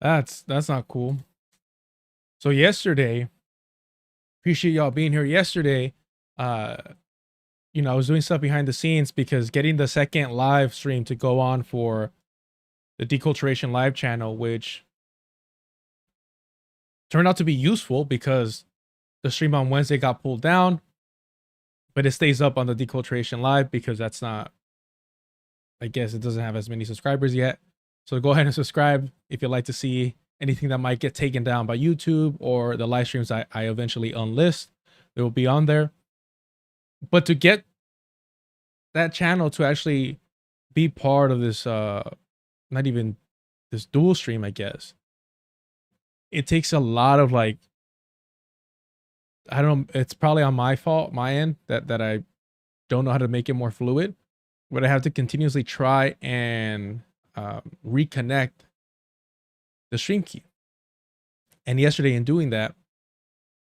That's not cool. So yesterday, appreciate y'all being here. Yesterday, uh, I was doing stuff behind the scenes because getting the second live stream to go on for the Deculturation Live channel, which turned out to be useful because the stream on Wednesday got pulled down, but it stays up on the Deculturation Live because that's not, I guess it doesn't have as many subscribers yet. So go ahead and subscribe if you'd like to see anything that might get taken down by YouTube or the live streams I eventually unlist. They will be on there. But to get that channel to actually be part of this, not even this dual stream, I guess, it takes a lot of like, I don't know, it's probably on my fault, my end, that I don't know how to make it more fluid, but I have to continuously try and reconnect the stream key. And yesterday in doing that,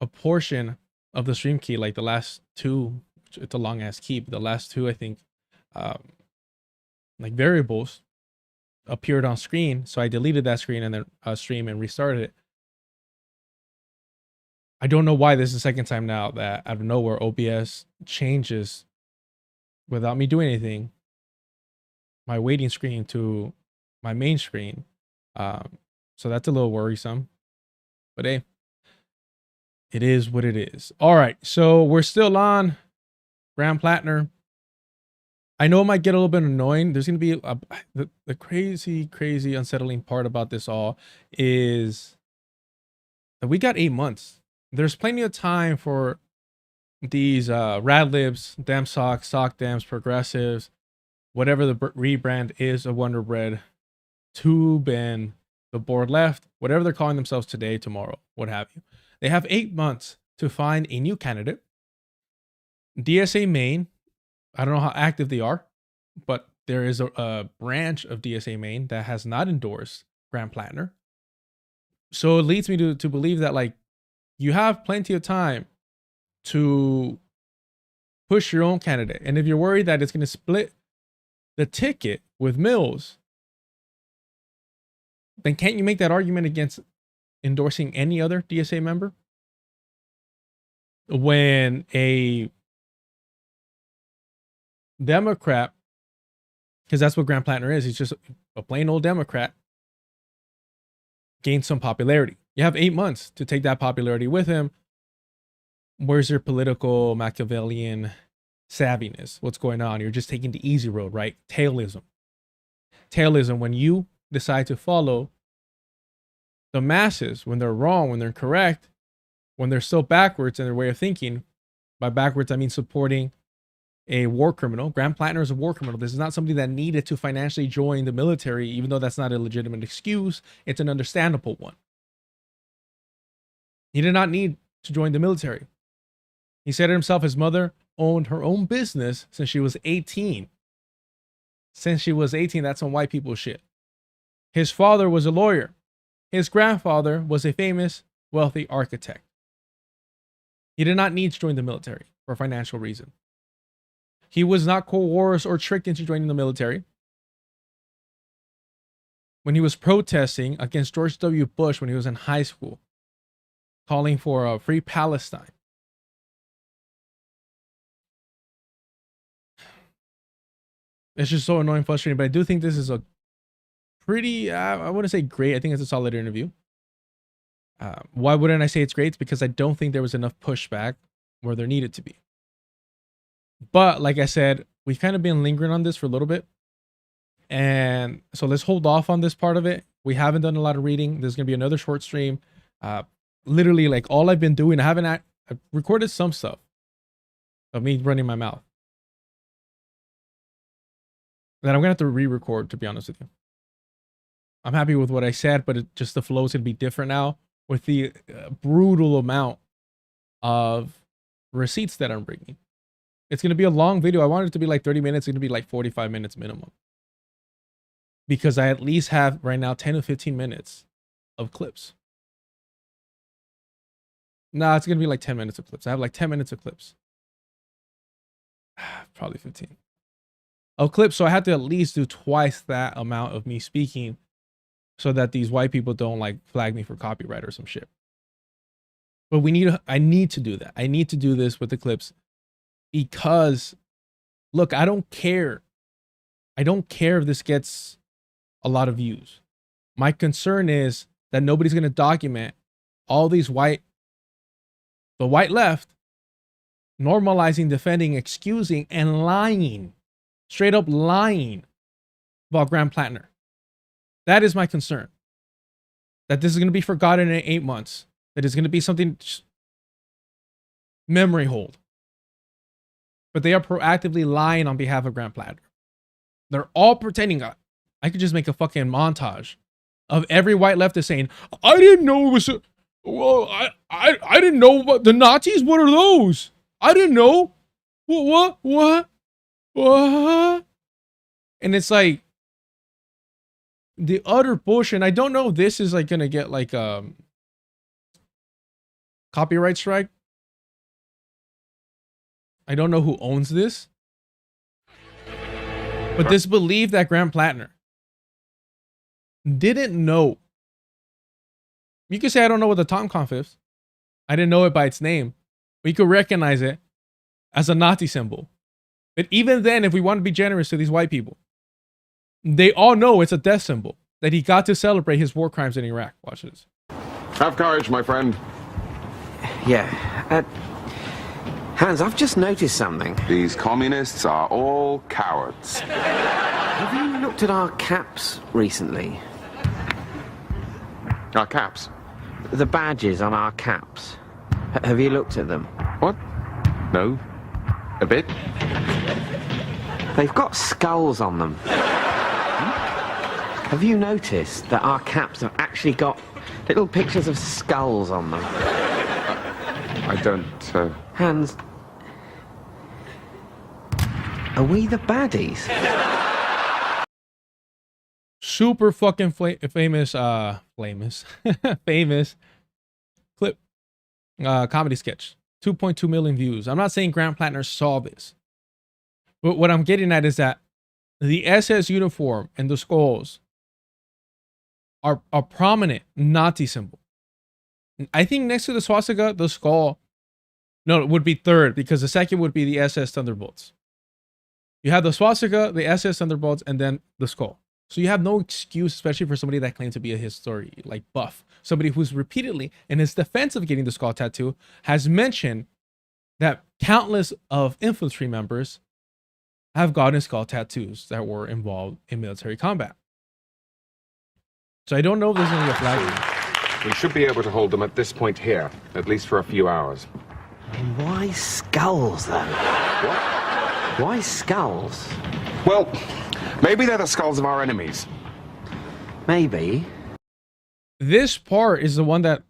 a portion of the stream key, like the last two, it's a long ass key, but the last two, I think, like variables appeared on screen. So I deleted that screen and then stream and restarted it. I don't know why this is the second time now that out of nowhere OBS changes without me doing anything my waiting screen to my main screen. So that's a little worrisome, but hey, it is what it is. All right, so we're still on Graham Platner. I know it might get a little bit annoying. There's going to be the crazy unsettling part about this all is that we got 8 months. There's plenty of time for these Radlibs, Dem Socks, Sock Dems, Progressives, whatever the rebrand is of Wonder Bread, Tube and the board left, whatever they're calling themselves today, tomorrow, what have you. They have 8 months to find a new candidate. DSA Maine, I don't know how active they are, but there is a branch of DSA Maine that has not endorsed Graham Platner. So it leads me to believe that like you have plenty of time to push your own candidate. And if you're worried that it's going to split the ticket with Mills, then can't you make that argument against endorsing any other DSA member? When a Democrat, because that's what Graham Platner is, he's just a plain old Democrat, gained some popularity. You have 8 months to take that popularity with him. Where's your political Machiavellian savviness? What's going on? You're just taking the easy road, right? Tailism. Tailism, when you decide to follow the masses, when they're wrong, when they're incorrect, when they're still backwards in their way of thinking. By backwards, I mean supporting a war criminal. Graham Platner is a war criminal. This is not somebody that needed to financially join the military, even though that's not a legitimate excuse. It's an understandable one. He did not need to join the military. He said it himself, his mother owned her own business since she was 18. Since she was 18, that's some white people shit. His father was a lawyer. His grandfather was a famous, wealthy architect. He did not need to join the military for a financial reason. He was not coerced or tricked into joining the military. When he was protesting against George W. Bush when he was in high school, calling for a free Palestine, it's just so annoying, frustrating, but I do think this is a pretty, I wouldn't say great. I think it's a solid interview. Why wouldn't I say it's great? It's because I don't think there was enough pushback where there needed to be. But like I said, we've kind of been lingering on this for a little bit. And so let's hold off on this part of it. We haven't done a lot of reading. There's going to be another short stream. Literally, like all I've been doing, I've recorded some stuff of me running my mouth that I'm going to have to re-record, to be honest with you. I'm happy with what I said, but just the flow is going to be different now with the brutal amount of receipts that I'm bringing. It's going to be a long video. I wanted it to be like 30 minutes. It's going to be like 45 minutes minimum. Because I at least have right now 10 to 15 minutes of clips. Nah, it's going to be like 10 minutes of clips. I have like 10 minutes of clips. Probably 15. Of clips. So I had to at least do twice that amount of me speaking so that these white people don't like flag me for copyright or some shit. But I need to do that. I need to do this with the clips because, look, I don't care. I don't care if this gets a lot of views. My concern is that nobody's going to document all these the white left, normalizing, defending, excusing, and lying, straight up lying about Graham Platner. That is my concern. That this is going to be forgotten in 8 months. That it's going to be something memory hold. But they are proactively lying on behalf of Graham Platner. They're all pretending. I could just make a fucking montage of every white leftist saying, I didn't know it was I didn't know about the Nazis. What are those? I didn't know. What? And it's like the utter bullshit. I don't know if this is like gonna get like copyright strike. I don't know who owns this. But this belief that Graham Platner didn't know. You could say I don't know what the TomConf is. I didn't know it by its name. But you could recognize it as a Nazi symbol. But even then, if we want to be generous to these white people, they all know it's a death symbol. That he got to celebrate his war crimes in Iraq. Watch this. Have courage, my friend. Yeah. Hans, I've just noticed something. These communists are all cowards. Have you looked at our caps recently? Our caps? The badges on our caps. Have you looked at them? What? No. A bit? They've got skulls on them. Have you noticed that our caps have actually got little pictures of skulls on them? I don't, Hans, are we the baddies? Super fucking famous famous clip, comedy sketch, 2.2 million views. I'm not saying Graham Platner saw this, but what I'm getting at is that the SS uniform and the skulls are a prominent Nazi symbol. I think next to the swastika, the skull, no, it would be third because the second would be the SS Thunderbolts. You have the swastika, the SS Thunderbolts, and then the skull. So you have no excuse, especially for somebody that claims to be a history, like buff. Somebody who's repeatedly, in his defense of getting the skull tattoo, has mentioned that countless of infantry members have gotten skull tattoos that were involved in military combat. So I don't know if there's going to be a flag. we should be able to hold them at this point here, at least for a few hours. Why skulls, then? What? Why skulls? Well, maybe they're the skulls of our enemies. Maybe. This part is the one that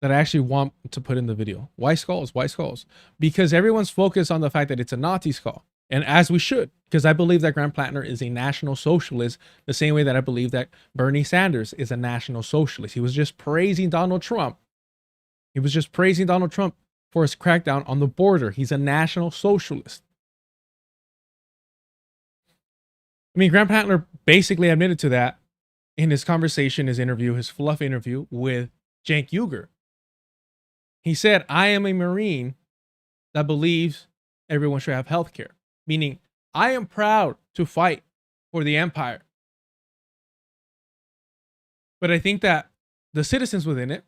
I actually want to put in the video. Why skulls? Why skulls? Because everyone's focused on the fact that it's a Nazi skull. And as we should, because I believe that Graham Platner is a national socialist, the same way that I believe that Bernie Sanders is a national socialist. He was just praising Donald Trump. He was just praising Donald Trump for his crackdown on the border. He's a national socialist. I mean, Graham Platner basically admitted to that in his conversation, his interview, his fluff interview with Cenk Uygur. He said, I am a Marine that believes everyone should have health care. Meaning, I am proud to fight for the empire. But I think that the citizens within it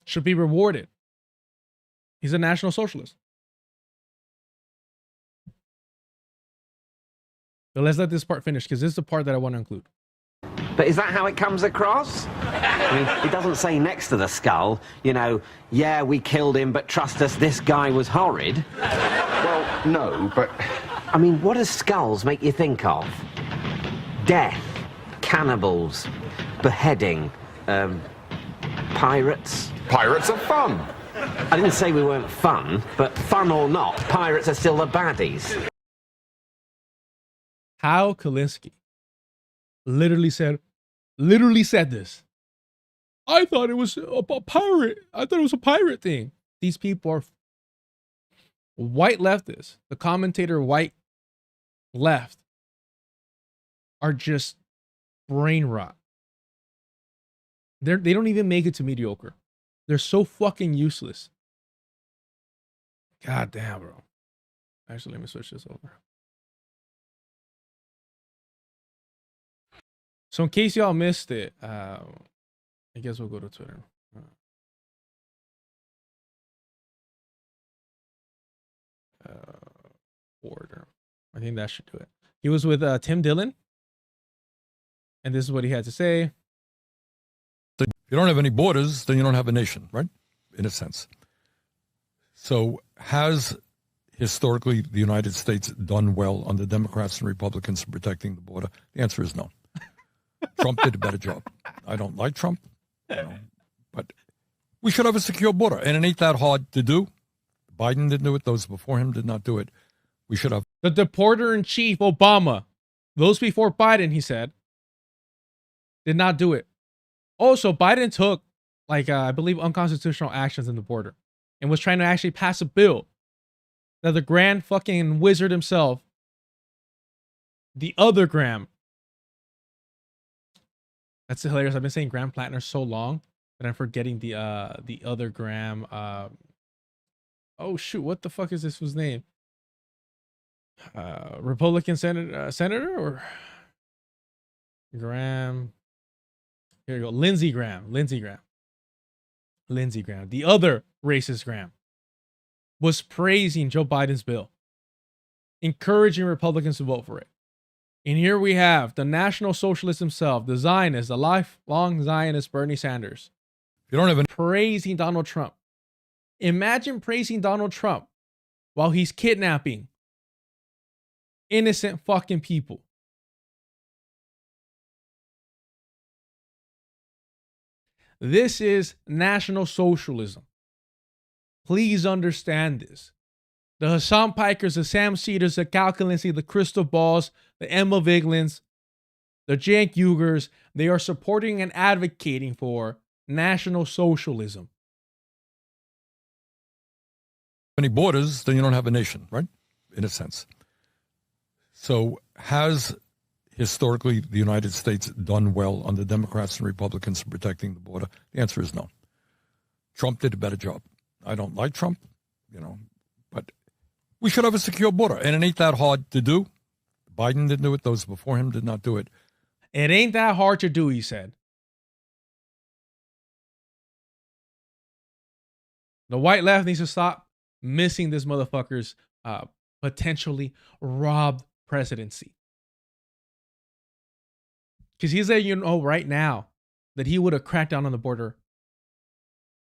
should be rewarded. He's a national socialist. But let's let this part finish, because this is the part that I want to include. But is that how it comes across? I mean, it doesn't say next to the skull, you know, yeah, we killed him, but trust us, this guy was horrid. Well, no, but... I mean, what do skulls make you think of? Death, cannibals, beheading, pirates. Pirates are fun. I didn't say we weren't fun, but fun or not, pirates are still the baddies. Hal Kalinske literally said this. I thought it was a pirate. I thought it was a pirate thing. These people are white leftists. The commentator white left are just brain rot. They don't even make it to mediocre. They're so fucking useless. God damn, bro. Actually, let me switch this over. So in case y'all missed it, I guess we'll go to Twitter. Order. I think that should do it. He was with Tim Dillon, and this is what he had to say. If you don't have any borders, then you don't have a nation, right? In a sense. So has historically the United States done well under Democrats and Republicans in protecting the border? The answer is no. Trump did a better job. I don't like Trump, but we should have a secure border, and it ain't that hard to do. Biden didn't do it. Those before him did not do it. We should have. The deporter-in-chief, Obama, those before Biden, he said, did not do it. Also, Biden took, I believe, unconstitutional actions in the border and was trying to actually pass a bill that the grand fucking wizard himself, the other Graham, that's hilarious. I've been saying Graham Platner so long that I'm forgetting the other Graham. Oh shoot, what the fuck is this was name? Republican senator or Graham? Here you go, Lindsey Graham. The other racist Graham was praising Joe Biden's bill, encouraging Republicans to vote for it. And here we have the National Socialist himself, the Zionist, the lifelong Zionist Bernie Sanders. If you don't have any praising Donald Trump. Imagine praising Donald Trump while he's kidnapping innocent fucking people. This is National Socialism. Please understand this. The Hassan Pikers, the Sam Cedars, the Cal Kalinske, the Crystal Balls, the Emma Viglins, the Cenk Uygurs, they are supporting and advocating for National Socialism. any borders, then you don't have a nation, right? In a sense. So has historically the United States done well under Democrats and Republicans in protecting the border? The answer is no. Trump did a better job. I don't like Trump, but we should have a secure border, and it ain't that hard to do. Biden didn't do it. Those before him did not do it. It ain't that hard to do, he said. The white left needs to stop missing this motherfucker's potentially robbed presidency. Because he's letting right now that he would have cracked down on the border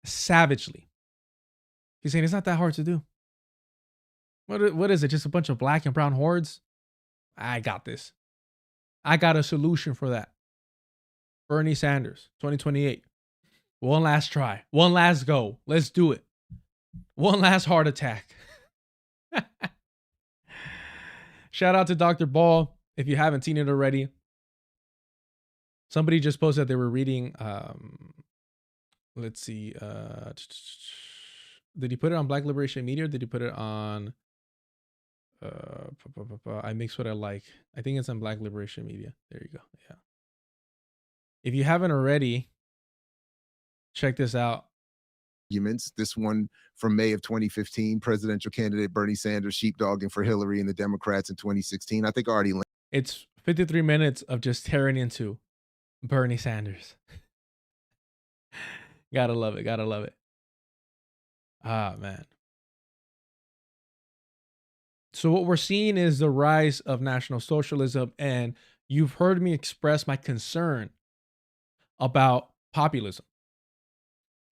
savagely. He's saying it's not that hard to do. What is it? Just a bunch of black and brown hordes? I got this. I got a solution for that. Bernie Sanders, 2028. One last try. One last go. Let's do it. One last heart attack. Shout out to Dr. Ball. If you haven't seen it already. Somebody just posted that they were reading. Let's see. Did he put it on Black Liberation Media or did he put it on... I mix what I like. I think it's on Black Liberation Media. There you go. Yeah. If you haven't already, check this out. This one from May of 2015, presidential candidate Bernie Sanders sheepdogging for Hillary and the Democrats in 2016. I think already. It's 53 minutes of just tearing into Bernie Sanders. Gotta love it. Gotta love it. Ah, man. So what we're seeing is the rise of National Socialism, and you've heard me express my concern about populism.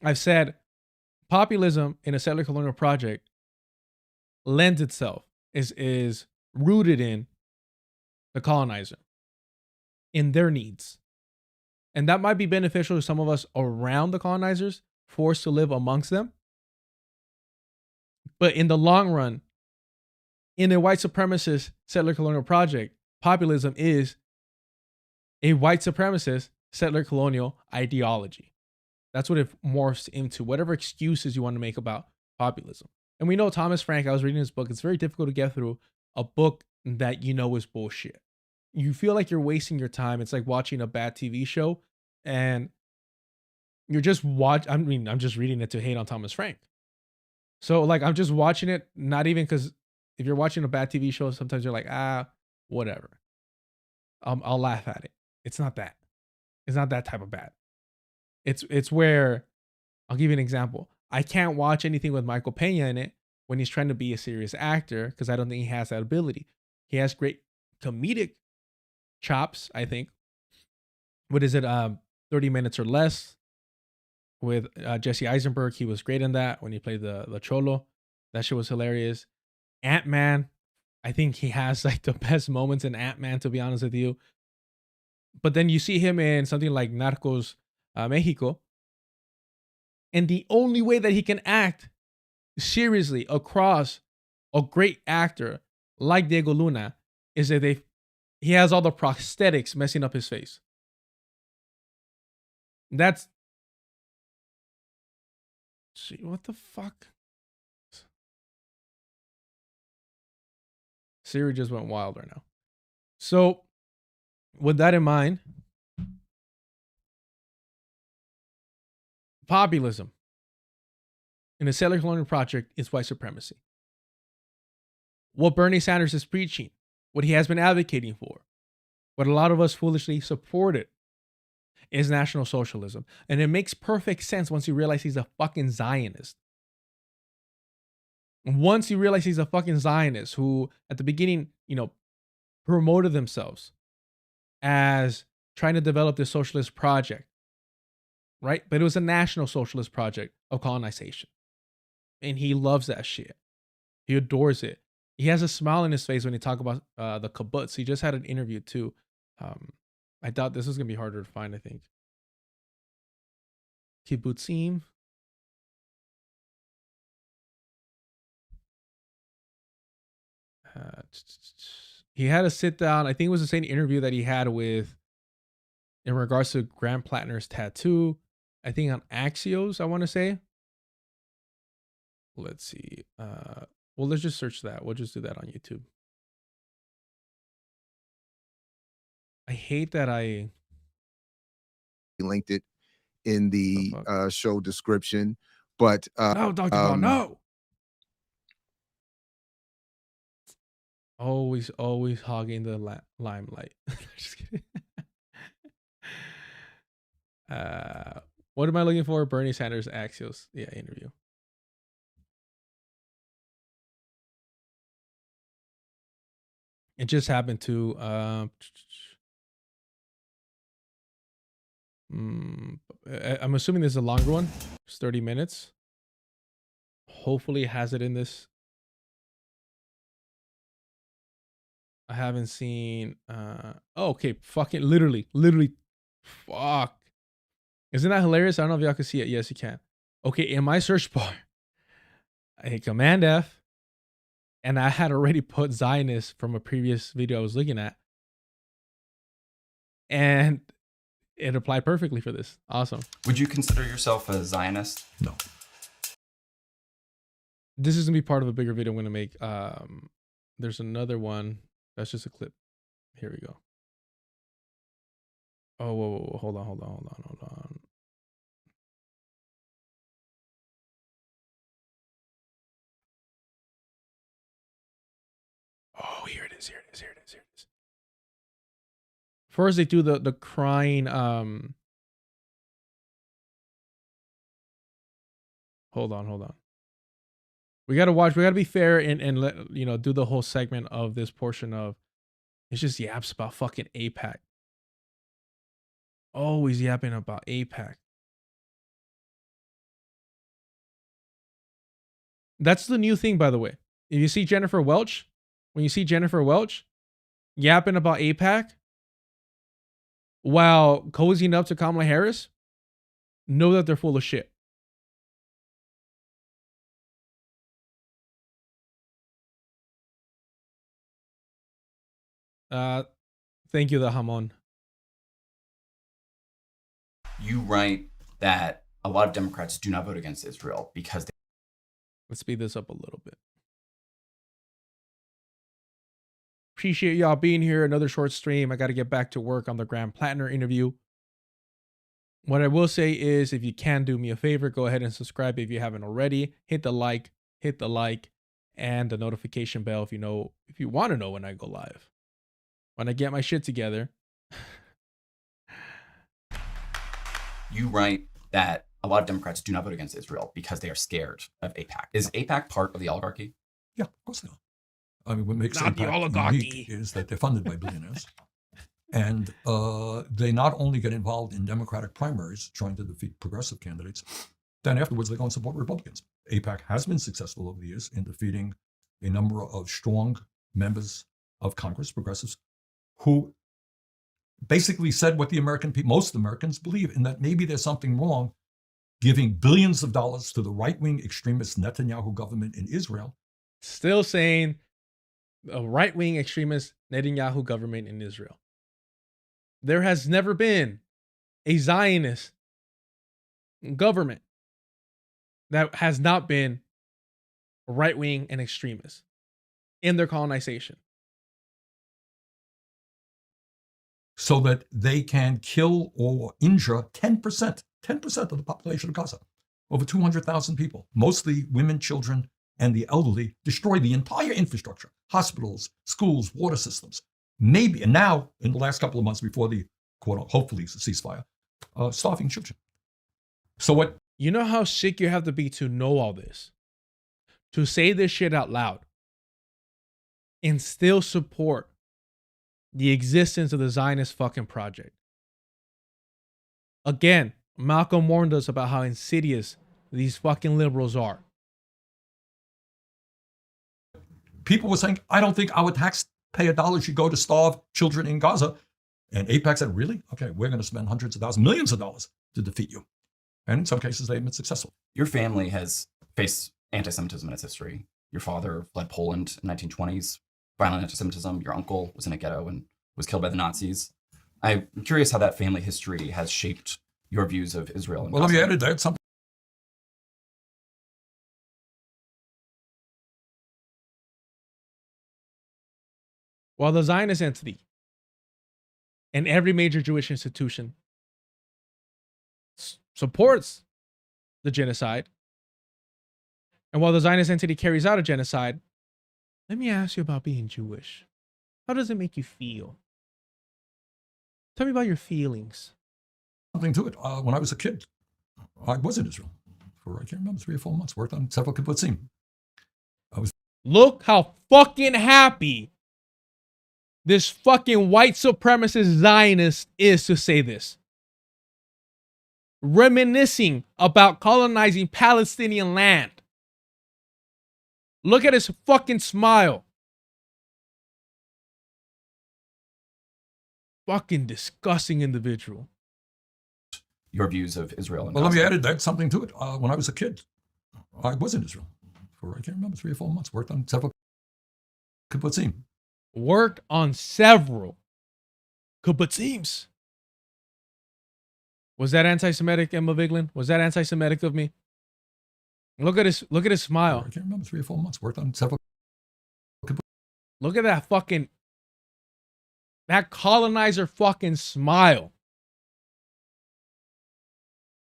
I've said populism in a settler colonial project lends itself, is rooted in the colonizer, in their needs. And that might be beneficial to some of us around the colonizers, forced to live amongst them. But in the long run, in a white supremacist settler colonial project, populism is a white supremacist settler colonial ideology. That's what it morphs into, whatever excuses you want to make about populism. And we know Thomas Frank, I was reading his book, it's very difficult to get through a book that you know is bullshit. You feel like you're wasting your time. It's like watching a bad TV show and you're just I'm just reading it to hate on Thomas Frank. So like I'm just watching it, not even because if you're watching a bad TV show, sometimes you're like, whatever. I'll laugh at it. It's not that. It's not that type of bad. It's where I'll give you an example. I can't watch anything with Michael Pena in it when he's trying to be a serious actor because I don't think he has that ability. He has great comedic chops, I think. What is it? 30 Minutes or Less with Jesse Eisenberg. He was great in that when he played the Cholo. That shit was hilarious. Ant-Man, I think he has like the best moments in Ant-Man, to be honest with you. But then you see him in something like Narcos Mexico. And the only way that he can act seriously across a great actor like Diego Luna is that he has all the prosthetics messing up his face. That's what the fuck? Siri just went wild right now. So, with that in mind, populism in the settler colonial project is white supremacy. What Bernie Sanders is preaching, what he has been advocating for, what a lot of us foolishly supported, is National Socialism. And it makes perfect sense once you realize he's a fucking Zionist. Once you realize he's a fucking Zionist who, at the beginning, promoted themselves as trying to develop this socialist project, right? But it was a National Socialist project of colonization. And he loves that shit. He adores it. He has a smile on his face when he talks about the kibbutz. He just had an interview too. I doubt this is going to be harder to find, I think. Kibbutzim. He had a sit down. I think it was the same interview that he had with, in regards to Grant Platner's tattoo. I think on Axios, I want to say. Let's see. Well, let's just search that. We'll just do that on YouTube. I hate that I linked it in the show description, but no, Dr. Paul, no. Always hogging the limelight. Just kidding. What am I looking for? Bernie Sanders Axios, interview. It just happened to I'm assuming this is a longer one. It's 30 minutes. Hopefully it has it in this. I haven't seen okay, fucking literally fuck. Isn't that hilarious? I don't know if y'all can see it. Yes, you can. Okay, in my search bar, I hit Command F, and I had already put Zionist from a previous video I was looking at. And it applied perfectly for this. Awesome. Would you consider yourself a Zionist? No. This is gonna be part of a bigger video I'm gonna make. There's another one. That's just a clip. Here we go. Oh, whoa. Hold on. Oh, here it is. First, they do the crying. Hold on. We gotta watch. We gotta be fair and let do the whole segment of this portion of. It's just yaps about fucking APAC. Always yapping about APAC. That's the new thing, by the way. If you see Jennifer Welch, yapping about APAC while cozying up to Kamala Harris, know that they're full of shit. Thank you, the Hamon. You write that a lot of Democrats do not vote against Israel because they... Let's speed this up a little bit. Appreciate y'all being here. Another short stream. I got to get back to work on the Graham Platner interview. What I will say is, if you can do me a favor, go ahead and subscribe if you haven't already. Hit the like, and the notification bell if you want to know when I go live. When I get my shit together. You write that a lot of Democrats do not vote against Israel because they are scared of AIPAC. Is AIPAC part of the oligarchy? Yeah, of course they are. I mean, what makes Not the AIPAC oligarchy. unique is that they're funded by billionaires. And they not only get involved in Democratic primaries, trying to defeat progressive candidates, then afterwards they go and support Republicans. AIPAC has been successful over the years in defeating a number of strong members of Congress, progressives, who basically said what the American people, most Americans believe, in that maybe there's something wrong giving billions of dollars to the right-wing extremist Netanyahu government in Israel. Still saying a right-wing extremist Netanyahu government in Israel. There has never been a Zionist government that has not been right-wing and extremist in their colonization. So that they can kill or injure 10% of the population of Gaza, over 200,000 people, mostly women, children, and the elderly, destroy the entire infrastructure, hospitals, schools, water systems. Maybe, and now, in the last couple of months before the, quote, hopefully, ceasefire, starving children. So what? You know how sick you have to be to know all this? To say this shit out loud and still support the existence of the Zionist fucking project. Again, Malcolm warned us about how insidious these fucking liberals are. People were saying, I don't think our taxpayer dollars should go to starve children in Gaza. And AIPAC said, really? Okay, we're going to spend hundreds of thousands, millions of dollars to defeat you. And in some cases, they've been successful. Your family has faced anti-Semitism in its history. Your father fled Poland in the 1920s, violent anti-Semitism. Your uncle was in a ghetto and was killed by the Nazis. I'm curious how that family history has shaped your views of Israel. And well, let me Gaza. add that something. While the Zionist entity and every major Jewish institution supports the genocide, and while the Zionist entity carries out a genocide, let me ask you about being Jewish. How does it make you feel? Tell me about your feelings. Something to it. When I was a kid, I was in Israel for, I can't remember, 3 or 4 months, worked on several kibbutzim. Look how fucking happy this fucking white supremacist Zionist is to say this. Reminiscing about colonizing Palestinian land. Look at his fucking smile. Fucking disgusting individual. Your views of Israel. And well, let Gaza. me add that something to it. When I was a kid, I was in Israel for, I can't remember, 3 or 4 months, worked on several kibbutzim. Worked on several kibbutzim. Was that anti-Semitic, Emma Vigeland? Was that anti-Semitic of me? Look at his smile. I can't remember, 3 or 4 months, worked on several kibbutzim. Look at that colonizer fucking smile.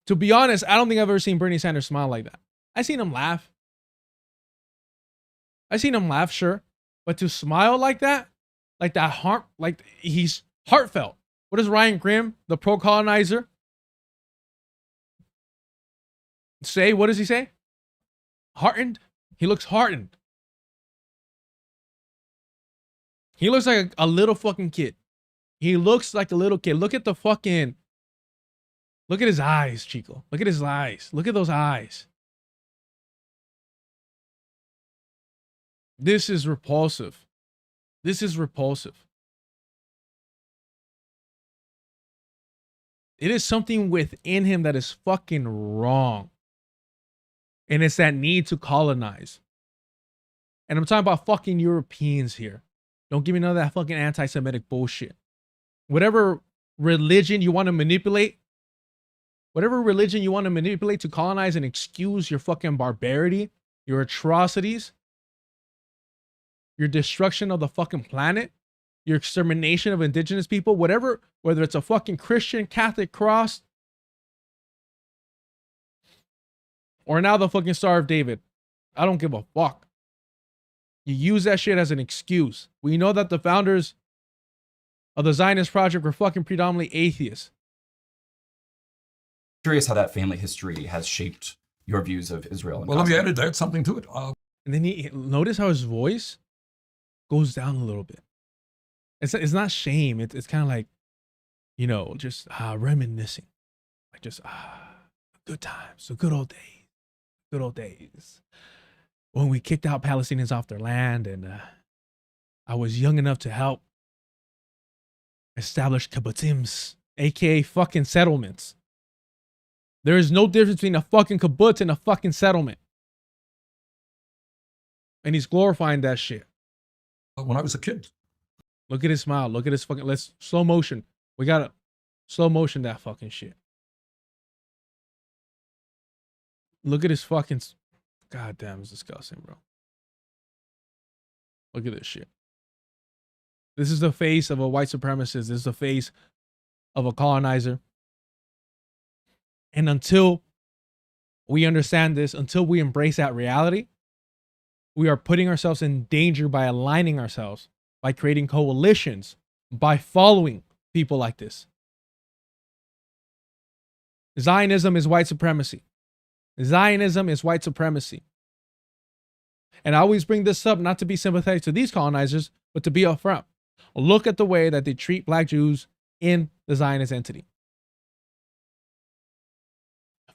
To be honest, I don't think I've ever seen Bernie Sanders smile like that. I seen him laugh. Sure. But to smile like that heart, like he's heartfelt. What does Ryan Grimm, the pro-colonizer, say? What does he say? Heartened? He looks heartened. He looks like a little fucking kid. He looks like a little kid. Look at his eyes, Chico. Look at his eyes. Look at those eyes. This is repulsive. It is something within him that is fucking wrong. And it's that need to colonize. And I'm talking about fucking Europeans here. Don't give me none of that fucking anti-Semitic bullshit. Whatever religion you want to manipulate to colonize and excuse your fucking barbarity, your atrocities, your destruction of the fucking planet, your extermination of indigenous people, whatever, whether it's a fucking Christian Catholic cross, or now the fucking Star of David. I don't give a fuck. You use that shit as an excuse. We know that the founders of the Zionist project were fucking predominantly atheists. Curious how that family history has shaped your views of Israel. And Well, let me Palestine. add something to it. And then he notice how his voice goes down a little bit. It's not shame. It's kind of like, you know, just reminiscing, like just good times, the good old days when we kicked out Palestinians off their land, and I was young enough to help establish kibbutzim, aka fucking settlements. There is no difference between a fucking kibbutz and a fucking settlement. And he's glorifying that shit. When I was a kid. Look at his smile. Look at his fucking, let's slow motion. We gotta slow motion that fucking shit. Look at his fucking, god damn, it's disgusting, bro. Look at this shit. This is the face of a white supremacist. This is the face of a colonizer. And until we understand this, until we embrace that reality, we are putting ourselves in danger by aligning ourselves, by creating coalitions, by following people like this. Zionism is white supremacy. Zionism is white supremacy. And I always bring this up not to be sympathetic to these colonizers, but to be upfront. Look at the way that they treat black Jews in the Zionist entity.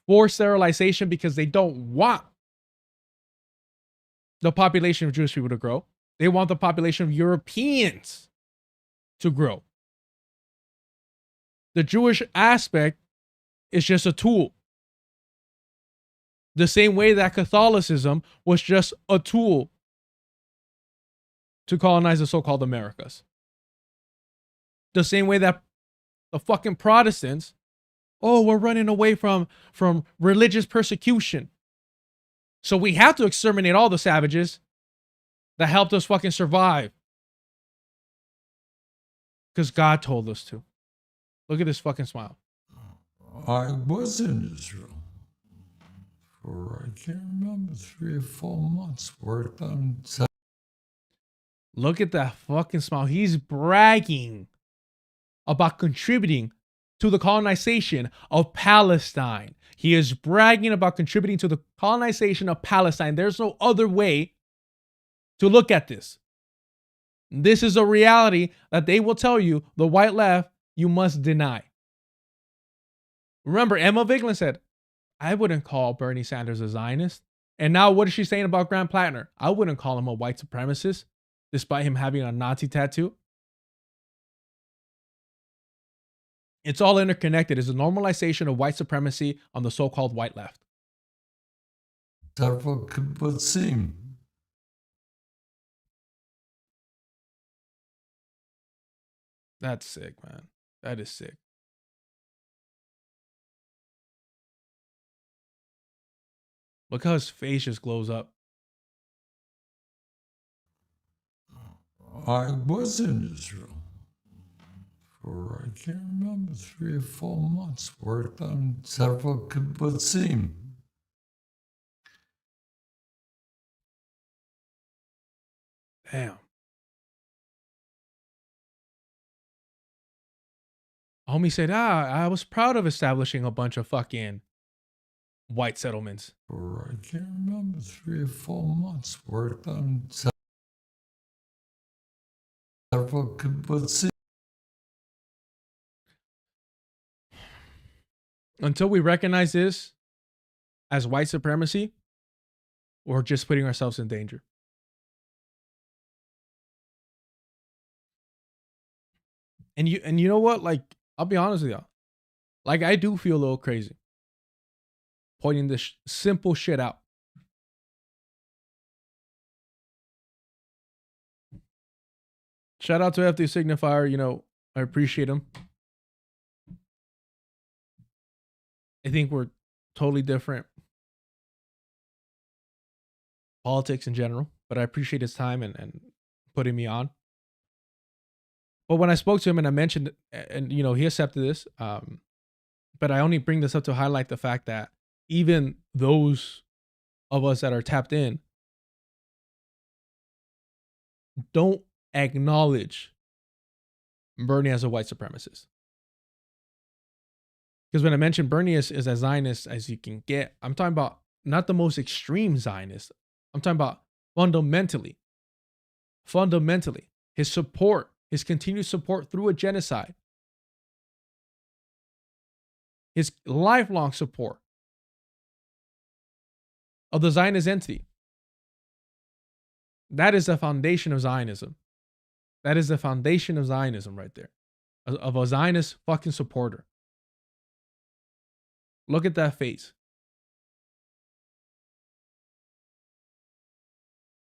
Forced sterilization because they don't want the population of Jewish people to grow. They want the population of Europeans to grow. The Jewish aspect is just a tool. The same way that Catholicism was just a tool to colonize the so-called Americas. The same way that the fucking Protestants, oh, we're running away from religious persecution, so we have to exterminate all the savages that helped us fucking survive. Because God told us to. Look at this fucking smile. I was in Israel for, I can't remember, 3 or 4 months. Worked on. Look at that fucking smile. He's bragging about contributing to the colonization of Palestine. He is bragging about contributing to the colonization of Palestine. There's no other way to look at this. This is a reality that they will tell you, the white left, you must deny. Remember, Emma Vigeland said, I wouldn't call Bernie Sanders a Zionist. And now what is she saying about Grant Platner? I wouldn't call him a white supremacist, despite him having a Nazi tattoo. It's all interconnected. It's a normalization of white supremacy on the so-called white left. Several kibbutzim. That's sick, man. That is sick. Look how his face just glows up. I was in Israel for, I can't remember, 3 or 4 months. Worked on several kibbutzim. Damn. Homie said, I was proud of establishing a bunch of fucking white settlements. For, I can't remember, 3 or 4 months. Worked on several kibbutzim. Until we recognize this as white supremacy, we're just putting ourselves in danger. And you know what? Like, I'll be honest with y'all. Like, I do feel a little crazy pointing this simple shit out. Shout out to FD Signifier. You know, I appreciate him. I think we're totally different politics in general, but I appreciate his time and putting me on. But when I spoke to him and I mentioned, and you know, he accepted this, but I only bring this up to highlight the fact that even those of us that are tapped in don't acknowledge Bernie as a white supremacist. Because when I mentioned Bernie is as Zionist as you can get, I'm talking about not the most extreme Zionist. I'm talking about fundamentally, his support, his continued support through a genocide, his lifelong support of the Zionist entity. That is the foundation of Zionism. That is the foundation of Zionism right there. Of a Zionist fucking supporter. Look at that face.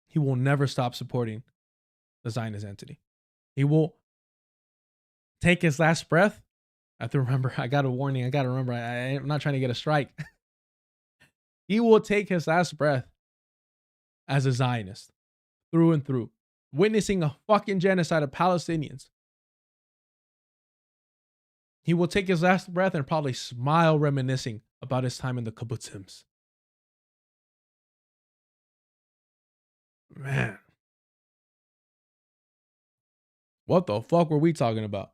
He will never stop supporting the Zionist entity. He will take his last breath. I have to remember, I got a warning. I got to remember, I'm not trying to get a strike. He will take his last breath as a Zionist through and through, witnessing a fucking genocide of Palestinians. He will take his last breath and probably smile reminiscing about his time in the kibbutzim. Man. What the fuck were we talking about?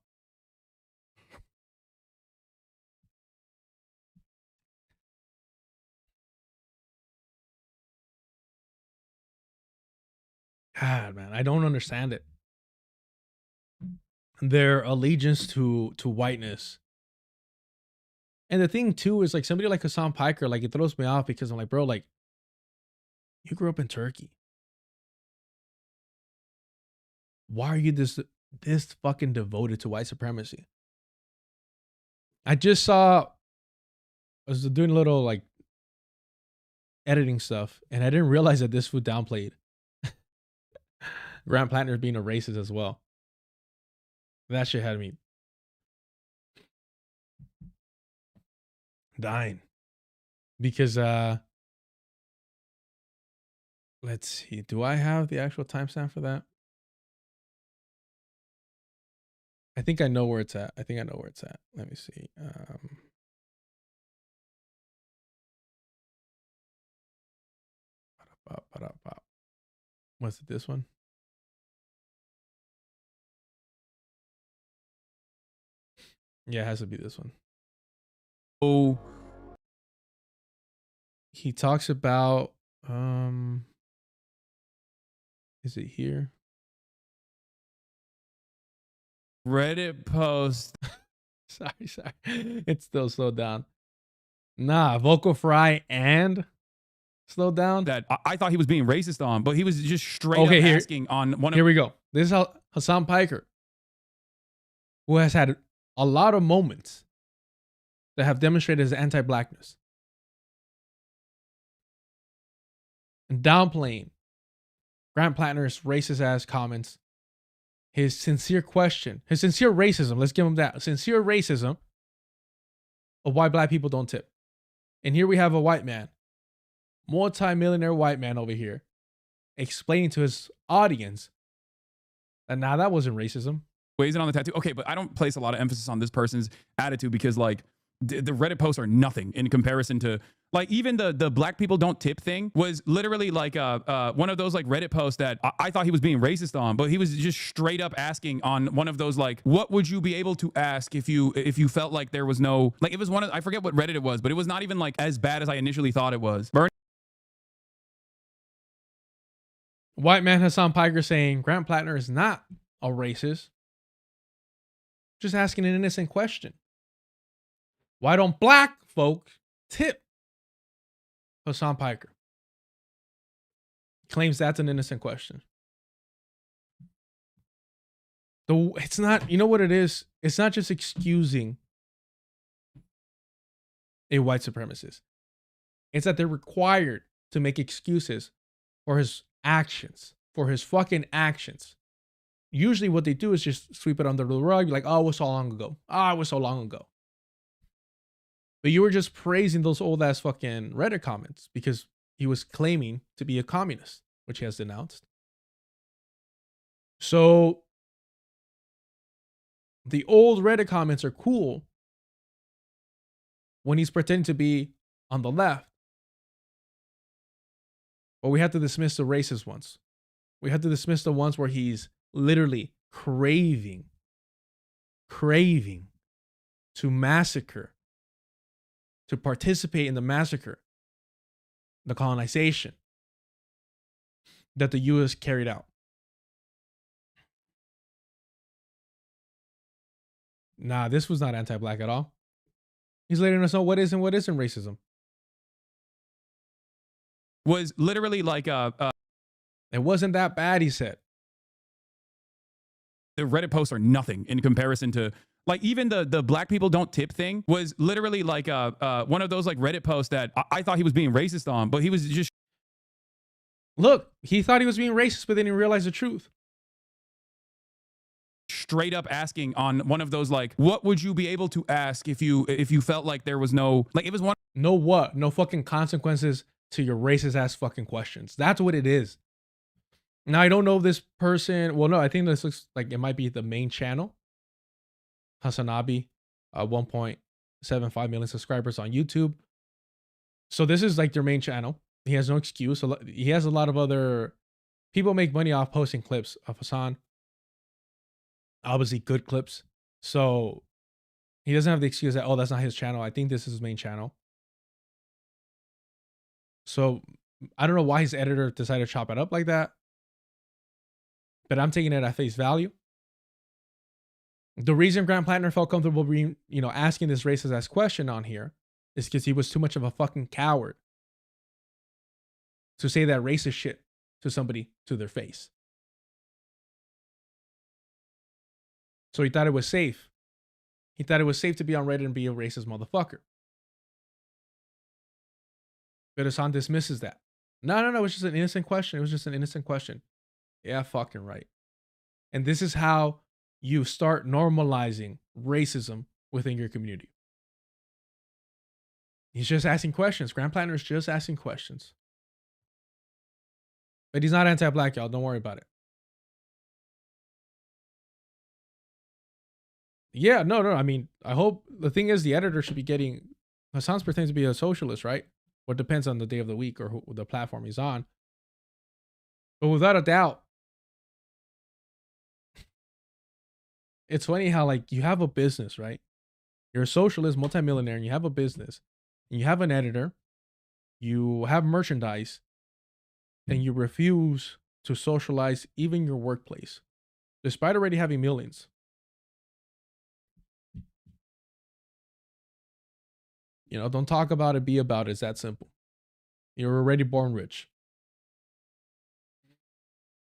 God, man, I don't understand it. Their allegiance to whiteness. And the thing too is like somebody like Hassan Piker, like it throws me off because I'm like, bro, like you grew up in Turkey. Why are you this fucking devoted to white supremacy? I just saw, I was doing a little like editing stuff, and I didn't realize that this food downplayed Grant Platner being a racist as well. That shit had me dying. Because let's see, do I have the actual timestamp for that? I think I know where it's at. Let me see. Was it this one? Yeah, it has to be this one. Oh, he talks about is it here? Reddit post. sorry. It's still slowed down. Nah, vocal fry and slow down. That I thought he was being racist on, but he was just straight up asking on one of. Here we go. This is how Hassan Piker, who has had a lot of moments that have demonstrated his anti-blackness and downplaying Grant Platner's racist ass comments, his sincere question, his sincere racism. Let's give him that sincere racism of why black people don't tip. And here we have a white man, multi-millionaire white man over here, explaining to his audience that nah, that wasn't racism. Weighs it on the tattoo. Okay, but I don't place a lot of emphasis on this person's attitude because like the Reddit posts are nothing in comparison to like even the black people don't tip thing was literally like one of those like Reddit posts that I thought he was being racist on, but he was just straight up asking on one of those like, what would you be able to ask if you felt like there was no, like it was one of, I forget what Reddit it was, but it was not even like as bad as I initially thought it was. White man Hassan Piker saying Grant Platner is not a racist. Just asking an innocent question. Why don't black folk tip Hassan Piker? Claims that's an innocent question. Though it's not, you know what it is? It's not just excusing a white supremacist. It's that they're required to make excuses for his actions, for his fucking actions. Usually what they do is just sweep it under the rug. Be like, oh, it was so long ago. Oh, it was so long ago. But you were just praising those old ass fucking Reddit comments because he was claiming to be a communist, which he has denounced. So the old Reddit comments are cool when he's pretending to be on the left. But we have to dismiss the racist ones. We have to dismiss the ones where he's literally craving to massacre, to participate in the massacre, the colonization that the U.S. carried out. Nah, this was not anti-black at all. He's letting us know what is and what isn't racism. Was literally like It wasn't that bad, he said. the Reddit posts are nothing in comparison to like even the black people don't tip thing was literally like one of those like Reddit posts that I thought he was being racist on, but he was just Look, he thought he was being racist, but then he realized the truth. straight up asking on one of those like, what would you be able to ask if you felt like there was no like it was one No what? No fucking consequences to your racist ass fucking questions. That's what it is. Now, I don't know if this person, well, no, I think this looks like it might be the main channel. Hasanabi, 1.75 million subscribers on YouTube. So this is like their main channel. He has no excuse. He has a lot of other people make money off posting clips of Hassan. Obviously good clips. So he doesn't have the excuse that, oh, that's not his channel. I think this is his main channel. So I don't know why his editor decided to chop it up like that. But I'm taking it at face value. The reason Grant Platner felt comfortable being, asking this racist ass question on here is because he was too much of a fucking coward to say that racist shit to somebody to their face. So he thought it was safe. He thought it was safe to be on Reddit and be a racist motherfucker. But Hassan dismisses that. No, it was just an innocent question. It was just an innocent question. Yeah, fucking right. And this is how you start normalizing racism within your community. He's just asking questions. Grant Platner is just asking questions. But he's not anti-black, y'all. Don't worry about it. Yeah, no. I mean, I hope the thing is the editor should be getting. Hassan's pretends to be a socialist, right? Well, it depends on the day of the week or the platform he's on. But without a doubt, it's funny how like you have a business, right? You're a socialist multimillionaire and you have a business and you have an editor, you have merchandise, and you refuse to socialize even your workplace, despite already having millions. Don't talk about it, be about it. It's that simple. You're already born rich.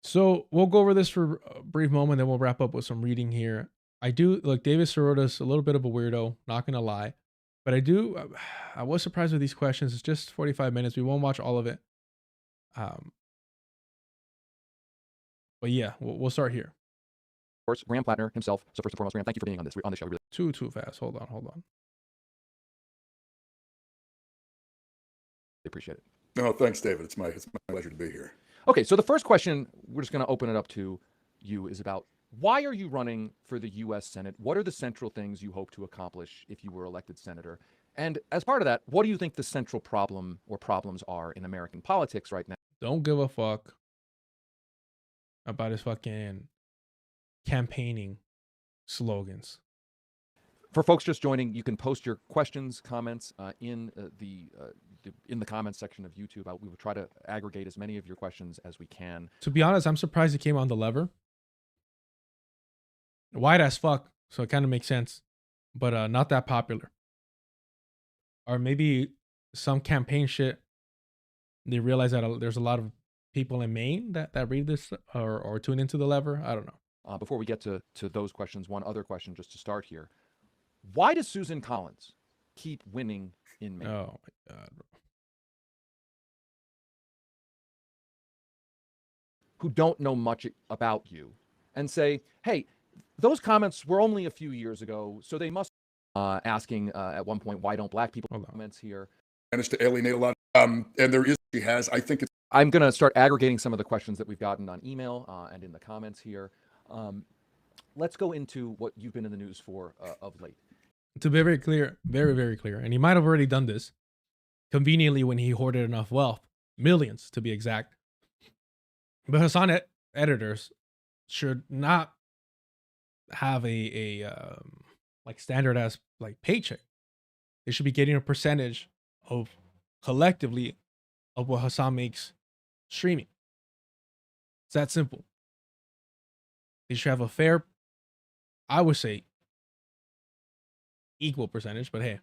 So we'll go over this for a brief moment, then we'll wrap up with some reading here. I do look, David Sorota's a little bit of a weirdo, not gonna lie, but I was surprised with these questions. It's just 45 minutes. We won't watch all of it. But yeah, we'll start here. Of course, Graham Platner himself. So first and foremost, Graham, thank you for being on the show. Really Too fast. Hold on. appreciate it. No, thanks, David. It's my pleasure to be here. Okay, so the first question we're just going to open it up to you is about why are you running for the U.S. Senate? What are the central things you hope to accomplish if you were elected senator? And as part of that, what do you think the central problem or problems are in American politics right now? Don't give a fuck about his fucking campaigning slogans. For folks just joining, you can post your questions, comments in the comments section of YouTube. We will try to aggregate as many of your questions as we can. To be honest, I'm surprised it came on the lever. White as fuck, so it kind of makes sense, but not that popular. Or maybe some campaign shit. They realize that there's a lot of people in Maine that read this or tune into the lever. I don't know. Before we get to those questions, one other question just to start here. Why does Susan Collins keep winning in Maine? Oh my God. Who don't know much about you and say, hey, those comments were only a few years ago, so they must asking at one point, why don't black people comments here? Managed to alienate a lot. And there is, she has, I think it's. I'm going to start aggregating some of the questions that we've gotten on email and in the comments here. Let's go into what you've been in the news for of late. To be very clear, very, very clear, and he might have already done this. conveniently when he hoarded enough wealth, millions to be exact. But Hassan editors should not have a like standard as like paycheck. They should be getting a percentage of collectively of what Hassan makes streaming. It's that simple. They should have a fair, I would say, equal percentage, but hey,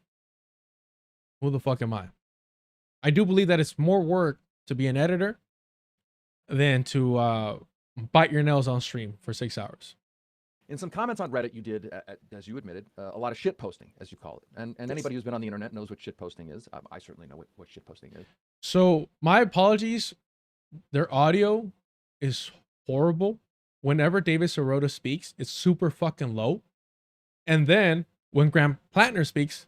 who the fuck am I? I do believe that it's more work to be an editor than to bite your nails on stream for 6 hours. In some comments on Reddit, you did, as you admitted, a lot of shit posting, as you call it. And anybody who's been on the internet knows what shit posting is. I certainly know what shit posting is. So my apologies. Their audio is horrible. Whenever David Sirota speaks, it's super fucking low. And then when Graham Platner speaks,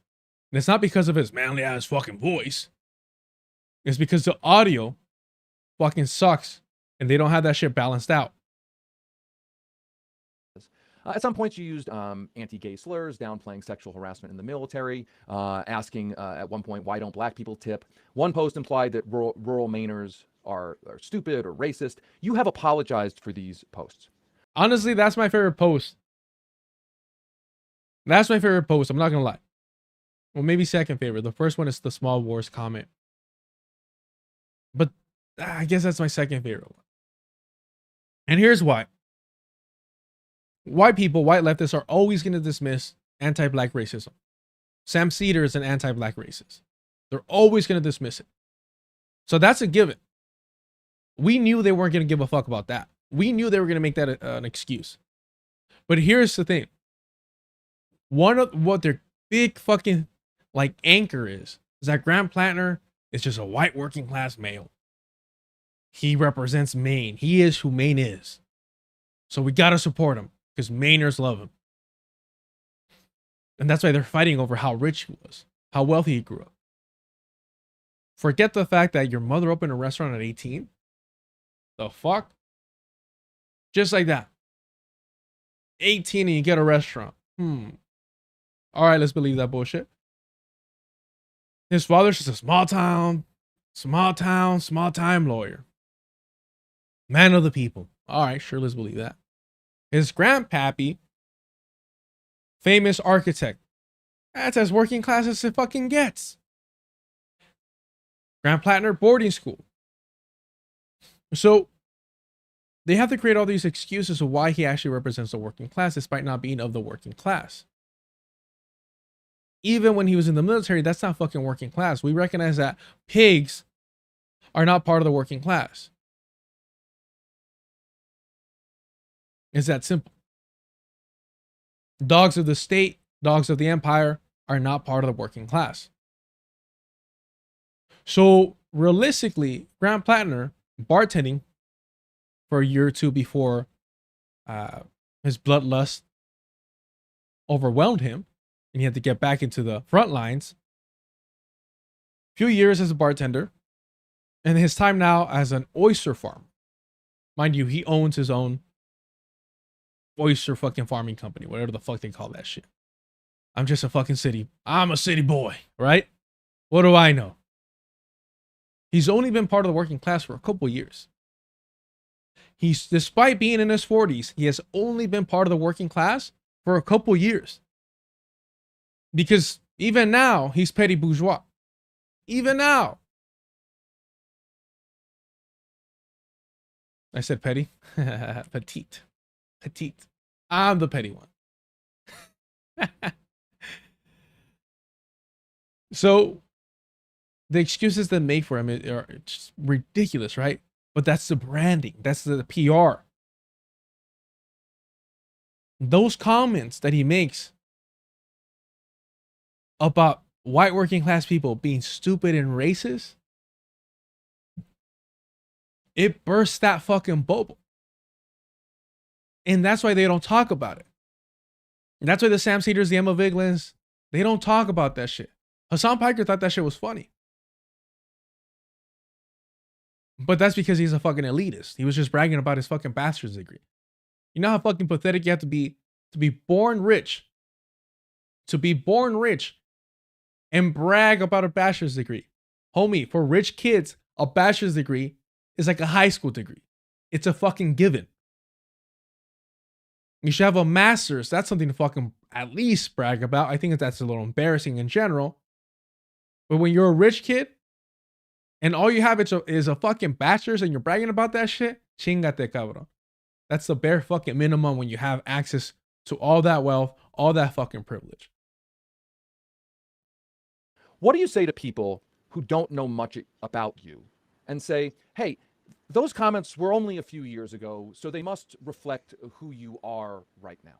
and it's not because of his manly ass fucking voice, it's because the audio fucking sucks and they don't have that shit balanced out. At some points, you used anti-gay slurs, downplaying sexual harassment in the military, asking at one point, why don't black people tip? One post implied that rural Mainers are stupid or racist. You have apologized for these posts. Honestly, that's my favorite post. That's my favorite post. I'm not going to lie. Well, maybe second favorite. The first one is the Small Wars comment. But I guess that's my second favorite one. And here's why. White people, white leftists are always going to dismiss anti-black racism. Sam Cedar is an anti-black racist. They're always going to dismiss it. So that's a given. We knew they weren't going to give a fuck about that. We knew they were going to make that an excuse. But here's the thing. One of what their big fucking like anchor is that Graham Platner is just a white working class male. He represents Maine. He is who Maine is. So we got to support him because Mainers love him. And that's why they're fighting over how rich he was, how wealthy he grew up. Forget the fact that your mother opened a restaurant at 18. The fuck? Just like that. 18 and you get a restaurant. All right, let's believe that bullshit. His father's just a small time lawyer. Man of the people. All right, sure, let's believe that. His grandpappy, famous architect. That's as working class as it fucking gets. Graham Platner, boarding school. So they have to create all these excuses of why he actually represents the working class despite not being of the working class. Even when he was in the military, that's not fucking working class. We recognize that pigs are not part of the working class. It's that simple. Dogs of the state, dogs of the empire are not part of the working class. So realistically, Graham Platner bartending for a year or two before his bloodlust overwhelmed him and he had to get back into the front lines. Few years as a bartender and his time now as an oyster farmer. Mind you, he owns his own oyster fucking farming company, whatever the fuck they call that shit. I'm just a fucking I'm a city boy, right? What do I know? He's only been part of the working class for a couple years. He's, despite being in his 40s, he has only been part of the working class for a couple years. Because even now, he's petty bourgeois. Even now. I said petty. Petite. Petite. I'm the petty one. So the excuses they make for him are just ridiculous, right? But that's the branding. That's the PR. Those comments that he makes about white working class people being stupid and racist, it bursts that fucking bubble. And that's why they don't talk about it. And that's why the Sam Cedars, the Emma Viglins, they don't talk about that shit. Hassan Piker thought that shit was funny. But that's because he's a fucking elitist. He was just bragging about his fucking bachelor's degree. You know how fucking pathetic you have to be born rich. To be born rich and brag about a bachelor's degree. Homie, for rich kids, a bachelor's degree is like a high school degree. It's a fucking given. You should have a master's. That's something to fucking at least brag about. I think that's a little embarrassing in general. But when you're a rich kid and all you have is a fucking bachelor's and you're bragging about that shit, chingate, cabrón. That's the bare fucking minimum when you have access to all that wealth, all that fucking privilege. What do you say to people who don't know much about you and say, hey, those comments were only a few years ago, so they must reflect who you are right now?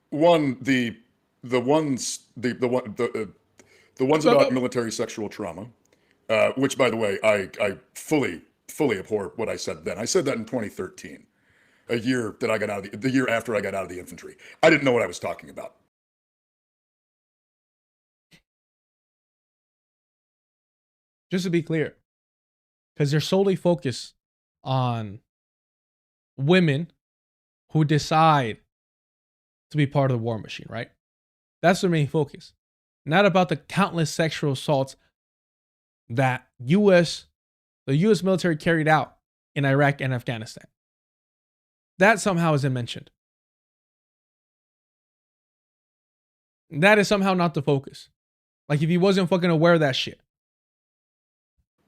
One, the ones about military sexual trauma, which, by the way, I fully abhor what I said then. I said that in 2013, a year that I got out of the year after I got out of the infantry. I didn't know what I was talking about. Just to be clear, because they're solely focused on women who decide to be part of the war machine, right? That's their main focus. Not about the countless sexual assaults that the U.S. military carried out in Iraq and Afghanistan. That somehow isn't mentioned. That is somehow not the focus. Like if he wasn't fucking aware of that shit.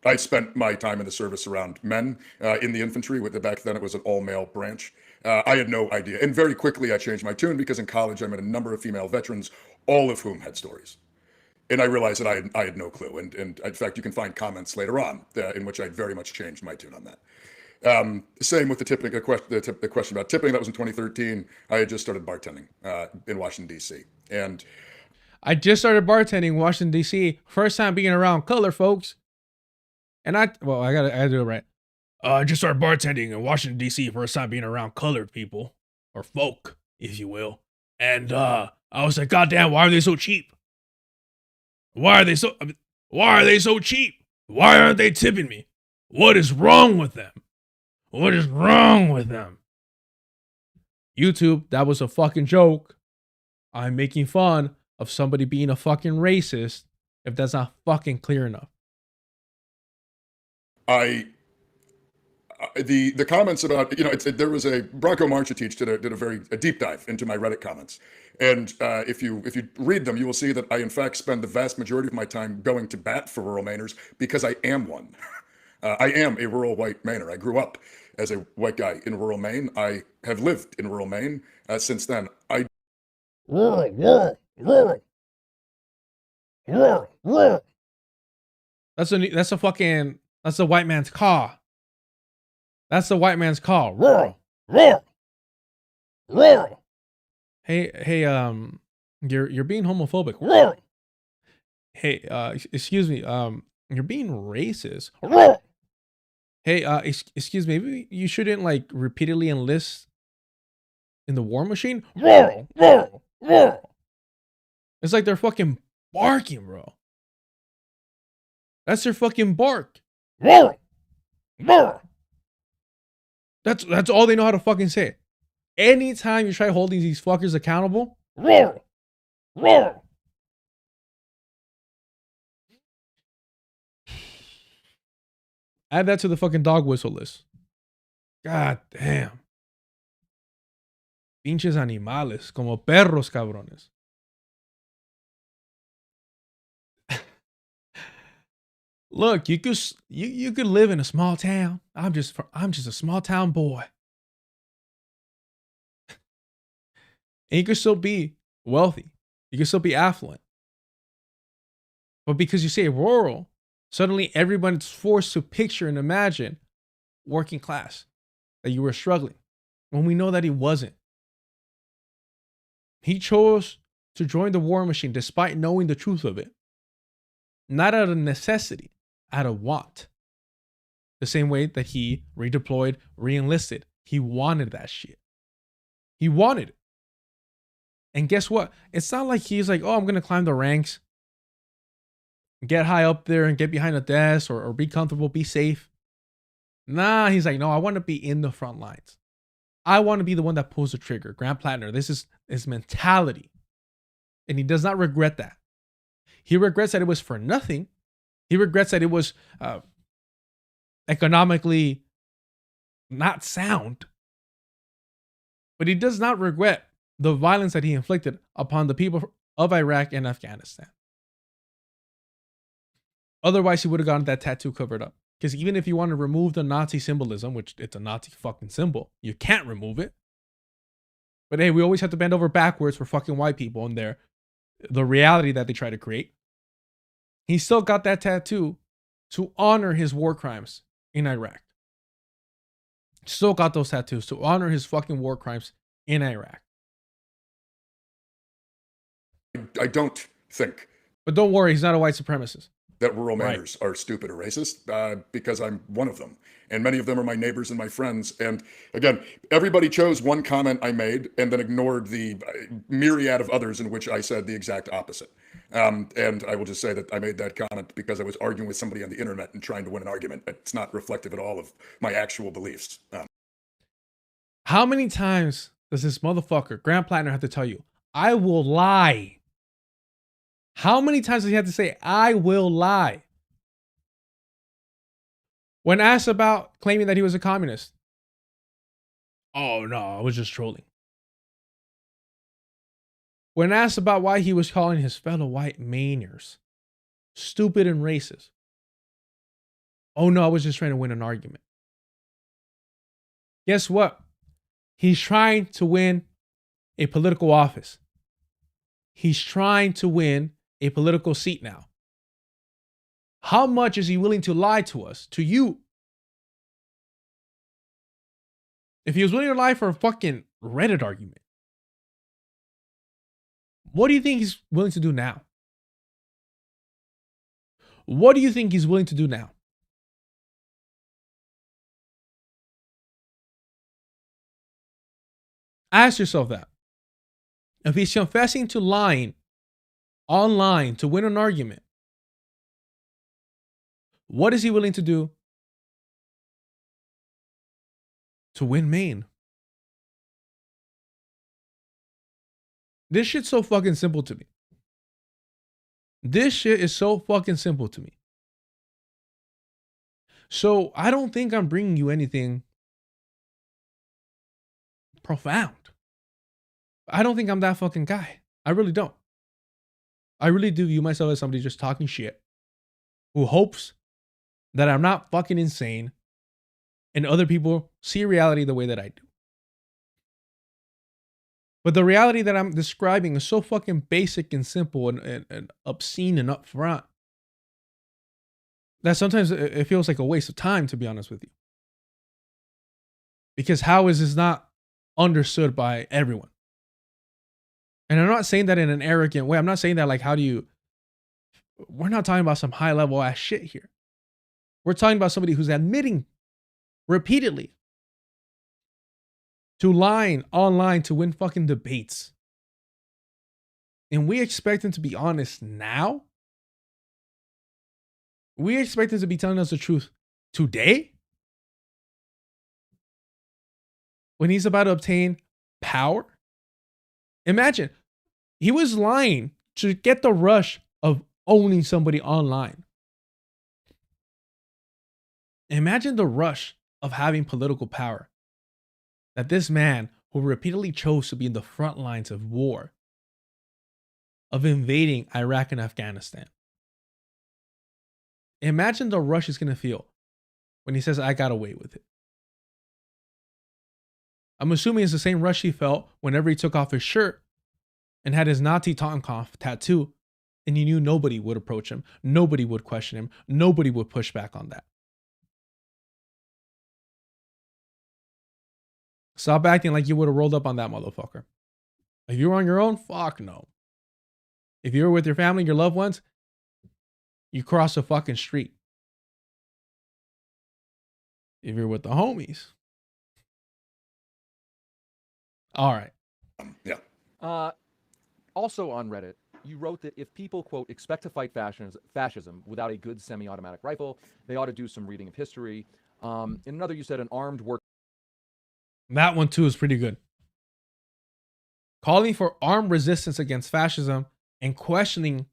I spent my time in the service around men in the infantry. Back then, it was an all-male branch. I had no idea. And very quickly, I changed my tune because in college, I met a number of female veterans, all of whom had stories. And I realized that I had no clue. And in fact, you can find comments later on in which I very much changed my tune on that. Same with the tipping, the question about tipping. That was in 2013. I had just started bartending in Washington, D.C. And I just started bartending in Washington, D.C. First time being around color folks. And I gotta do it right. I just started bartending in Washington, D.C. First time being around colored people, or folk, if you will. And I was like, God damn, why are they so cheap? Why are they so cheap? Why aren't they tipping me? What is wrong with them? What is wrong with them? YouTube, that was a fucking joke. I'm making fun of somebody being a fucking racist if that's not fucking clear enough. The comments about, there was a Bronco Marchitich did a very deep dive into my Reddit comments, and if you read them, you will see that I in fact spend the vast majority of my time going to bat for rural Mainers because I am one. I am a rural white Mainer. I grew up as a white guy in rural Maine. I have lived in rural Maine since then. That's the white man's car. That's the white man's car. Rural. Rural. Hey, you're being homophobic. Rural. Hey, excuse me, you're being racist. Rural. Hey, excuse me, maybe you shouldn't like repeatedly enlist in the war machine. Rural. Rural. Rural. It's like they're fucking barking, bro. That's their fucking bark. Roar! Roar! That's all they know how to fucking say. Anytime you try holding these fuckers accountable, roar! Roar! Add that to the fucking dog whistle list. God damn. Pinches animales, como perros cabrones. Look, you could live in a small town. I'm just a small town boy. And you could still be wealthy. You could still be affluent. But because you say rural, suddenly everyone's forced to picture and imagine working class, that you were struggling, when we know that he wasn't. He chose to join the war machine despite knowing the truth of it. Not out of necessity. Out of want. The same way that he redeployed, re-enlisted. He wanted that shit. He wanted it. And guess what? It's not like he's like, oh, I'm going to climb the ranks, get high up there and get behind a desk or be comfortable, be safe. Nah, he's like, no, I want to be in the front lines. I want to be the one that pulls the trigger. Grant Platner, this is his mentality. And he does not regret that. He regrets that it was for nothing He regrets that it was economically not sound. But he does not regret the violence that he inflicted upon the people of Iraq and Afghanistan. Otherwise, he would have gotten that tattoo covered up. Because even if you want to remove the Nazi symbolism, which it's a Nazi fucking symbol, you can't remove it. But hey, we always have to bend over backwards for fucking white people and the reality that they try to create. He still got that tattoo to honor his war crimes in Iraq. Still got those tattoos to honor his fucking war crimes in Iraq. I don't think. But don't worry, he's not a white supremacist. That rural manners are stupid or racist, because I'm one of them. And many of them are my neighbors and my friends. And again, everybody chose one comment I made and then ignored the myriad of others in which I said the exact opposite. And I will just say that I made that comment because I was arguing with somebody on the internet and trying to win an argument. It's not reflective at all of my actual beliefs. How many times does this motherfucker, Grant Platner, have to tell you, I will lie? How many times does he have to say, I will lie? When asked about claiming that he was a communist, oh no, I was just trolling. When asked about why he was calling his fellow white Mainers stupid and racist, oh no, I was just trying to win an argument. Guess what? He's trying to win a political office. He's trying to win a political seat now. How much is he willing to lie to us, to you? If he was willing to lie for a fucking Reddit argument, what do you think he's willing to do now? What do you think he's willing to do now? Ask yourself that. If he's confessing to lying online to win an argument, what is he willing to do to win Maine? This shit's so fucking simple to me. This shit is so fucking simple to me. So I don't think I'm bringing you anything profound. I don't think I'm that fucking guy. I really don't. I really do view myself as somebody just talking shit who hopes that I'm not fucking insane and other people see reality the way that I do. But the reality that I'm describing is so fucking basic and simple and obscene and upfront that sometimes it feels like a waste of time, to be honest with you. Because how is this not understood by everyone? And I'm not saying that in an arrogant way. I'm not saying that like, we're not talking about some high level ass shit here. We're talking about somebody who's admitting repeatedly to lying online to win fucking debates. And we expect him to be honest now? We expect him to be telling us the truth today? When he's about to obtain power? Imagine, he was lying to get the rush of owning somebody online. Imagine the rush of having political power that this man who repeatedly chose to be in the front lines of war, of invading Iraq and Afghanistan. Imagine the rush he's going to feel when he says, I got away with it. I'm assuming it's the same rush he felt whenever he took off his shirt and had his Nazi Totenkopf tattoo, and he knew nobody would approach him, nobody would question him, nobody would push back on that. Stop acting like you would have rolled up on that motherfucker. If you were on your own, fuck no. If you were with your family, your loved ones, you cross the fucking street. If you're with the homies. All right. Yeah. Also on Reddit, you wrote that if people, quote, expect to fight fascism without a good semi-automatic rifle, they ought to do some reading of history. In another, you said an armed work. That one too is pretty good. Calling for armed resistance against fascism and questioning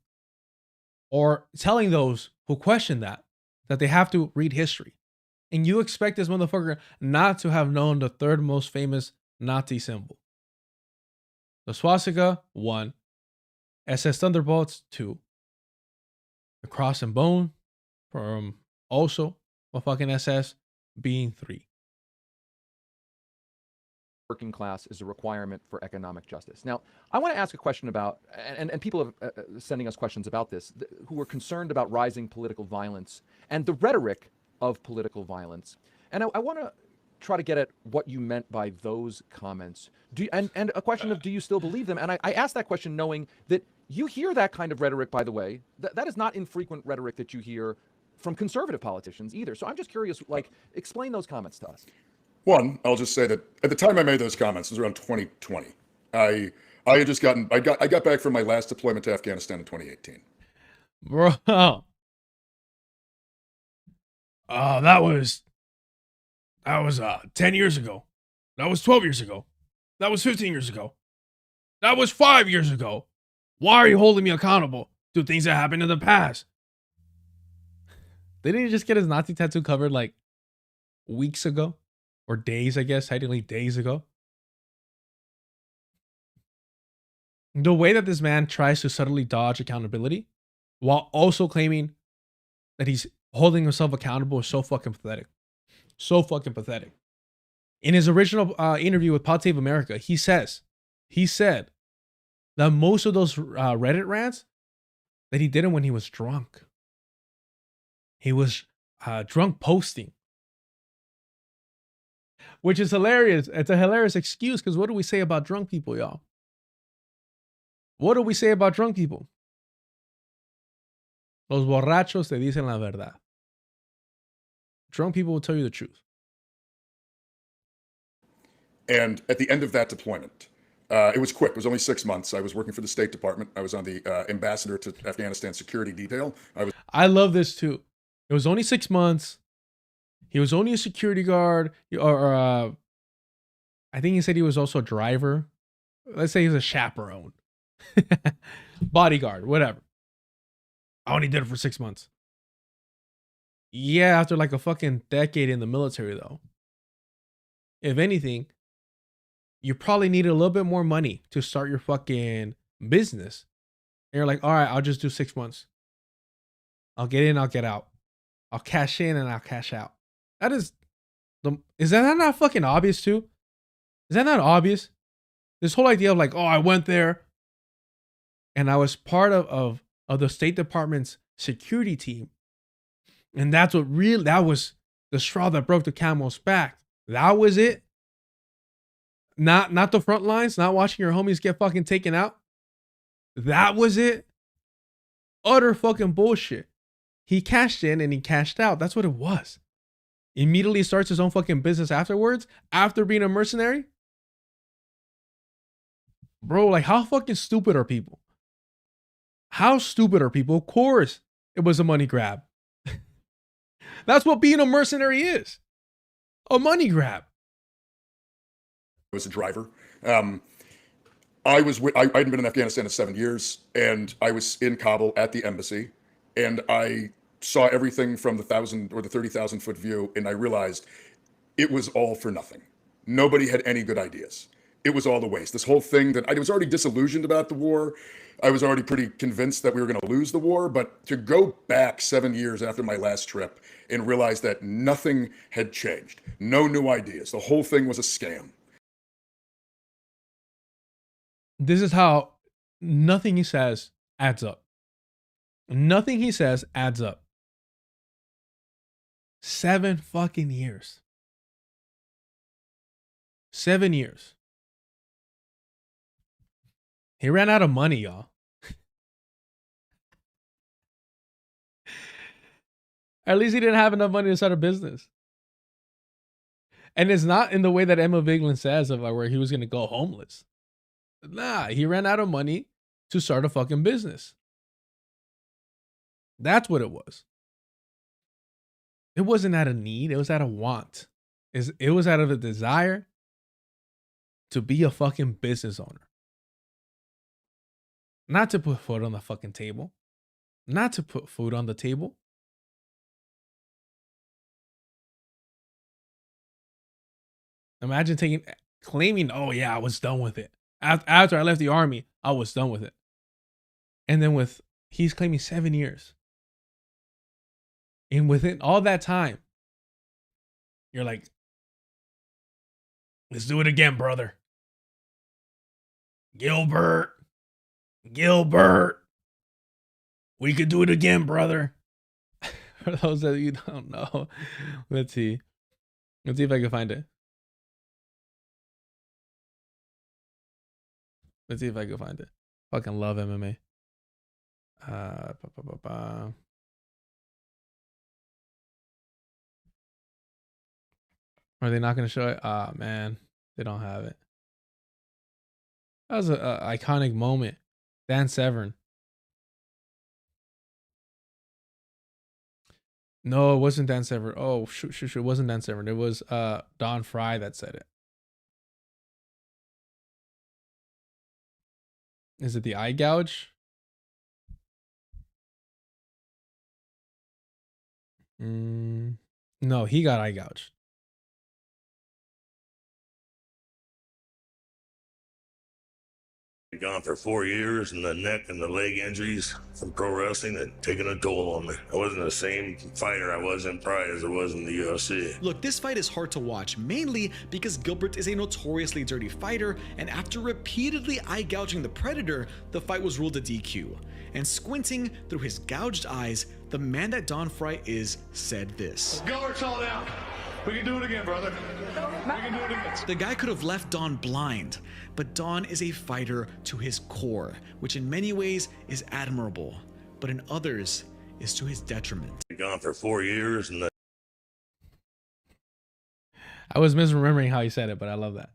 or telling those who question that they have to read history. And you expect this motherfucker not to have known the third most famous Nazi symbol. The swastika, 1. SS Thunderbolts, 2. The cross and bone from also a fucking SS being 3. Working class is a requirement for economic justice. Now, I want to ask a question about, and people are sending us questions about this, who are concerned about rising political violence and the rhetoric of political violence. And I want to try to get at what you meant by those comments. And a question of, do you still believe them? And I ask that question knowing that you hear that kind of rhetoric, by the way. That is not infrequent rhetoric that you hear from conservative politicians either. So I'm just curious, like, explain those comments to us. One, I'll just say that at the time I made those comments, it was around 2020. I had just I got back from my last deployment to Afghanistan in 2018. Bro. Oh, that was 10 years ago. That was 12 years ago. That was 15 years ago. That was 5 years ago. Why are you holding me accountable to things that happened in the past? Didn't he just get his Nazi tattoo covered like weeks ago? Or days, I guess, technically days ago. The way that this man tries to subtly dodge accountability while also claiming that he's holding himself accountable is so fucking pathetic. So fucking pathetic. In his original interview with Pod Save America, he said that most of those Reddit rants that he did them when he was drunk. He was drunk posting. Which is hilarious. It's a hilarious excuse because what do we say about drunk people, y'all? What do we say about drunk people? Los borrachos te dicen la verdad. Drunk people will tell you the truth. And at the end of that deployment, it was quick. It was only 6 months. I was working for the State Department. I was on the ambassador to Afghanistan security detail. I love this too. It was only 6 months. He was only a security guard, or I think he said he was also a driver. Let's say he's a chaperone, bodyguard, whatever. I only did it for 6 months. Yeah, after like a fucking decade in the military, though. If anything, you probably needed a little bit more money to start your fucking business. And you're like, all right, I'll just do 6 months. I'll get in, I'll get out. I'll cash in and I'll cash out. That is that not fucking obvious too? Is that not obvious? This whole idea of like, oh, I went there and I was part of the State Department's security team. And that was the straw that broke the camel's back. That was it. Not the front lines, not watching your homies get fucking taken out. That was it. Utter fucking bullshit. He cashed in and he cashed out. That's what it was. Immediately starts his own fucking business afterwards, after being a mercenary. Bro, like, how fucking stupid are people? How stupid are people? Of course, it was a money grab. That's what being a mercenary is. A money grab. I was a driver. I hadn't been in Afghanistan in 7 years, and I was in Kabul at the embassy, and I saw everything from the 1,000 or the 30,000 foot view, and I realized it was all for nothing. Nobody had any good ideas. It was all a waste. This whole thing that I was already disillusioned about the war. I was already pretty convinced that we were going to lose the war, but to go back 7 years after my last trip and realize that nothing had changed, no new ideas. The whole thing was a scam. This is how nothing he says adds up. Nothing he says adds up. 7 fucking years. 7 years. He ran out of money, y'all. At least he didn't have enough money to start a business. And it's not in the way that Emma Vigeland says of like where he was going to go homeless. Nah, he ran out of money to start a fucking business. That's what it was. It wasn't out of need. It was out of want. It was out of a desire to be a fucking business owner. Not to put food on the fucking table. Not to put food on the table. Imagine claiming, oh yeah, I was done with it. After I left the army, I was done with it. And then he's claiming 7 years. And within all that time, you're like, let's do it again, brother. Gilbert. We could do it again, brother. For those that you don't know. Let's see. Let's see if I can find it. Let's see if I can find it. Fucking love MMA. Are they not going to show it? Ah, man. They don't have it. That was a iconic moment. Dan Severn. No, it wasn't Dan Severn. Oh, shoot. It wasn't Dan Severn. It was Don Fry that said it. Is it the eye gouge? No, he got eye gouged. Gone for 4 years, and the neck and the leg injuries from pro wrestling had taken a toll on me. I wasn't the same fighter I was in Pride as I was in the UFC. Look, this fight is hard to watch, mainly because Gilbert is a notoriously dirty fighter, and after repeatedly eye gouging the Predator, the fight was ruled a DQ. And squinting through his gouged eyes, the man that Don Fry is said this. Gilbert's all down. We can do it again, brother. We can do it again. The guy could have left Don blind, but Don is a fighter to his core, which in many ways is admirable, but in others is to his detriment. Gone for 4 years, and I was misremembering how he said it, but I love that.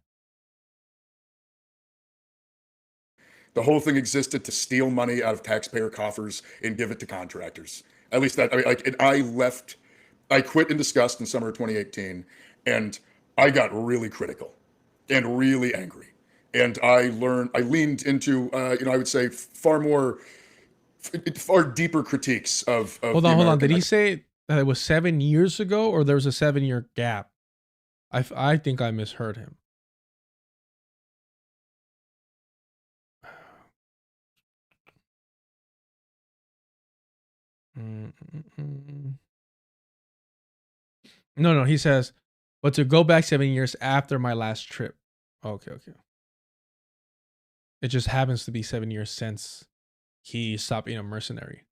The whole thing existed to steal money out of taxpayer coffers and give it to contractors. At least that, I quit in disgust in summer of 2018, and I got really critical and really angry. And I leaned into, I would say far deeper critiques of Hold on. Did he say that it was 7 years ago, or there was a 7-year gap? I think I misheard him. No, he says, but to go back 7 years after my last trip. Okay. It just happens to be 7 years since he stopped being a mercenary.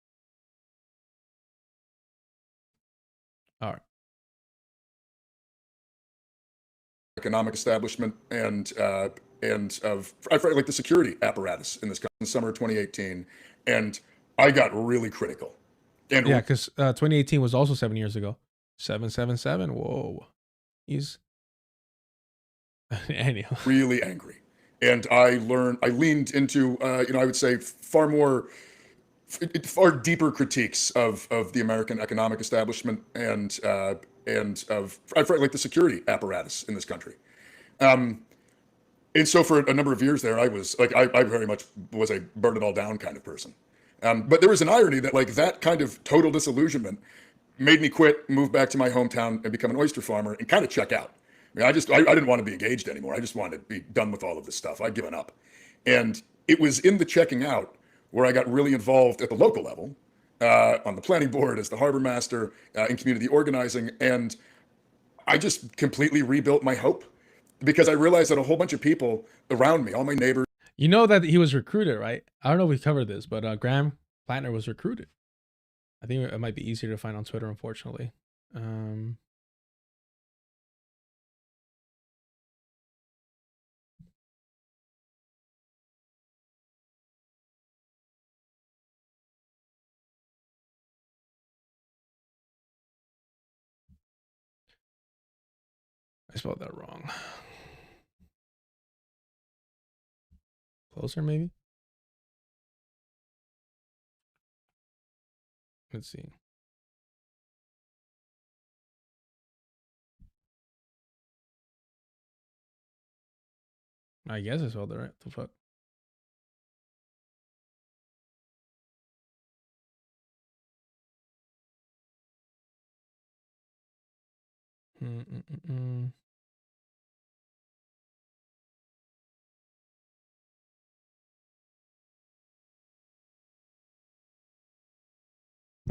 All right. Economic establishment and of like the security apparatus in this country in summer of 2018, and I got really critical. And yeah, because 2018 was also 7 years ago. 777. Whoa, he's anyhow really angry, and I leaned into I would say far deeper critiques of the American economic establishment and of like the security apparatus in this country. And so for a number of years there, I was like, I very much was a burn it all down kind of person. But there was an irony that like that kind of total disillusionment made me quit, move back to my hometown and become an oyster farmer and kind of check out. I mean, I didn't want to be engaged anymore. I just wanted to be done with all of this stuff. I'd given up. And it was in the checking out where I got really involved at the local level, on the planning board as the harbor master, in community organizing. And I just completely rebuilt my hope because I realized that a whole bunch of people around me, all my neighbors. You know that he was recruited, right? I don't know if we covered this, but Graham Platner was recruited. I think it might be easier to find on Twitter, unfortunately. I spelled that wrong. Closer, maybe? Let's see. I guess I spelled it right. The fuck?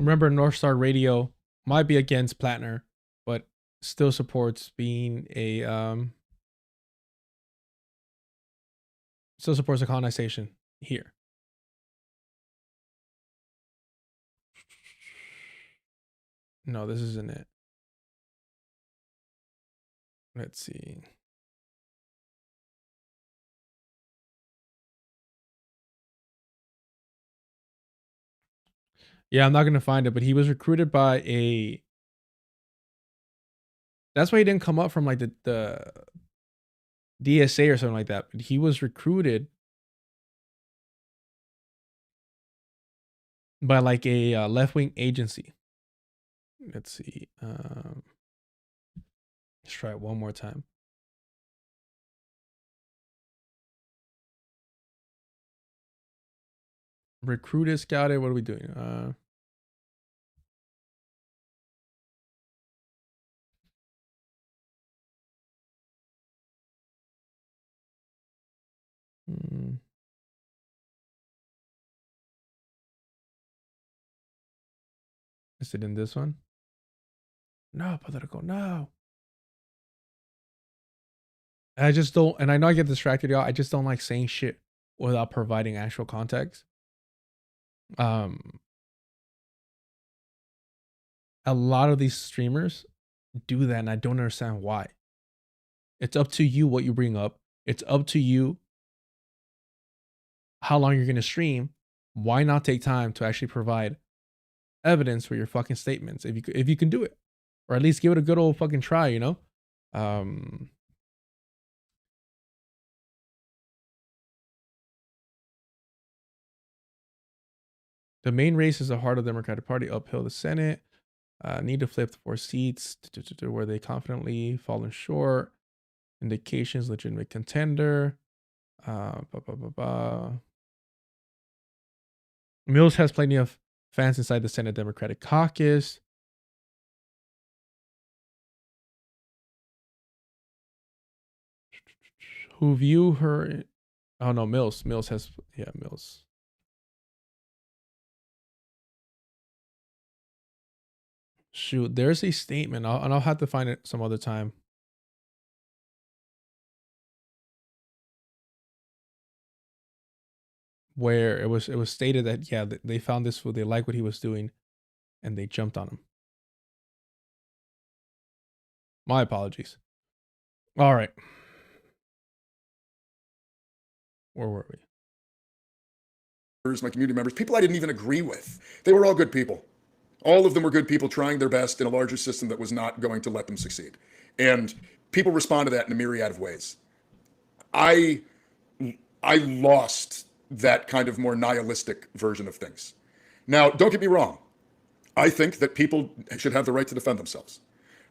Remember, North Star Radio might be against Platner, but still supports being a still supports the colonization here. No, this isn't it. Let's see. Yeah, I'm not gonna find it, but he was recruited by a. That's why he didn't come up from like the DSA or something like that. But he was recruited by like a left wing agency. Let's see. Let's try it one more time. Recruited, scouted. What are we doing? Is it in this one? No, political. No. I just don't, and I know I get distracted, y'all. I just don't like saying shit without providing actual context. A lot of these streamers do that, and I don't understand why. It's up to you what you bring up. It's up to you how long you're gonna stream. Why not take time to actually provide evidence for your fucking statements if you can do it, or at least give it a good old fucking try, you know? The main race is the heart of the Democratic Party, uphill the Senate. Need to flip 4 seats to where they confidently fallen short. Indications, legitimate contender. Mills has plenty of fans inside the Senate Democratic Caucus. Who view her? Oh no, Mills. Mills has, yeah, Mills. Shoot, there's a statement, and I'll have to find it some other time. Where it was stated that, yeah, they found this food, they like what he was doing, and they jumped on him. My apologies. All right. Where were we? My community members, people I didn't even agree with. They were all good people. All of them were good people trying their best in a larger system that was not going to let them succeed. And people respond to that in a myriad of ways. I lost that kind of more nihilistic version of things. Now, don't get me wrong. I think that people should have the right to defend themselves.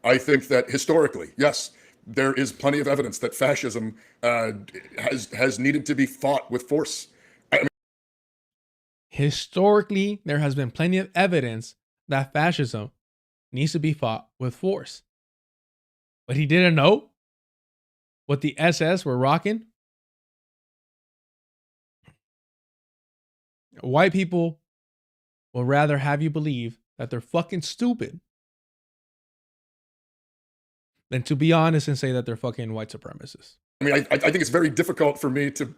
I think that historically, yes, there is plenty of evidence that fascism has needed to be fought with force. Historically, there has been plenty of evidence that fascism needs to be fought with force. But he didn't know what the SS were rocking. White people will rather have you believe that they're fucking stupid than to be honest and say that they're fucking white supremacists. I mean, I think it's very difficult for me to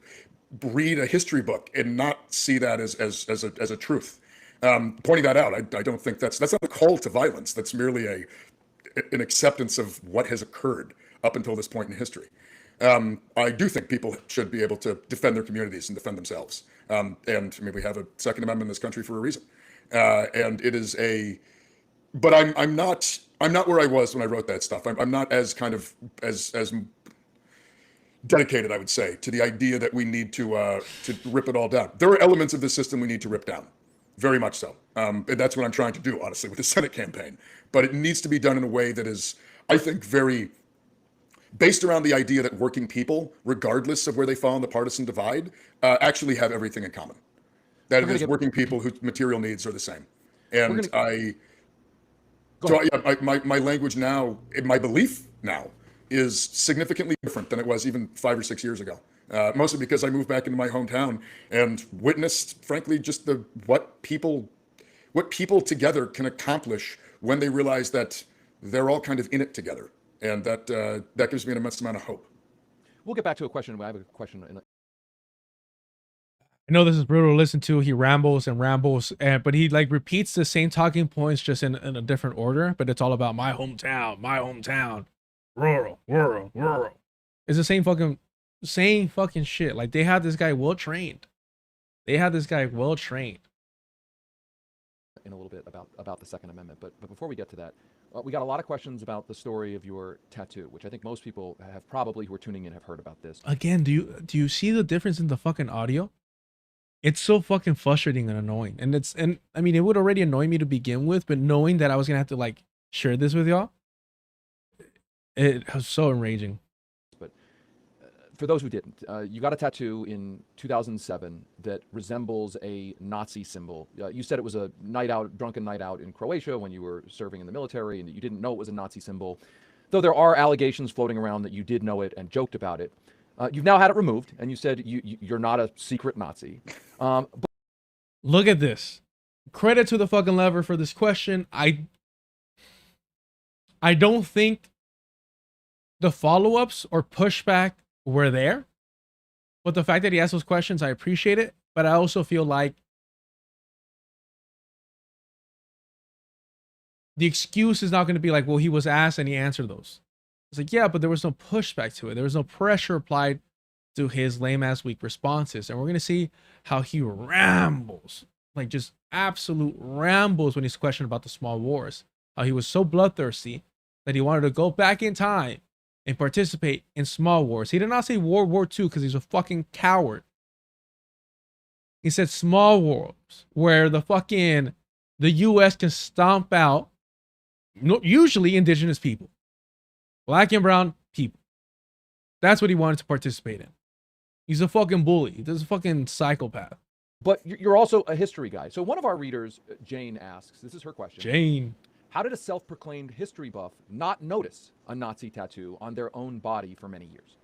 read a history book and not see that as a truth. Pointing that out, I don't think that's not a call to violence. That's merely an acceptance of what has occurred up until this point in history. I do think people should be able to defend their communities and defend themselves. And I mean, we have a Second Amendment in this country for a reason. And it is but I'm not where I was when I wrote that stuff. I'm not as kind of as dedicated, I would say, to the idea that we need to rip it all down. There are elements of the system we need to rip down, very much so. And that's what I'm trying to do, honestly, with the Senate campaign. But it needs to be done in a way that is, I think, very based around the idea that working people, regardless of where they fall in the partisan divide, actually have everything in common. That it is working people whose material needs are the same. And my language now, my belief now, is significantly different than it was even 5 or 6 years ago. Mostly because I moved back into my hometown and witnessed, frankly, just what people what people together can accomplish when they realize that they're all kind of in it together. And that gives me an immense amount of hope. We'll get back to a question. I have a question. I know this is brutal to listen to. He rambles and rambles, but he like repeats the same talking points just in a different order. But it's all about my hometown, rural. It's the same fucking shit. Like they had this guy well trained. In a little bit about the Second Amendment, but before we get to that, we got a lot of questions about the story of your tattoo, which I think most people have probably who are tuning in have heard about this. Again, do you see the difference in the fucking audio? It's so fucking frustrating and annoying. And I mean, it would already annoy me to begin with, but knowing that I was gonna have to like share this with y'all, it was so enraging. But for those who didn't, you got a tattoo in 2007 that resembles a Nazi symbol. You said it was a drunken night out in Croatia when you were serving in the military, and that you didn't know it was a Nazi symbol. Though there are allegations floating around that you did know it and joked about it. You've now had it removed, and you said you're not a secret Nazi. Look at this. Credit to the fucking lever for this question. I don't think the follow-ups or pushback were there, but the fact that he asked those questions, I appreciate it. But I also feel like the excuse is not going to be like, well, he was asked and he answered those. It's like, yeah, but there was no pushback to it. There was no pressure applied to his lame ass weak responses. And we're going to see how he rambles, like just absolute rambles when he's questioned about the small wars. How he was so bloodthirsty that he wanted to go back in time and participate in small wars. He did not say World War II because he's a fucking coward. He said small wars where the US can stomp out usually indigenous people. Black and brown people. That's what he wanted to participate in. He's a fucking bully. He's a fucking psychopath. But you're also a history guy. So one of our readers, Jane, asks, this is her question. Jane. How did a self-proclaimed history buff not notice a Nazi tattoo on their own body for many years?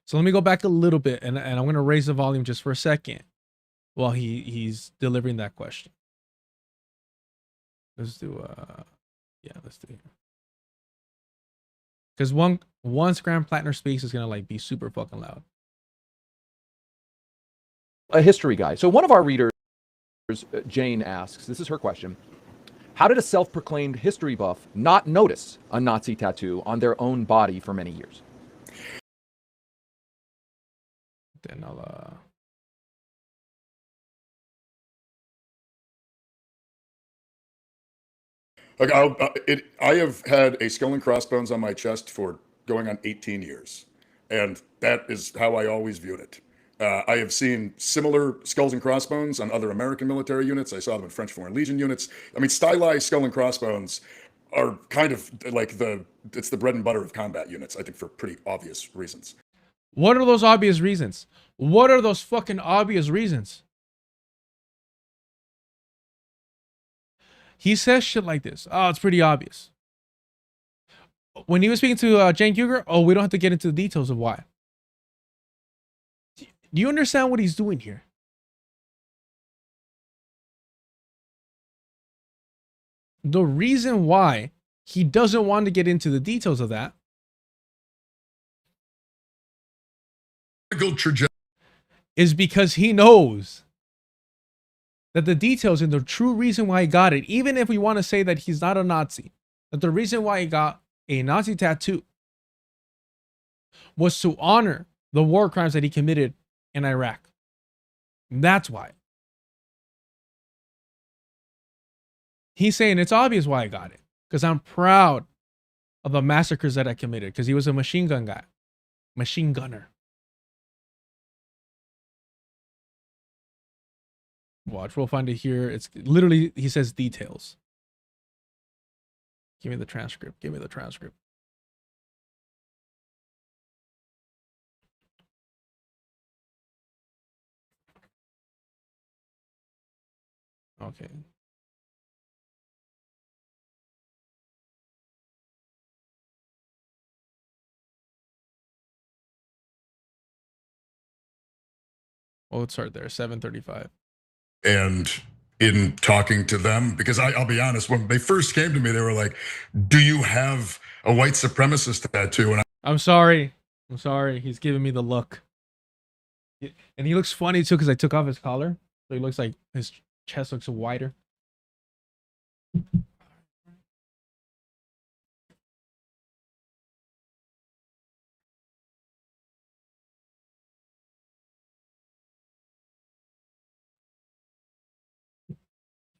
So let me go back a little bit, and I'm going to raise the volume just for a second while he's delivering that question. Let's do, let's do it. Because once Graham Platner speaks, it's going to like be super fucking loud. A history guy. So one of our readers, Jane, asks, this is her question. How did a self-proclaimed history buff not notice a Nazi tattoo on their own body for many years? Then I'll Like I have had a skull and crossbones on my chest for going on 18 years, and that is how I always viewed it. I have seen similar skulls and crossbones on other American military units. I saw them in French Foreign Legion units. I mean, stylized skull and crossbones are kind of like it's the bread and butter of combat units, I think, for pretty obvious reasons. What are those obvious reasons? What are those fucking obvious reasons? He says shit like this. Oh, it's pretty obvious. When he was speaking to Jane Huger, oh, we don't have to get into the details of why. Do you understand what he's doing here? The reason why he doesn't want to get into the details of that is because he knows that the details and the true reason why he got it, even if we want to say that he's not a Nazi, that the reason why he got a Nazi tattoo was to honor the war crimes that he committed in Iraq. That's why. He's saying it's obvious why I got it, because I'm proud of the massacres that I committed, because he was a machine gun guy, machine gunner. Watch, we'll find it here. It's literally, he says details. Give me the transcript. Give me the transcript. Okay. Well, let's start there. 7:35. And in talking to them, because I'll be honest, when they first came to me, they were like, "Do you have a white supremacist tattoo?" And I'm sorry. I'm sorry. He's giving me the look. And he looks funny too because I took off his collar. So he looks like his chest looks wider.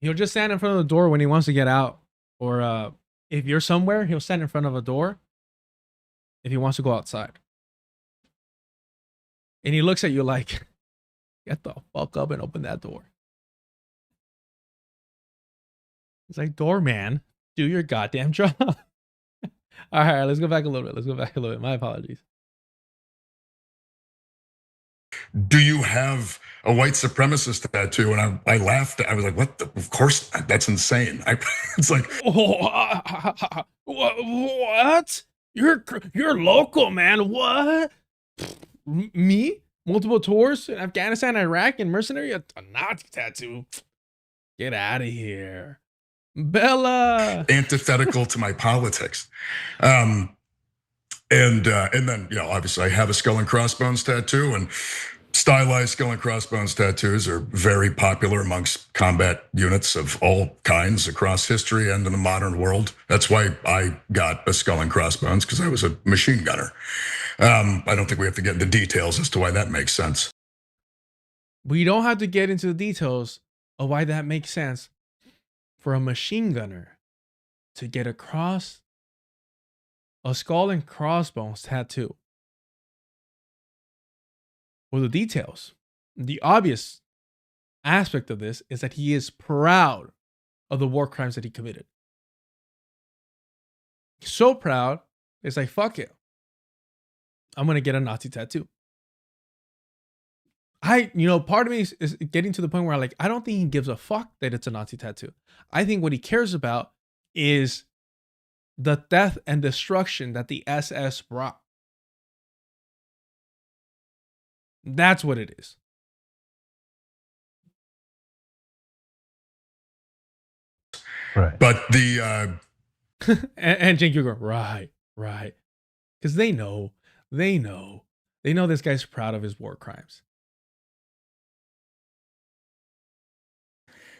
He'll just stand in front of the door when he wants to get out. Or if you're somewhere, he'll stand in front of a door if he wants to go outside. And he looks at you like, get the fuck up and open that door. It's like, doorman, do your goddamn job. All right, let's go back a little bit. Let's go back a little bit. My apologies. do you have a white supremacist tattoo? And I laughed. I was like, what? Of course, that's insane. It's like, What? You're local, man. What? Me? Multiple tours in Afghanistan, Iraq, and mercenary? A Nazi tattoo? Get out of here. Bella. antithetical to my politics. And then, obviously I have a skull and crossbones tattoo, and stylized skull and crossbones tattoos are very popular amongst combat units of all kinds across history and in the modern world. That's why I got a skull and crossbones, because I was a machine gunner. I don't think we have to get into details as to why that makes sense. We don't have to get into the details of why that makes sense for a machine gunner to get across a skull and crossbones tattoo. Well, the details, the obvious aspect of this is that he is proud of the war crimes that he committed. So proud, it's like, fuck it. I'm going to get a Nazi tattoo. Part of me is getting to the point where I don't think he gives a fuck that it's a Nazi tattoo. I think what he cares about is the death and destruction that the SS brought. That's what it is. Right. But the and Jake, you go, right. Because they know this guy's proud of his war crimes.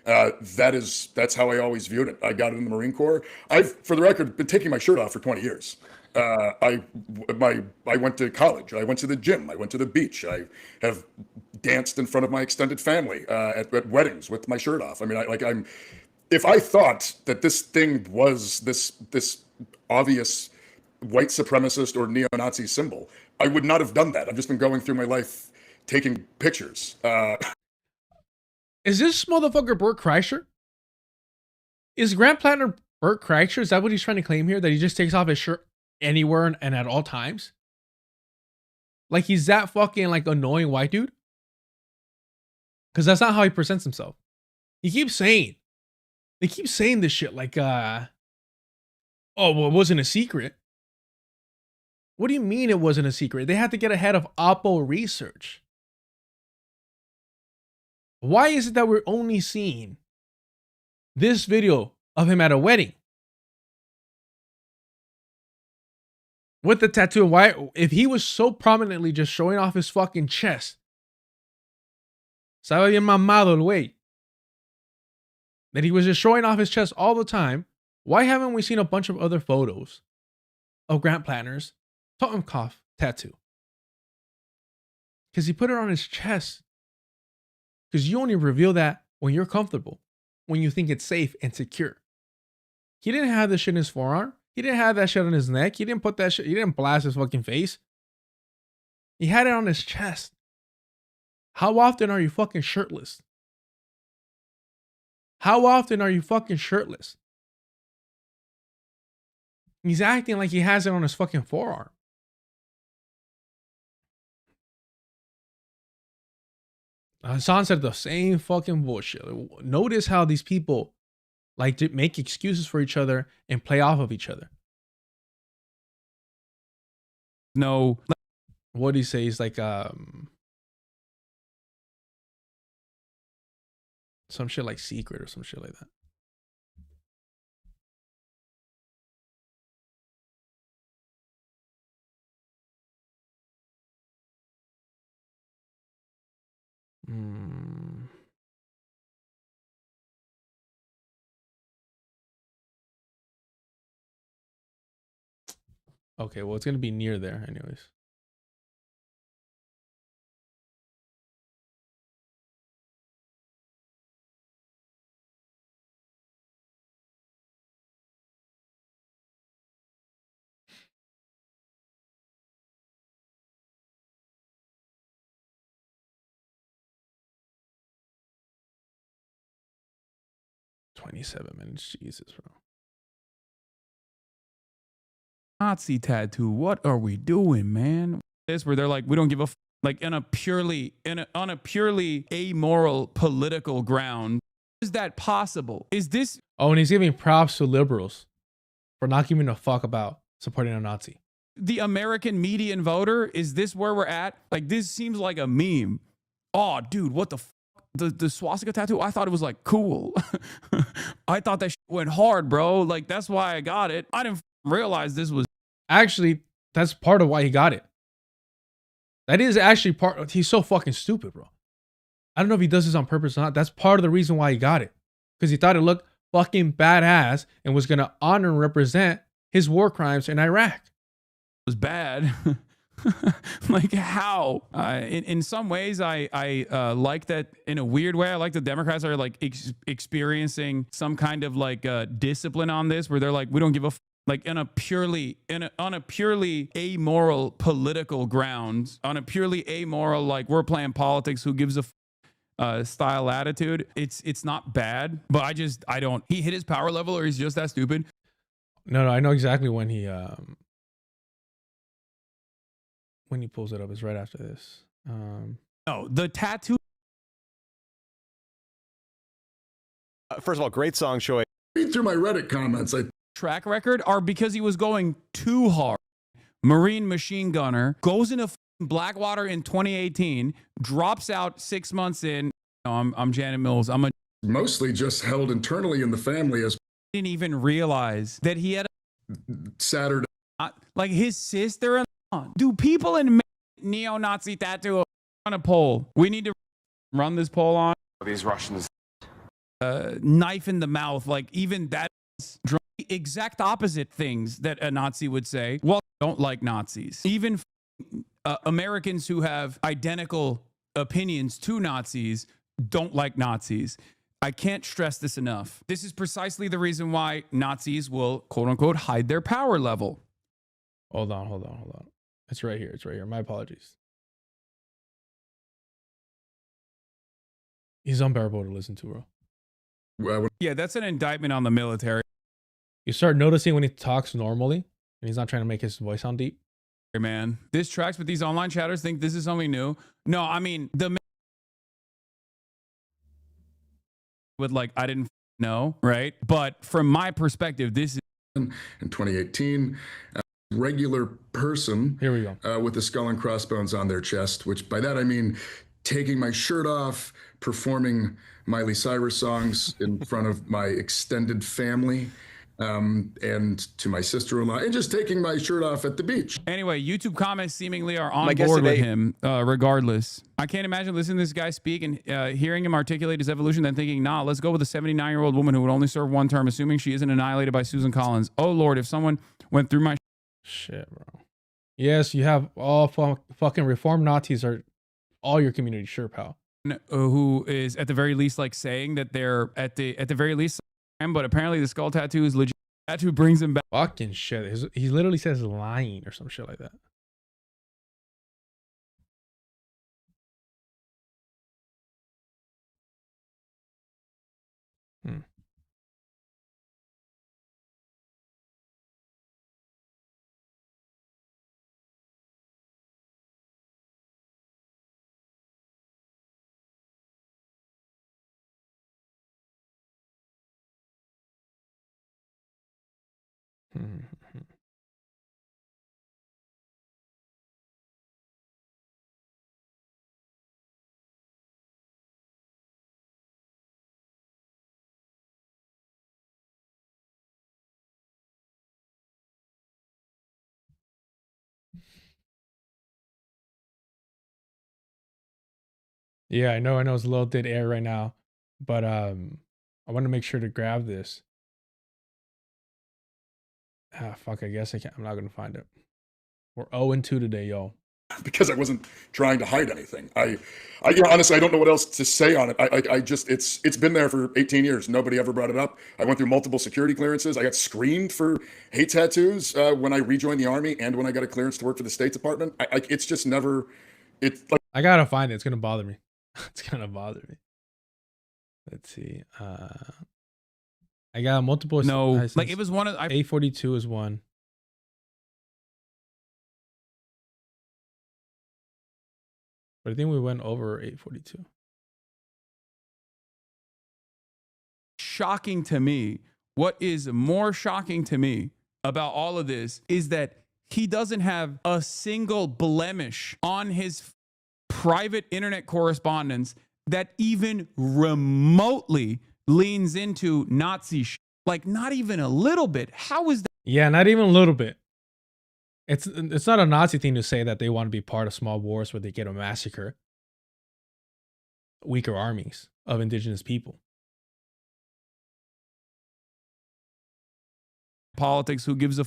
That's how I always viewed it. I got it in the Marine Corps. I've, for the record, been taking my shirt off for 20 years. I went to college. I went to the gym. I went to the beach. I have danced in front of my extended family at weddings with my shirt off. I mean, if I thought that this thing was this obvious white supremacist or neo-Nazi symbol, I would not have done that. I've just been going through my life taking pictures. Is this motherfucker Bert Kreischer? Is Grant Platner Bert Kreischer? Is that what he's trying to claim here? That he just takes off his shirt anywhere and at all times? Like he's that fucking annoying white dude? Because that's not how he presents himself. They keep saying this shit oh, well, it wasn't a secret. What do you mean it wasn't a secret? They had to get ahead of Oppo research. Why is it that we're only seeing this video of him at a wedding with the tattoo? Why, if he was so prominently just showing off his fucking chest, sabe bien mamado el güey, that he was just showing off his chest all the time, why haven't we seen a bunch of other photos of Grant Platner's Totenkopf tattoo? Because he put it on his chest. Because you only reveal that when you're comfortable, when you think it's safe and secure. He didn't have this shit in his forearm. He didn't have that shit on his neck. He didn't put that shit, he didn't blast his fucking face. He had it on his chest. How often are you fucking shirtless? How often are you fucking shirtless? He's acting like he has it on his fucking forearm. Hassan said the same fucking bullshit. Notice how these people like to make excuses for each other and play off of each other. No. What do you say? He's like, Some shit like Secret or some shit like that. Okay, well, it's gonna be near there, anyways. $27 minutes, Jesus, bro. Nazi tattoo. What are we doing, man? This where they're like, we don't give a like on a purely amoral political ground. Is that possible? Is this? Oh, and he's giving props to liberals for not giving a fuck about supporting a Nazi. The American median voter? Is this where we're at? Like, this seems like a meme. Oh, dude, what the the swastika tattoo? I thought it was like cool. I thought that shit went hard, bro. Like, that's why I got it. I didn't realize this was. Actually, that's part of why he got it. That is actually part. He's so fucking stupid, bro. I don't know if he does this on purpose or not. That's part of the reason why he got it. Because he thought it looked fucking badass and was going to honor and represent his war crimes in Iraq. It was bad. Like, how? In some ways, I like that. In a weird way, I like the Democrats are like experiencing some kind of like discipline on this, where they're like, we don't give a like on a purely amoral political ground, on a purely amoral, like, we're playing politics, who gives a style attitude. It's not bad, but I don't. He hit his power level, or he's just that stupid. No, I know exactly when he pulls it up. It's right after this. No, the tattoo. First of all, great song choice. Read through my Reddit comments. Track record are because he was going too hard. Marine machine gunner goes into Blackwater in 2018, drops out 6 months in. I'm Janet Mills. I'm a mostly just held internally in the family as. Didn't even realize that he had a Saturday. Like his sister. Do people in neo-Nazi tattoo on a poll? We need to run this poll on These Russians. Knife in the mouth. Like, even that exact opposite things that a Nazi would say. Well, don't like Nazis. Even Americans who have identical opinions to Nazis don't like Nazis. I can't stress this enough. This is precisely the reason why Nazis will, quote unquote, hide their power level. Hold on. It's right here. My apologies. He's unbearable to listen to, bro. Yeah, that's an indictment on the military. You start noticing when he talks normally and he's not trying to make his voice sound deep. Hey, man, this tracks, but these online chatters think this is something new. No, I mean, with like, I didn't know, right? But from my perspective, this is in 2018. Regular person. Here we go. With the skull and crossbones on their chest, which by that I mean taking my shirt off, performing Miley Cyrus songs in front of my extended family, and to my sister-in-law, and just taking my shirt off at the beach. Anyway, YouTube comments seemingly are on board with him, regardless. I can't imagine listening to this guy speak and hearing him articulate his evolution, then thinking, nah, let's go with a 79-year-old woman who would only serve one term, assuming she isn't annihilated by Susan Collins. Oh, Lord, if someone went through my shit, bro. Yes, you have all fucking reform Nazis are all your community, sure, pal. Who is at the very least like saying that they're at the very least, but apparently the skull tattoo is legit. Tattoo brings him back. Fucking shit. He literally says lying or some shit like that. Yeah, I know it's a little dead air right now, but I want to make sure to grab this. Ah, fuck, I guess I'm not gonna find it. We're 0-2 today, yo. Because I wasn't trying to hide anything. Honestly, I don't know what else to say on it. I just, it's been there for 18 years. Nobody ever brought it up. I went through multiple security clearances. I got screened for hate tattoos when I rejoined the army and when I got a clearance to work for the State Department. It's just never, it's like. I gotta find it. It's gonna bother me. It's gonna bother me. Let's see. I got multiple. No, like it was one of A42 is one. But I think we went over 842. Shocking to me. What is more shocking to me about all of this is that he doesn't have a single blemish on his private internet correspondence that even remotely leans into Nazi shit. Like not even a little bit. How is that? Yeah, not even a little bit. It's not a Nazi thing to say that they want to be part of small wars where they get a massacre weaker armies of indigenous people. Politics, who gives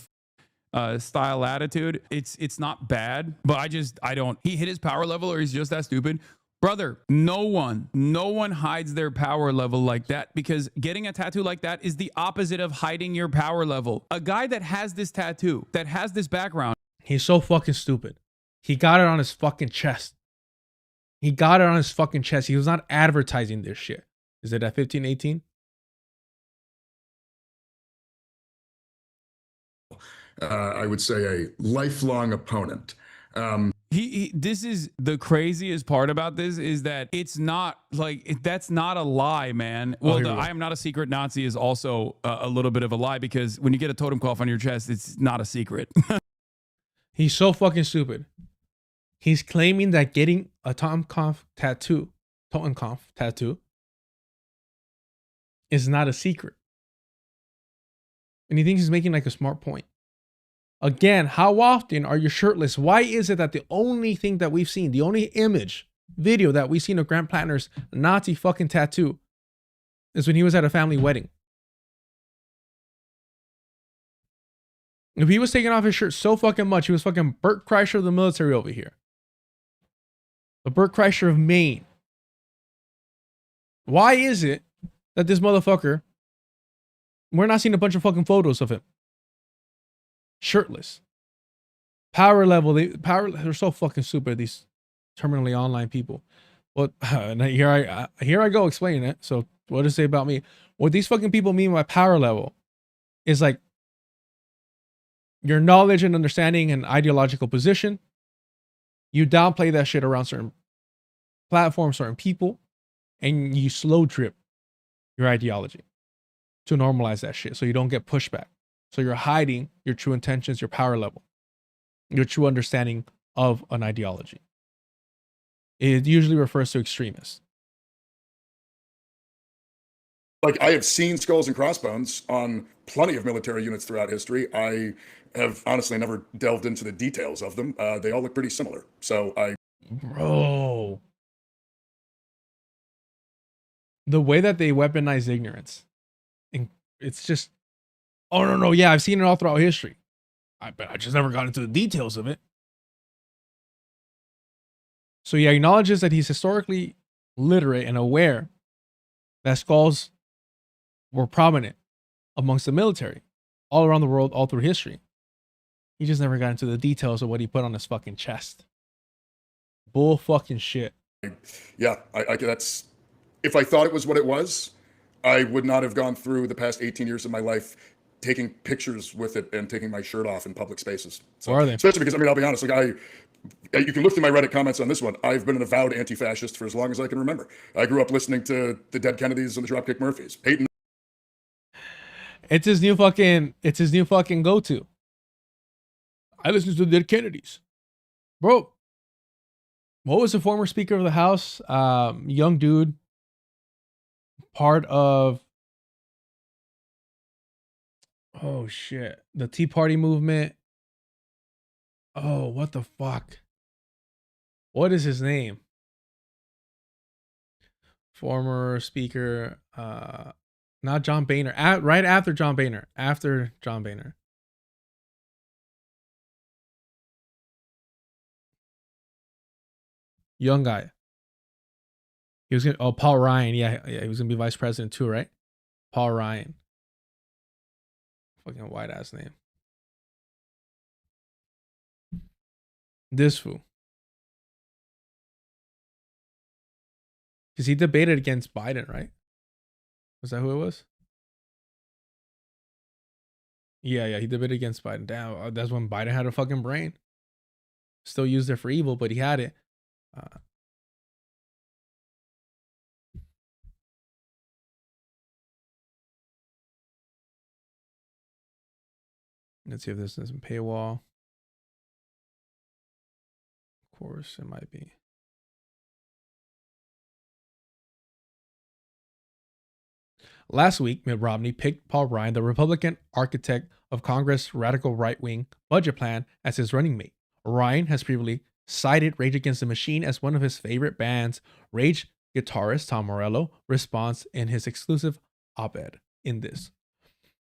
a style attitude. It's not bad, but I don't. He hit his power level, or he's just that stupid. Brother, no one hides their power level like that, because getting a tattoo like that is the opposite of hiding your power level. A guy that has this tattoo, that has this background. He's so fucking stupid. He got it on his fucking chest. He got it on his fucking chest. He was not advertising this shit. Is it at 1518? I would say a lifelong opponent. This is the craziest part about this, is that it's not like, that's not a lie, man. Well, I am not a secret Nazi is also a little bit of a lie, because when you get a totem cloth on your chest, it's not a secret. He's so fucking stupid. He's claiming that getting a Totenkopf tattoo is not a secret. And he thinks he's making like a smart point. Again, how often are you shirtless? Why is it that the only thing that we've seen, the only video that we've seen of Grant Platner's Nazi fucking tattoo is when he was at a family wedding? If he was taking off his shirt so fucking much, he was fucking Bert Kreischer of the military over here. The Bert Kreischer of Maine. Why is it that this motherfucker, we're not seeing a bunch of fucking photos of him shirtless? Power level, they're so fucking stupid, these terminally online people. Well, here I go explaining it. So what does it say about me? What these fucking people mean by power level is like your knowledge and understanding and ideological position. You downplay that shit around certain platforms, certain people, and you slow drip your ideology to normalize that shit so you don't get pushback. So you're hiding your true intentions, your power level, your true understanding of an ideology. It usually refers to extremists. Like, I have seen skulls and crossbones on plenty of military units throughout history. I have honestly never delved into the details of them. They all look pretty similar. So Bro. The way that they weaponize ignorance. And it's just, oh, no, yeah, I've seen it all throughout history. But I just never got into the details of it. So he acknowledges that he's historically literate and aware that skulls were prominent amongst the military all around the world, all through history. He just never got into the details of what he put on his fucking chest. Bull fucking shit. Yeah, that's, if I thought it was what it was, I would not have gone through the past 18 years of my life taking pictures with it and taking my shirt off in public spaces. So, Where are they? Especially because, I mean, I'll be honest, like you can look through my Reddit comments on this one. I've been an avowed anti-fascist for as long as I can remember. I grew up listening to the Dead Kennedys and the Dropkick Murphys. Hating. It's his new fucking go-to. I listen to the Dead Kennedys. Bro, what was the former Speaker of the House? Young dude. Part of, oh shit, the Tea Party movement. Oh, what the fuck? What is his name? Former speaker, not John Boehner. Right after John Boehner. After John Boehner. Young guy. He was gonna. Oh, Paul Ryan. Yeah, he was gonna be vice president too, right? Paul Ryan. Fucking white ass name. This fool. Because he debated against Biden, right? Was that who it was? Yeah, he debated against Biden. Damn, that's when Biden had a fucking brain. Still used it for evil, but he had it. Let's see if this is a paywall. Of course, it might be. Last week, Mitt Romney picked Paul Ryan, the Republican architect of Congress' radical right-wing budget plan, as his running mate. Ryan has previously cited Rage Against the Machine as one of his favorite bands. Rage guitarist Tom Morello responds in his exclusive op-ed in this.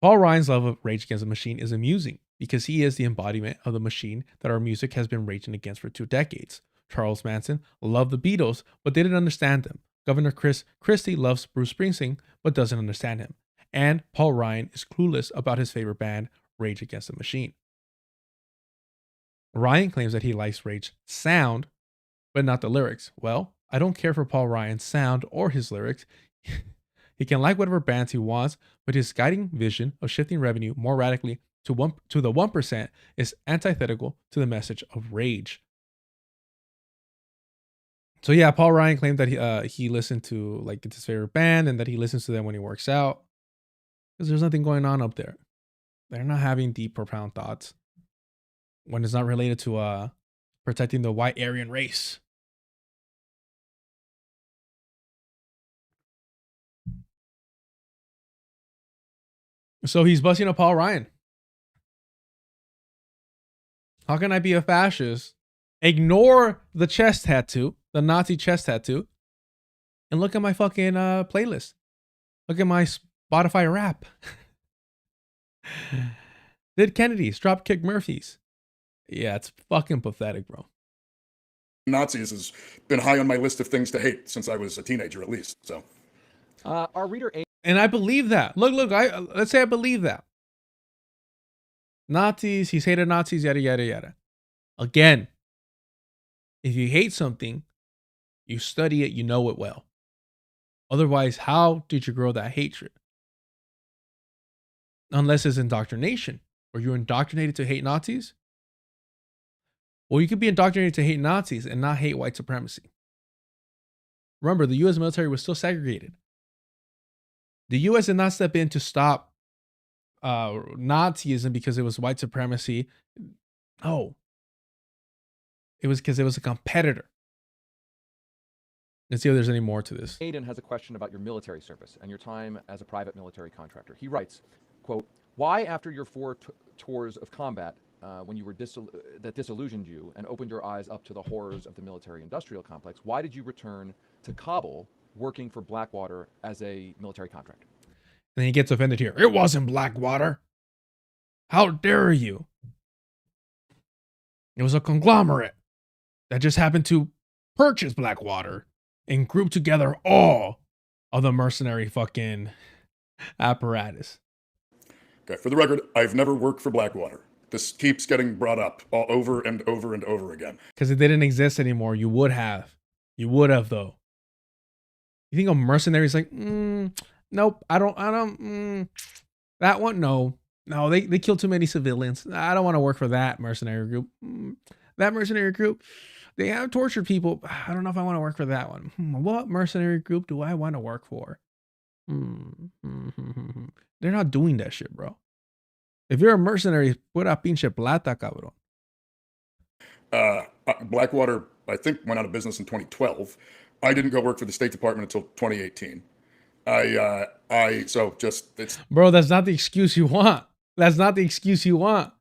Paul Ryan's love of Rage Against the Machine is amusing because he is the embodiment of the machine that our music has been raging against for 2 decades. Charles Manson loved the Beatles but didn't understand them. Governor Chris Christie loves Bruce Springsteen but doesn't understand him. And Paul Ryan is clueless about his favorite band, Rage Against the Machine. Ryan claims that he likes Rage's sound, but not the lyrics. Well, I don't care for Paul Ryan's sound or his lyrics. He can like whatever bands he wants, but his guiding vision of shifting revenue more radically to the 1% is antithetical to the message of Rage. So yeah, Paul Ryan claimed that he listened to like his favorite band and that he listens to them when he works out because there's nothing going on up there. They're not having deep, profound thoughts when it's not related to protecting the white Aryan race. So he's busting up Paul Ryan. How can I be a fascist? Ignore the chest tattoo, the Nazi chest tattoo, and look at my fucking playlist. Look at my Spotify rap. Did Kennedy's, Dropkick Murphys. Yeah, it's fucking pathetic, bro. Nazis has been high on my list of things to hate since I was a teenager, at least. So, our reader, and I believe that. Look. Let's say I believe that. Nazis, he's hated Nazis, yada yada yada. Again, if you hate something, you study it, you know it well. Otherwise, how did you grow that hatred? Unless it's indoctrination. Were you indoctrinated to hate Nazis? Well, you could be indoctrinated to hate Nazis and not hate white supremacy. Remember, the U.S. military was still segregated. The U.S. did not step in to stop Nazism because it was white supremacy. Oh, it was because it was a competitor. Let's see if there's any more to this. Aiden has a question about your military service and your time as a private military contractor. He writes, quote, why after your 4 tours of combat, when you were that disillusioned you and opened your eyes up to the horrors of the military-industrial complex, why did you return to Kabul working for Blackwater as a military contractor? And he gets offended here. It wasn't Blackwater. How dare you? It was a conglomerate that just happened to purchase Blackwater and group together all of the mercenary fucking apparatus. Okay, for the record, I've never worked for Blackwater. This keeps getting brought up all over and over and over again. Because it didn't exist anymore. You would have. You would have, though. You think a mercenary is like, nope, I don't, that one, no. No, they kill too many civilians. I don't want to work for that mercenary group. That mercenary group, they have tortured people. I don't know if I want to work for that one. What mercenary group do I want to work for? They're not doing that shit, bro. If you're a mercenary, pura pinche plata, cabrón. Blackwater, I think, went out of business in 2012. I didn't go work for the State Department until 2018. It's... Bro, that's not the excuse you want. That's not the excuse you want.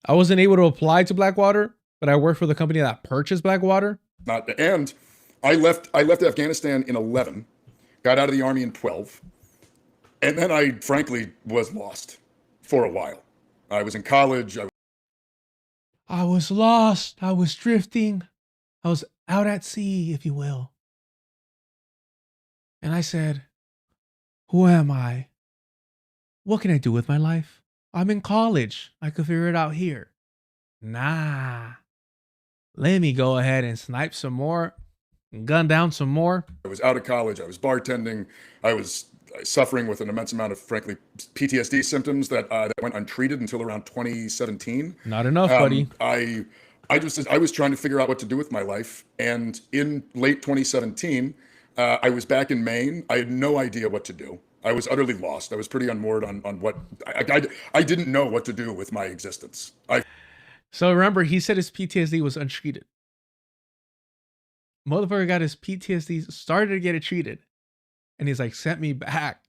I wasn't able to apply to Blackwater, but I worked for the company that purchased Blackwater. And I left Afghanistan in 11, got out of the army in 12, and then I frankly was lost for a while. I was in college. I was lost. I was drifting. I was out at sea, if you will. And I said, who am I? What can I do with my life? I'm in college. I could figure it out here. Nah. Let me go ahead and snipe some more, gun down some more. I was out of college. I was bartending. I was suffering with an immense amount of, frankly, PTSD symptoms that went untreated until around 2017. Not enough, buddy. I was trying to figure out what to do with my life. And in late 2017, I was back in Maine. I had no idea what to do. I was utterly lost. I was pretty unmoored on what I didn't know what to do with my existence. So remember, he said his PTSD was untreated. Motherfucker got his PTSD, started to get it treated. And he's like, sent me back.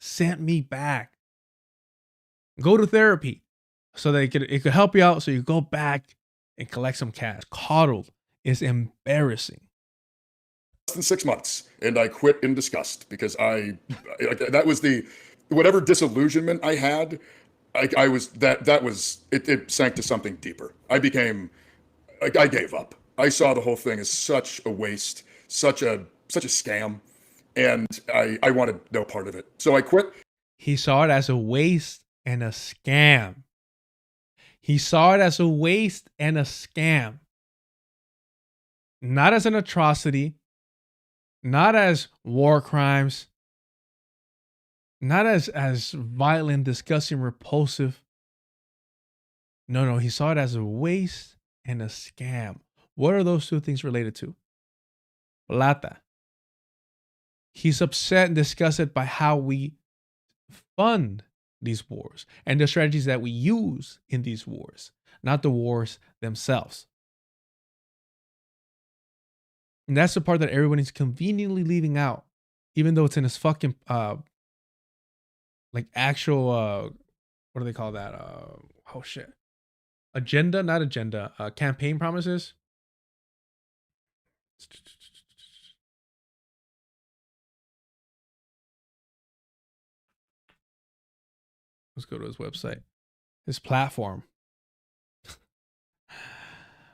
Sent me back. Go to therapy so that it could help you out so you go back and collect some cash. Coddled is embarrassing. Less than 6 months, and I quit in disgust because that was whatever disillusionment I had. It sank to something deeper. I gave up. I saw the whole thing as such a waste, such a scam, and I wanted no part of it. So I quit. He saw it as a waste and a scam. He saw it as a waste and a scam. Not as an atrocity, not as war crimes, not as violent, disgusting, repulsive. No, he saw it as a waste and a scam. What are those two things related to? Plata. He's upset and disgusted by how we fund these wars and the strategies that we use in these wars, not the wars themselves. And that's the part that everybody's conveniently leaving out, even though it's in his fucking like actual what do they call that? Oh shit. Agenda, not agenda, campaign promises. Let's go to his website, his platform.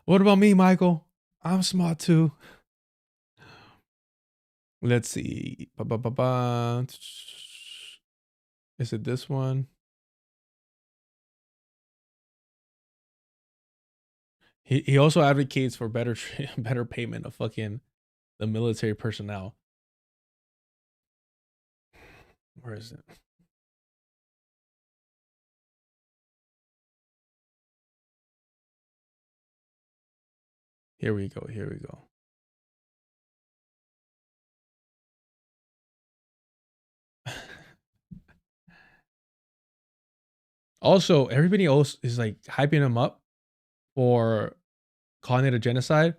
What about me, Michael? I'm smart too. Let's see. Is it this one? He also advocates for better payment of fucking the military personnel. Where is it? Here we go. Also, everybody else is like hyping him up for calling it a genocide.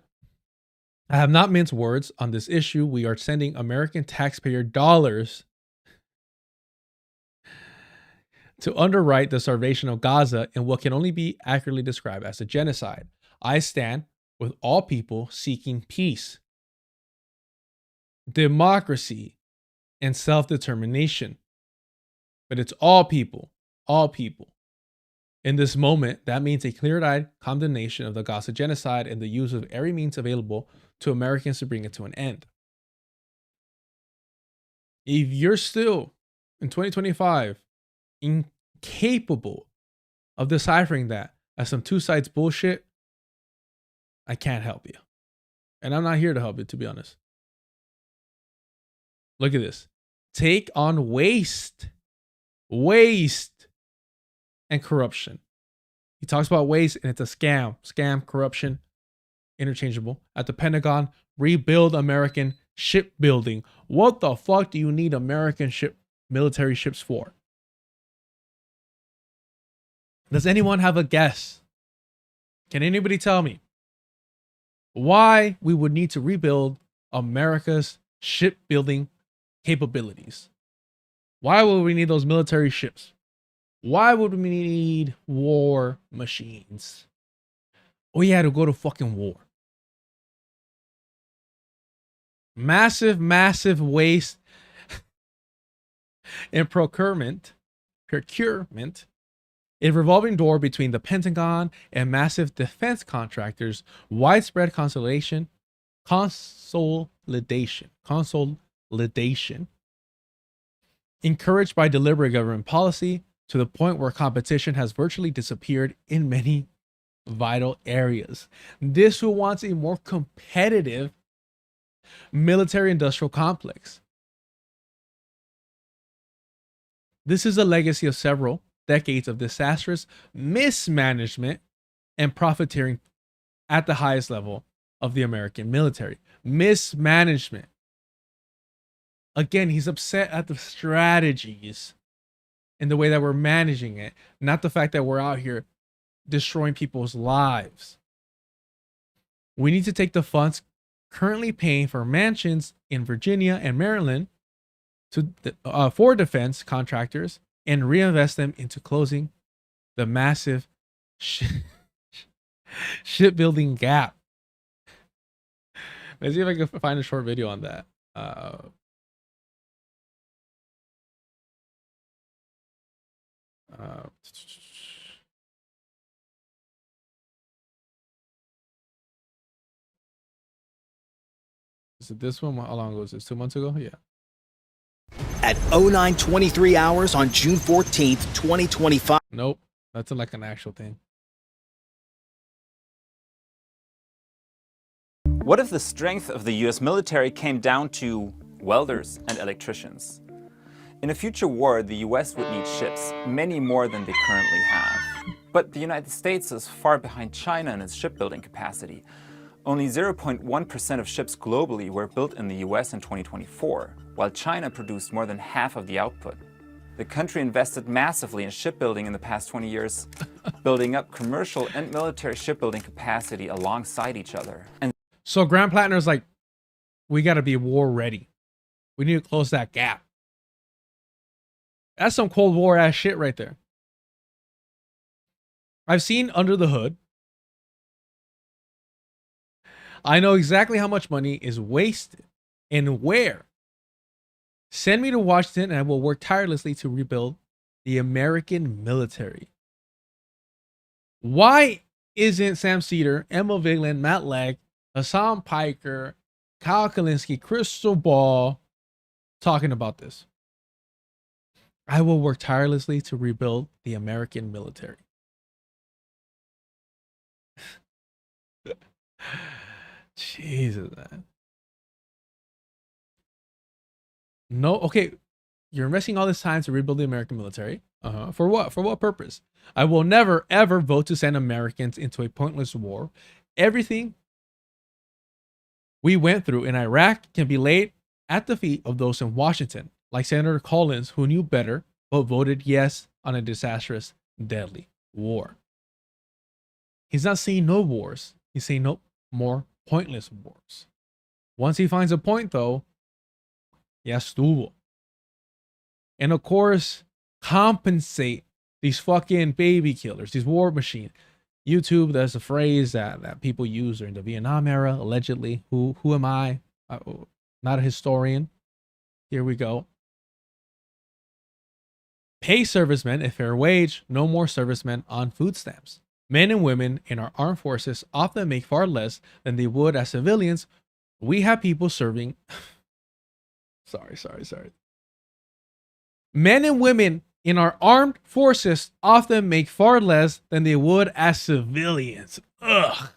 I have not minced words on this issue. We are sending American taxpayer dollars to underwrite the starvation of Gaza in what can only be accurately described as a genocide. I stand with all people seeking peace, democracy, and self-determination. But it's all people, all people. In this moment, that means a clear-eyed condemnation of the Gaza genocide and the use of every means available to Americans to bring it to an end. If you're still, in 2025, incapable of deciphering that as some two sides bullshit, I can't help you. And I'm not here to help you, to be honest. Look at this. Take on waste, and corruption. He talks about waste and it's a scam, corruption, interchangeable. At the Pentagon, rebuild American shipbuilding. What the fuck do you need American military ships for? Does anyone have a guess? Can anybody tell me why we would need to rebuild America's shipbuilding capabilities? Why would we need those military ships? Why would we need war machines? Oh yeah, to go to fucking war. Massive, massive waste in procurement, a revolving door between the Pentagon and massive defense contractors, widespread consolidation, encouraged by deliberate government policy to the point where competition has virtually disappeared in many vital areas. This who wants a more competitive military industrial complex. This is a legacy of several decades of disastrous mismanagement and profiteering at the highest level of the American military. Mismanagement. Again, he's upset at the strategies and the way that we're managing it, not the fact that we're out here destroying people's lives. We need to take the funds currently paying for mansions in Virginia and Maryland for defense contractors and reinvest them into closing the massive shipbuilding gap. Let's see if I can find a short video on that. Is it this one? How long ago was this? 2 months ago? Yeah. At 09:23 hours on June 14th, 2025. Nope. That's like an actual thing. What if the strength of the US military came down to welders and electricians? In a future war, the US would need ships, many more than they currently have. But the United States is far behind China in its shipbuilding capacity. Only 0.1% of ships globally were built in the US in 2024, while China produced more than half of the output. The country invested massively in shipbuilding in the past 20 years, building up commercial and military shipbuilding capacity alongside each other. And so Grant Platner's like, we got to be war ready. We need to close that gap. That's some Cold War ass shit right there. I've seen under the hood. I know exactly how much money is wasted and where. Send me to Washington and I will work tirelessly to rebuild the American military. Why isn't Sam Cedar, Emma Vigeland, Matt Legg, Hassan Piker, Kyle Kalinske, Crystal Ball talking about this? I will work tirelessly to rebuild the American military. Jesus, man. No, okay. You're investing all this time to rebuild the American military. For what? For what purpose? I will never, ever vote to send Americans into a pointless war. Everything we went through in Iraq can be laid at the feet of those in Washington, like Senator Collins, who knew better, but voted yes on a disastrous, deadly war. He's not saying no wars. He's saying no more pointless wars. Once he finds a point, though, ya estuvo. And of course, compensate these fucking baby killers, these war machines. YouTube, there's a phrase that people use during the Vietnam era, allegedly. Who am I? Not a historian. Here we go. Pay servicemen a fair wage. No more servicemen on food stamps. Men and women in our armed forces often make far less than they would as civilians. We have people serving. Sorry. Men and women in our armed forces often make far less than they would as civilians. Ugh.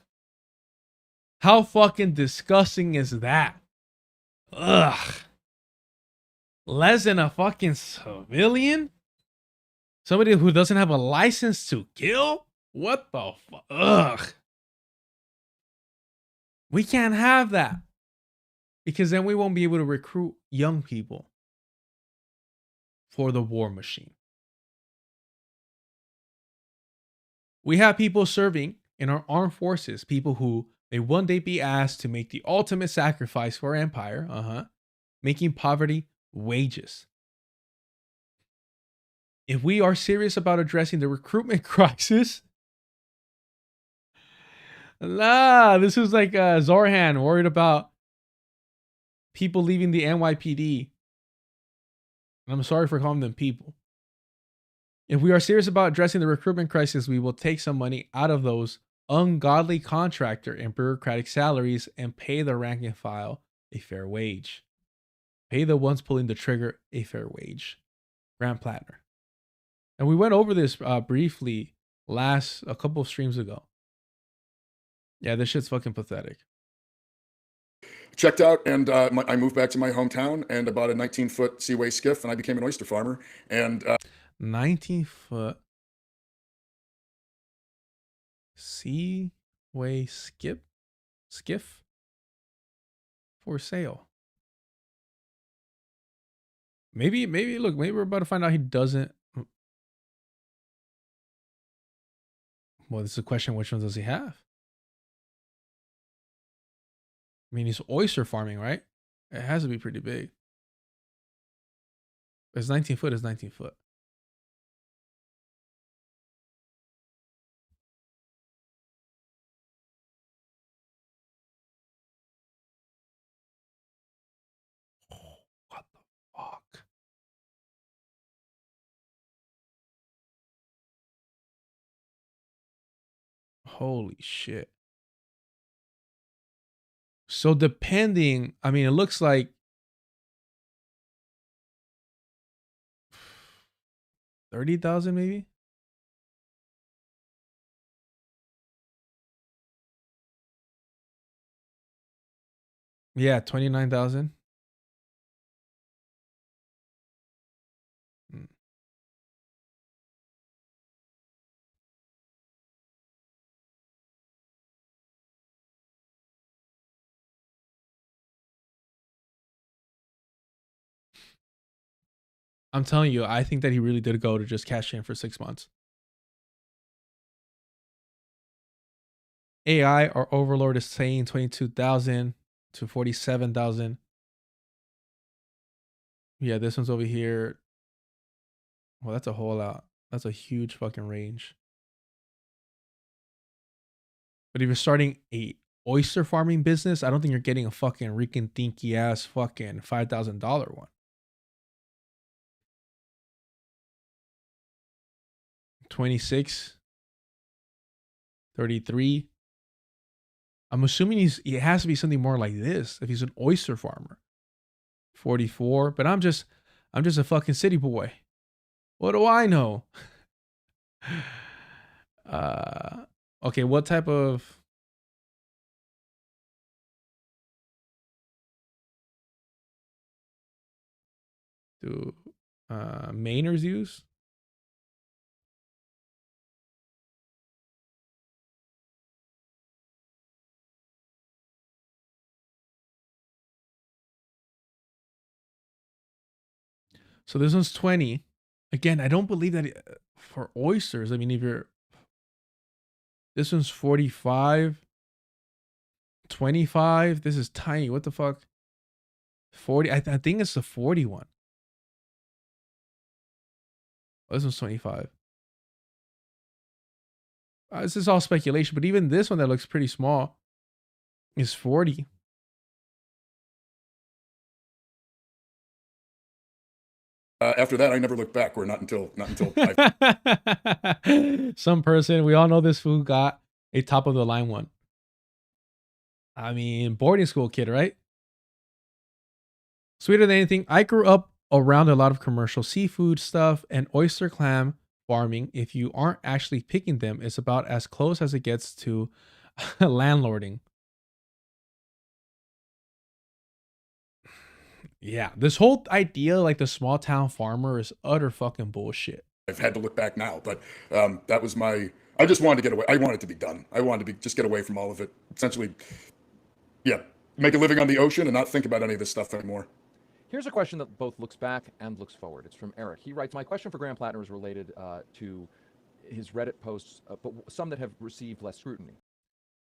How fucking disgusting is that? Ugh. Less than a fucking civilian? Somebody who doesn't have a license to kill? What the fuck? Ugh. We can't have that. Because then we won't be able to recruit young people for the war machine. We have people serving in our armed forces, people who may one day be asked to make the ultimate sacrifice for empire, making poverty wages. if we are serious about addressing the recruitment crisis, this is like Zorhan worried about people leaving the NYPD. I'm sorry for calling them people. If we are serious about addressing the recruitment crisis, we will take some money out of those ungodly contractor and bureaucratic salaries and pay the rank and file a fair wage. Pay the ones pulling the trigger a fair wage. Grant Platner. And we went over this briefly a couple of streams ago. Yeah, this shit's fucking pathetic. Checked out, and I moved back to my hometown and bought a 19-foot Seaway skiff, and I became an oyster farmer. And 19-foot Seaway skiff for sale. Maybe look, maybe we're about to find out he doesn't. Well, this is a question, which ones does he have? I mean, he's oyster farming, right? It has to be pretty big. It's 19 foot is 19 foot. What the fuck? Holy shit. So depending, I mean, it looks like 30,000 maybe. Yeah, 29,000. I'm telling you, I think that he really did go to just cash in for 6 months. AI, our overlord, is saying 22,000 to 47,000. Yeah, this one's over here. Well, that's a whole lot. That's a huge fucking range. But if you're starting a oyster farming business, I don't think you're getting a fucking Rican dinky ass fucking $5,000 one. 26, 33. I'm assuming it has to be something more like this if he's an oyster farmer. 44, but I'm just a fucking city boy. What do I know? Okay, what type of do Mainers use? So this one's 20. Again, I don't believe that for oysters. I mean, this one's 45, 25. This is tiny. What the fuck? 40. I think it's the 41. Oh, this one's 25. This is all speculation, but even this one that looks pretty small is 40. After that, I never looked back, or not until Some person, we all know this fool got a top of the line one. I mean, boarding school kid, right? Sweeter than anything. I grew up around a lot of commercial seafood stuff and oyster clam farming. If you aren't actually picking them, it's about as close as it gets to landlording. Yeah, this whole idea, like the small town farmer, is utter fucking bullshit. I've had to look back now, but that was I just wanted to get away. I wanted to be done. I wanted to just get away from all of it. Essentially, yeah, make a living on the ocean and not think about any of this stuff anymore. Here's a question that both looks back and looks forward. It's from Eric. He writes, my question for Grant Platner is related to his Reddit posts, but some that have received less scrutiny.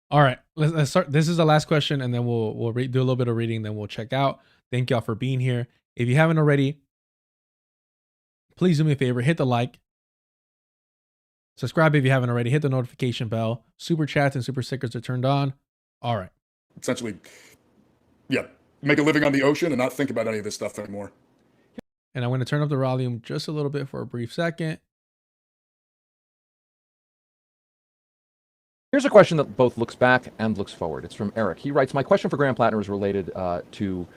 All right, let's start. This is the last question, and then we'll do a little bit of reading, then we'll check out. Thank y'all for being here. If you haven't already, please do me a favor, hit the like. Subscribe if you haven't already. Hit the notification bell. Super chats and super stickers are turned on. All right. Essentially, yeah, make a living on the ocean and not think about any of this stuff anymore. And I'm going to turn up the volume just a little bit for a brief second. Here's a question that both looks back and looks forward. It's from Eric. He writes, my question for Graham Platner is related to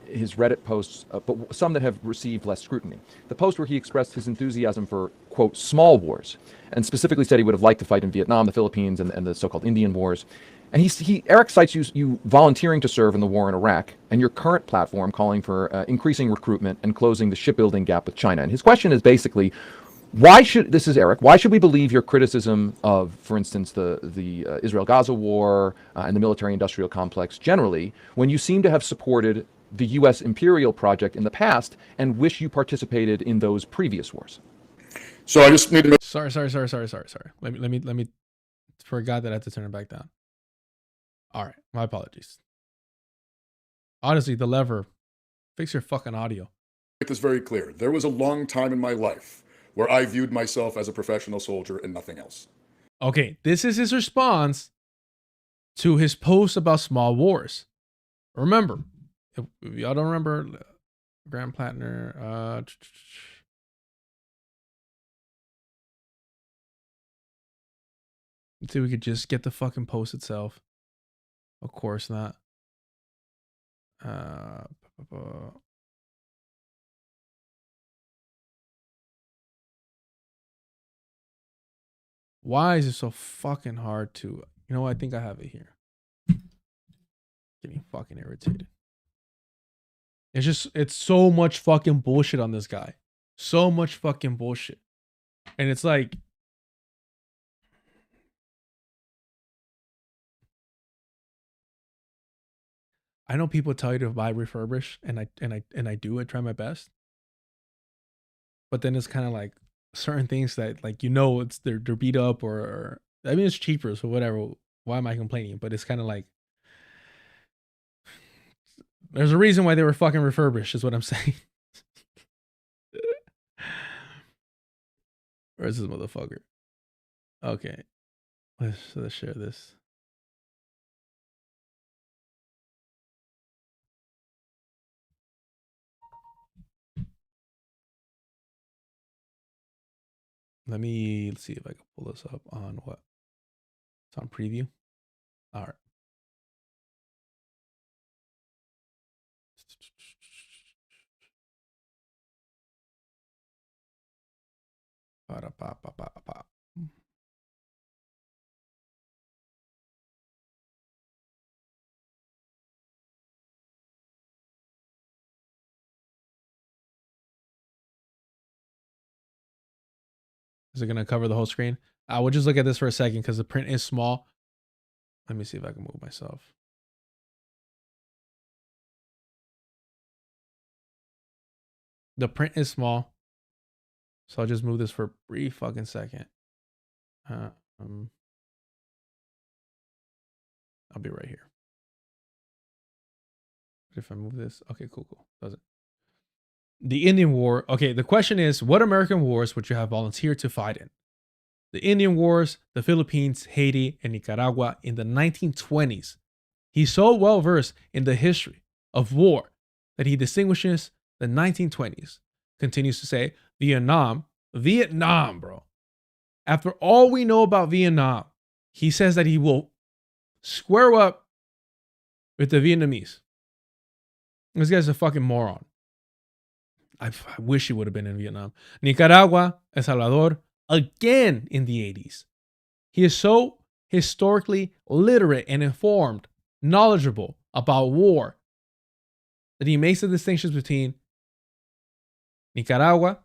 his Reddit posts, but some that have received less scrutiny. The post where he expressed his enthusiasm for, quote, small wars, and specifically said he would have liked to fight in Vietnam, the Philippines, and the so-called Indian wars. And Eric cites you volunteering to serve in the war in Iraq and your current platform calling for increasing recruitment and closing the shipbuilding gap with China. And his question is basically, why should we believe your criticism of, for instance, the Israel-Gaza war and the military-industrial complex generally, when you seem to have supported the U.S. imperial project in the past and wish you participated in those previous wars? So I just need to. Sorry. Let me. Forgot that I had to turn it back down. All right, my apologies. Honestly, the lever, fix your fucking audio. Make this very clear. There was a long time in my life where I viewed myself as a professional soldier and nothing else. Okay, this is his response to his post about small wars. Remember, if y'all don't remember, Graham Platner, let's see if we could just get the fucking post itself. Of course not. Why is it so fucking hard to... You know what? I think I have it here. Getting fucking irritated. It's so much fucking bullshit on this guy. So much fucking bullshit. And it's like... I know people tell you to buy refurbished, and I do. I try my best. But then it's kind of like certain things that, like, you know, it's they're beat up or I mean, it's cheaper, so whatever. Why am I complaining? But it's kind of like there's a reason why they were fucking refurbished, is what I'm saying. Where's this motherfucker? Okay, let's share this. Let's see if I can pull this up on what? It's on preview. All right. Is it going to cover the whole screen? I will just look at this for a second because the print is small. Let me see if I can move myself. The print is small. So I'll just move this for a brief fucking second. I'll be right here. If I move this, okay, cool. Does it? The Indian War. Okay, the question is, what American wars would you have volunteered to fight in? The Indian Wars, the Philippines, Haiti, and Nicaragua in the 1920s. He's so well versed in the history of war that he distinguishes the 1920s. Continues to say, Vietnam, bro. After all we know about Vietnam, he says that he will square up with the Vietnamese. This guy's a fucking moron. I wish he would have been in Vietnam. Nicaragua, El Salvador, again in the 80s. He is so historically literate and informed, knowledgeable about war, that he makes the distinctions between Nicaragua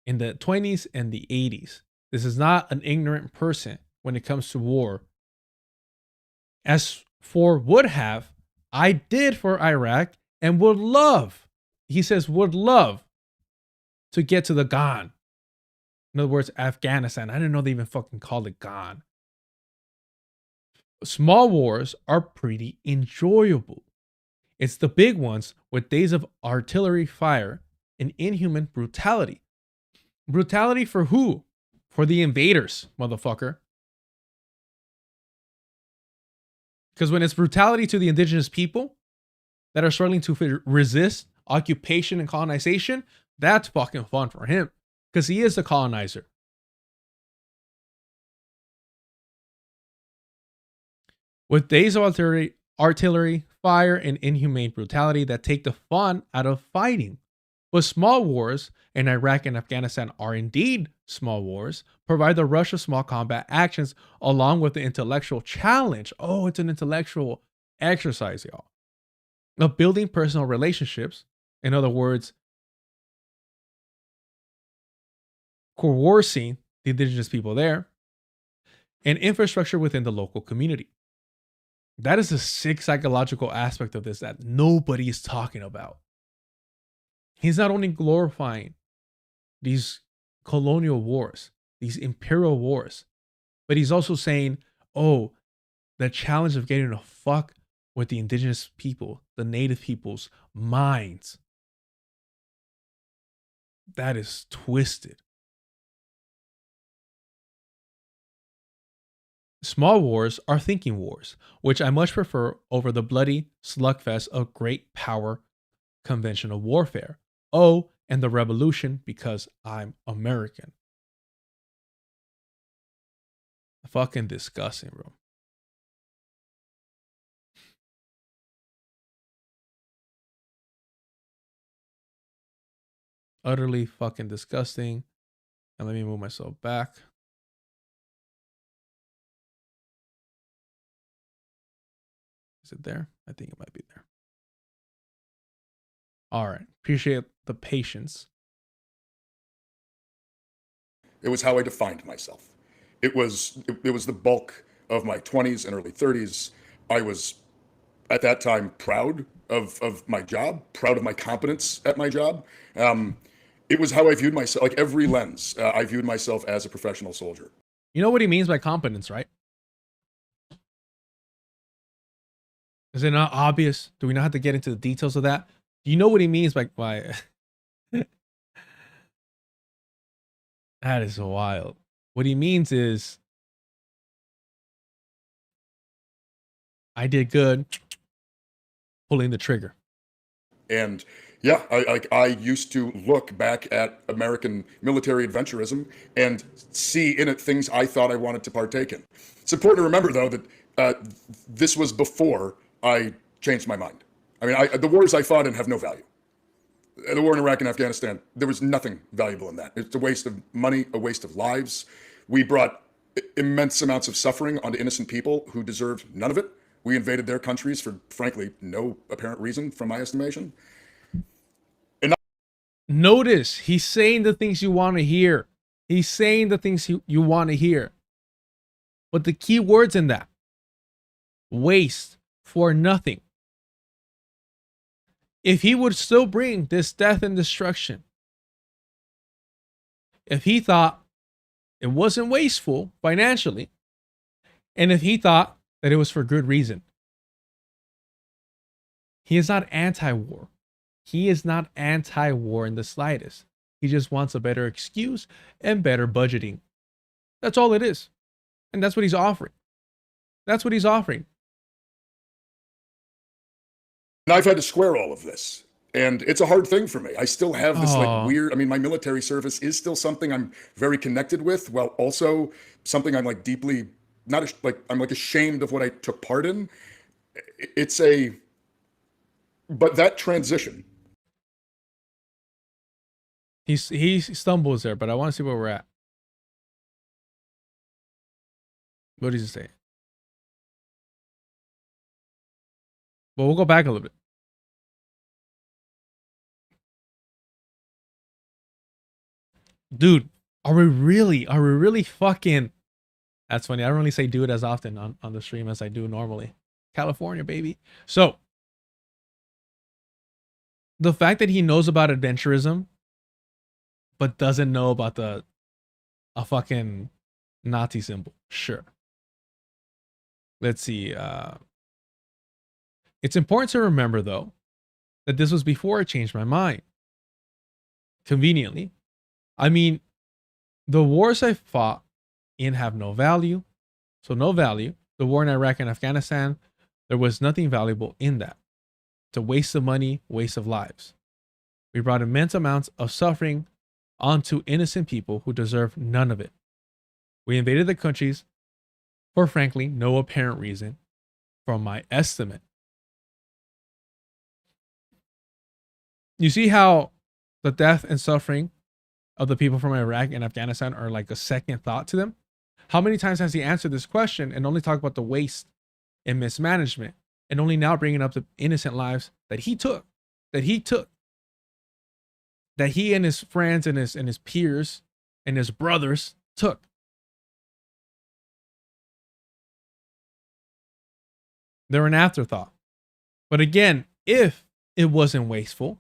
in the 20s and the 80s. This is not an ignorant person when it comes to war. As for would have, I did for Iraq and would love, he says, would love to get to the Ghan. In other words, Afghanistan. I didn't know they even fucking called it Ghan. Small wars are pretty enjoyable. It's the big ones with days of artillery fire and inhuman brutality. Brutality for who? For the invaders, motherfucker. Because when it's brutality to the indigenous people that are struggling to resist occupation and colonization, that's fucking fun for him. Because he is the colonizer. With days of artillery fire and inhumane brutality that take the fun out of fighting. But small wars, and Iraq and Afghanistan are indeed small wars, provide the rush of small combat actions along with the intellectual challenge. Oh, it's an intellectual exercise, y'all. Of building personal relationships. In other words, coercing the indigenous people there, and infrastructure within the local community. That is a sick psychological aspect of this that nobody is talking about. He's not only glorifying these colonial wars, these imperial wars, but he's also saying, oh, the challenge of getting to fuck with the indigenous people, the native people's minds. That is twisted. Small wars are thinking wars, which I much prefer over the bloody slugfest of great power conventional warfare. Oh, and the revolution because I'm American. Fucking disgusting, bro. Utterly fucking disgusting. And let me move myself back. Is it there? I think it might be there. All right. Appreciate the patience. It was how I defined myself. It was the bulk of my 20s and early 30s. I was at that time proud of my job, proud of my competence at my job. It was how I viewed myself, like every lens. I viewed myself as a professional soldier. You know what he means by competence, right? Is it not obvious? Do we not have to get into the details of that? Do you know what he means by that is wild. What he means is I did good pulling the trigger. And yeah, I used to look back at American military adventurism and see in it things I thought I wanted to partake in. It's important to remember, though, that this was before I changed my mind. I mean, the wars I fought in have no value. The war in Iraq and Afghanistan, there was nothing valuable in that. It's a waste of money, a waste of lives. We brought immense amounts of suffering onto innocent people who deserved none of it. We invaded their countries for, frankly, no apparent reason, from my estimation. Notice he's saying the things you want to hear. He's saying the things you want to hear. But the key words in that: waste for nothing. If he would still bring this death and destruction, if he thought it wasn't wasteful financially, and if he thought that it was for good reason, he is not anti-war. He is not anti-war in the slightest. He just wants a better excuse and better budgeting. That's all it is. And that's what he's offering. That's what he's offering. And I've had to square all of this. And it's a hard thing for me. I still have this like weird, I mean, my military service is still something I'm very connected with, while also something I'm like deeply, not like, I'm like ashamed of what I took part in. But that transition. He stumbles there, but I want to see where we're at. What does he say? Well, we'll go back a little bit. Dude, are we really fucking... That's funny. I don't really say dude as often on the stream as I do normally. California, baby. So, the fact that he knows about adventurism, but doesn't know about a fucking Nazi symbol. Sure. Let's see. It's important to remember, though, that this was before I changed my mind. Conveniently. I mean, The wars I fought in have no value. So no value. The war in Iraq and Afghanistan, there was nothing valuable in that. It's a waste of money, waste of lives. We brought immense amounts of suffering onto innocent people who deserve none of it. We invaded the countries for frankly no apparent reason, from my estimate. You see how the death and suffering of the people from Iraq and Afghanistan are like a second thought to them? How many times has he answered this question and only talked about the waste and mismanagement, and only now bringing up the innocent lives that he took, that he and his friends and his peers and his brothers took? They're an afterthought. But again, if it wasn't wasteful,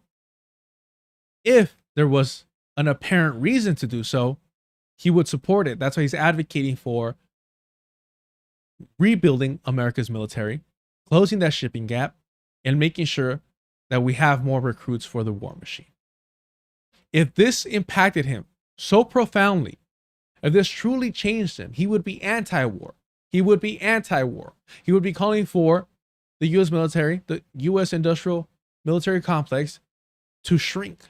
if there was an apparent reason to do so, he would support it. That's why he's advocating for rebuilding America's military, closing that shipping gap, and making sure that we have more recruits for the war machine. If this impacted him so profoundly, if this truly changed him, he would be anti-war. He would be anti-war. He would be calling for the U.S. military, the U.S. industrial military complex, to shrink,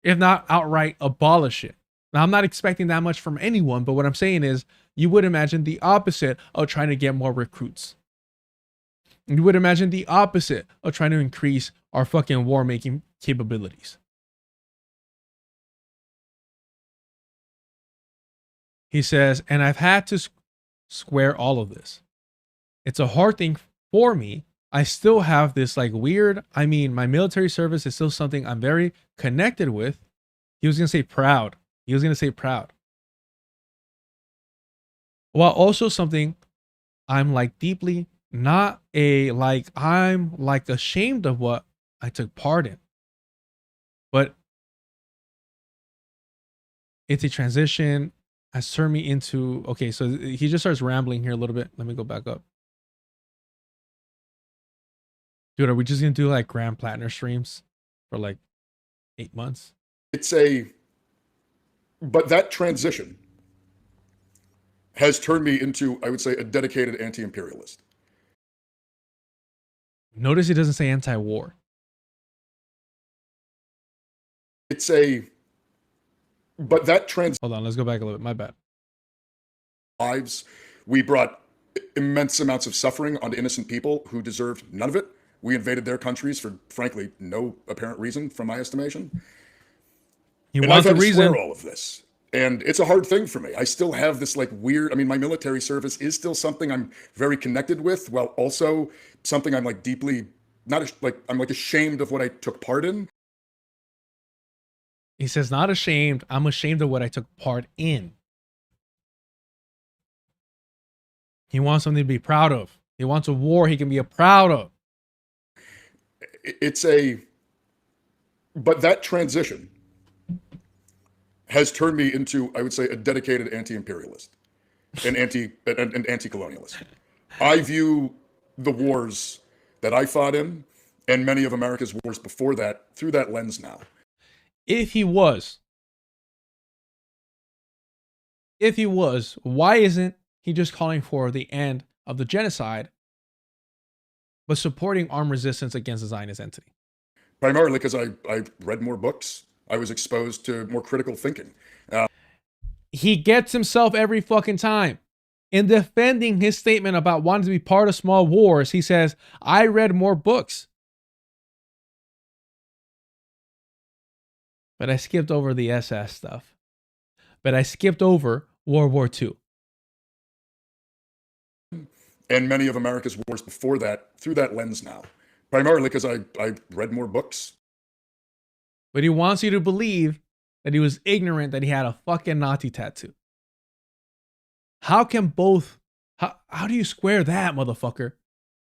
if not outright abolish it. Now, I'm not expecting that much from anyone, but what I'm saying is you would imagine the opposite of trying to get more recruits. You would imagine the opposite of trying to increase our fucking war-making capabilities. He says, and I've had to square all of this. It's a hard thing for me. I still have this like weird, I mean, my military service is still something I'm very connected with. He was going to say proud. He was going to say proud. While also something I'm like deeply not a, like, I'm like ashamed of what I took part in. But it's a transition has turned me into, okay, so he just starts rambling here a little bit. Let me go back up. Dude, are we just going to do like Graham Platner streams for like 8 months? But that transition has turned me into, I would say, a dedicated anti-imperialist. Notice he doesn't say anti-war. But that transition. Hold on, let's go back a little bit. My bad. Lives, we brought immense amounts of suffering onto innocent people who deserved none of it. We invaded their countries for, frankly, no apparent reason, from my estimation. He wants a reason. Square all of this, and it's a hard thing for me. I still have this like weird. I mean, my military service is still something I'm very connected with, while also something I'm like deeply I'm like ashamed of what I took part in. He says, not ashamed. I'm ashamed of what I took part in. He wants something to be proud of. He wants a war he can be proud of. But that transition has turned me into, I would say, a dedicated anti-imperialist and anti-colonialist. I view the wars that I fought in and many of America's wars before that through that lens now. If he was, why isn't he just calling for the end of the genocide, but supporting armed resistance against the Zionist entity? Primarily because I read more books. I was exposed to more critical thinking. He gets himself every fucking time. In defending his statement about wanting to be part of small wars, he says, I read more books. But I skipped over the SS stuff. But I skipped over World War II. And many of America's wars before that through that lens now. Primarily because I read more books. But he wants you to believe that he was ignorant that he had a fucking Nazi tattoo. How can both, how do you square that, motherfucker?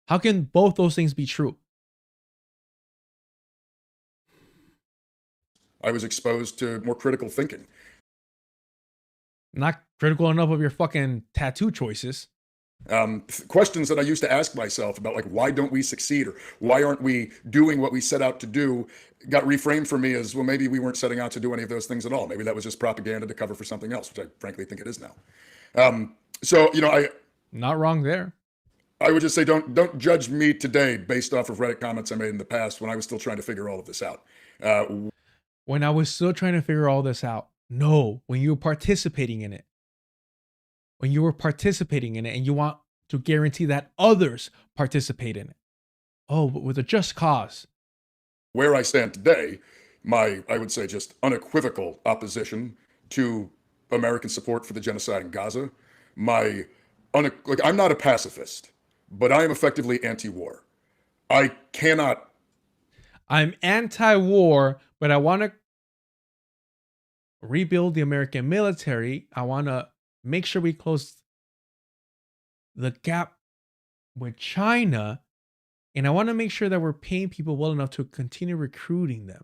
How can both those things be true? I was exposed to more critical thinking. Not critical enough of your fucking tattoo choices. Questions that I used to ask myself about, like, why don't we succeed, or why aren't we doing what we set out to do, got reframed for me as, well, maybe we weren't setting out to do any of those things at all. Maybe that was just propaganda to cover for something else, which I frankly think it is now. So, you know, Not wrong there. I would just say, don't judge me today based off of Reddit comments I made in the past when I was still trying to figure all of this out. When I was still trying to figure all this out. No, when you were participating in it. When you were participating in it and you want to guarantee that others participate in it. Oh, but with a just cause. Where I stand today, my, I would say, just unequivocal opposition to American support for the genocide in Gaza, like, I'm not a pacifist, but I am effectively anti-war. I cannot. I'm anti-war, but I want to rebuild the American military. I want to make sure we close the gap with China. And I want to make sure that we're paying people well enough to continue recruiting them.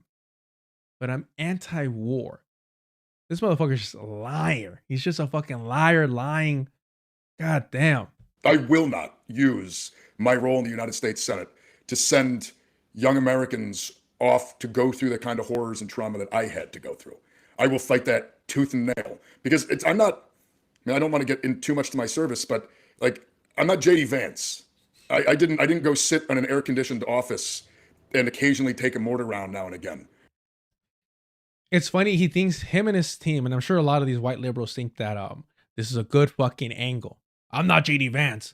But I'm anti-war. This motherfucker's just a liar. He's just a fucking liar, lying. God damn. I will not use my role in the United States Senate to send young Americans off to go through the kind of horrors and trauma that I had to go through. I will fight that tooth and nail, because I'm not, I mean, I don't want to get in too much to my service, but, like, I'm not JD Vance. I didn't go sit in an air-conditioned office and occasionally take a mortar round now and again. It's funny, he thinks, him and his team, and I'm sure a lot of these white liberals think that this is a good fucking angle. I'm not JD Vance.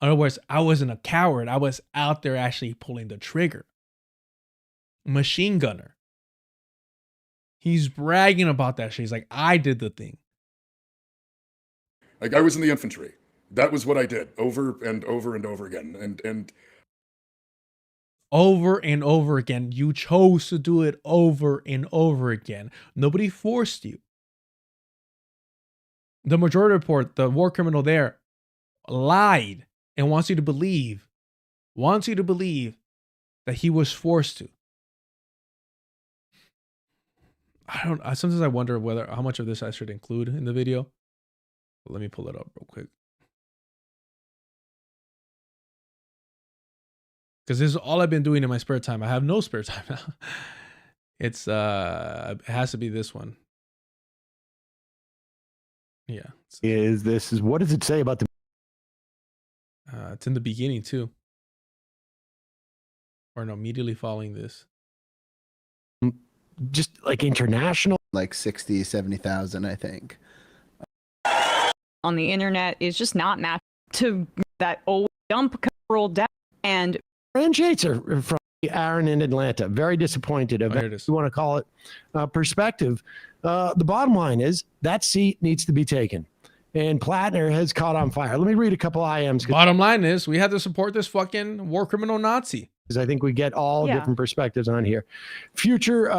In other words, I wasn't a coward. I was out there actually pulling the trigger. Machine gunner. He's bragging about that shit. He's like, I did the thing. Like, I was in the infantry. That was what I did over and over and over again. And over and over again. You chose to do it over and over again. Nobody forced you. The majority report, the war criminal there, lied and wants you to believe that he was forced to. Sometimes I wonder how much of this I should include in the video. But let me pull it up real quick. Because this is all I've been doing in my spare time. I have no spare time now. It has to be this one. Yeah. What does it say about the it's in the beginning too. Or no, immediately following this. Just like international? Like 60, 70,000, I think. On the internet is just not matched to that old dump rolled down. And differentiates her from Aaron in Atlanta. Very disappointed of it. You want to call it perspective. The bottom line is that seat needs to be taken. And Platner has caught on fire. Let me read a couple IMs. Bottom line is we have to support this fucking war criminal Nazi. Because I think we get all different perspectives on here. Future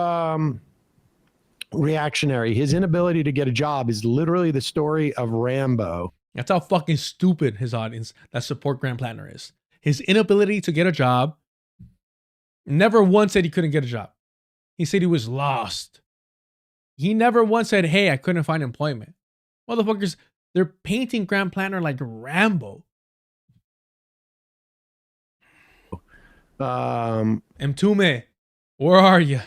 reactionary. His inability to get a job is literally the story of Rambo. That's how fucking stupid his audience that support Grant Platner is. His inability to get a job. Never once said he couldn't get a job. He said he was lost. He never once said, hey, I couldn't find employment. Motherfuckers, they're painting Grant Platner like Rambo. Mtume, where are you?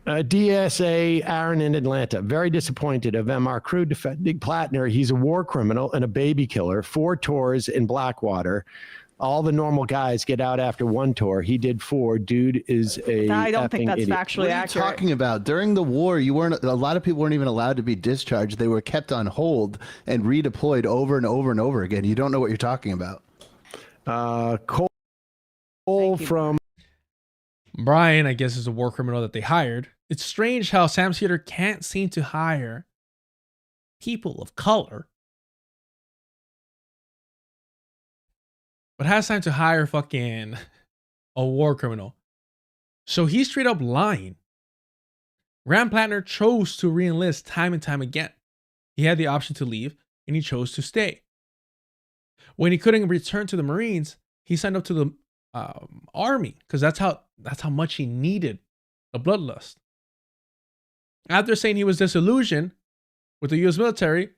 DSA Aaron in Atlanta. Very disappointed of MR crew defending Platner. He's a war criminal and a baby killer. 4 tours in Blackwater. All the normal guys get out after 1 tour. He did 4. Dude is a I don't think that's idiot. factually What are you accurate. talking about? During the war, a lot of people weren't even allowed to be discharged. They were kept on hold and redeployed over and over and over again. You don't know what you're talking about. Cole from Brian, I guess, is a war criminal that they hired. It's strange how Sam Theater can't seem to hire people of color, but has time to hire fucking a war criminal. So he's straight up lying. Grant Platner chose to re-enlist time and time again. He had the option to leave, and he chose to stay. When he couldn't return to the Marines, he signed up to the Army because that's how much he needed a bloodlust. After saying he was disillusioned with the U.S. military,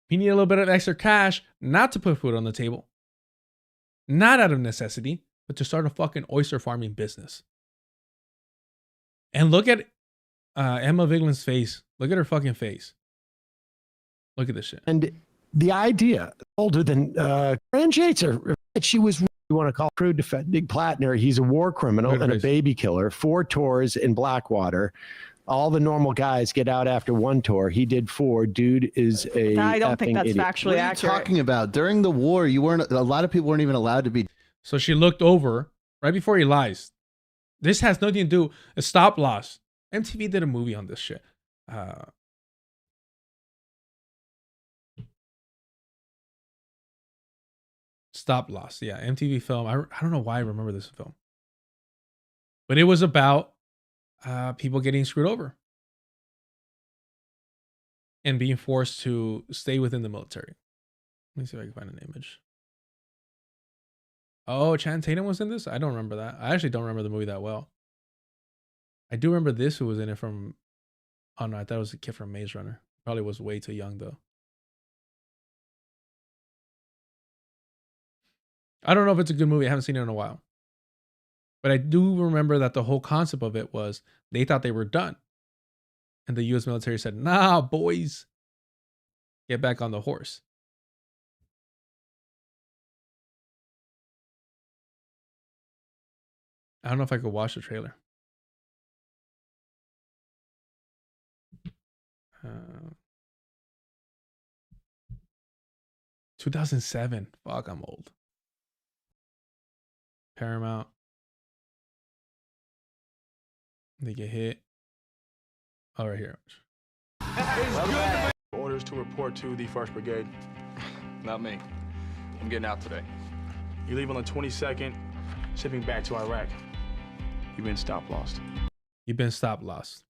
He needed a little bit of extra cash, not to put food on the table, not out of necessity, but to start a fucking oyster farming business. And look at Emma Viglin's face. Look at her fucking face. Look at this shit. And the idea, older than Grand Yates, she was, you want to call crew defending Platner. He's a war criminal and a baby killer. 4 tours in Blackwater. All the normal guys get out after 1 tour. He did 4. Dude is a I don't think that's idiot. factually What are you accurate. talking about? During the war, you weren't. A lot of people weren't even allowed to be. So she looked over right before he lies. This has nothing to do. A stop loss. MTV did a movie on this shit. Stop loss. Yeah, MTV film. I don't know why I remember this film, but it was about people getting screwed over and being forced to stay within the military. Let me see if I can find an image. Oh, Channing Tatum was in this? I don't remember that. I actually don't remember the movie that well. I do remember this who was in it from... Oh no, I thought it was a kid from Maze Runner. Probably was way too young though. I don't know if it's a good movie. I haven't seen it in a while. But I do remember that the whole concept of it was they thought they were done. And the US military said, nah, boys, get back on the horse. I don't know if I could watch the trailer. 2007. Fuck, I'm old. Paramount. They get hit. Oh, right here. Orders to report to the 1st Brigade. Not me. I'm getting out today. You leave on the 22nd, shipping back to Iraq. You've been stop lost. You've been stop lost.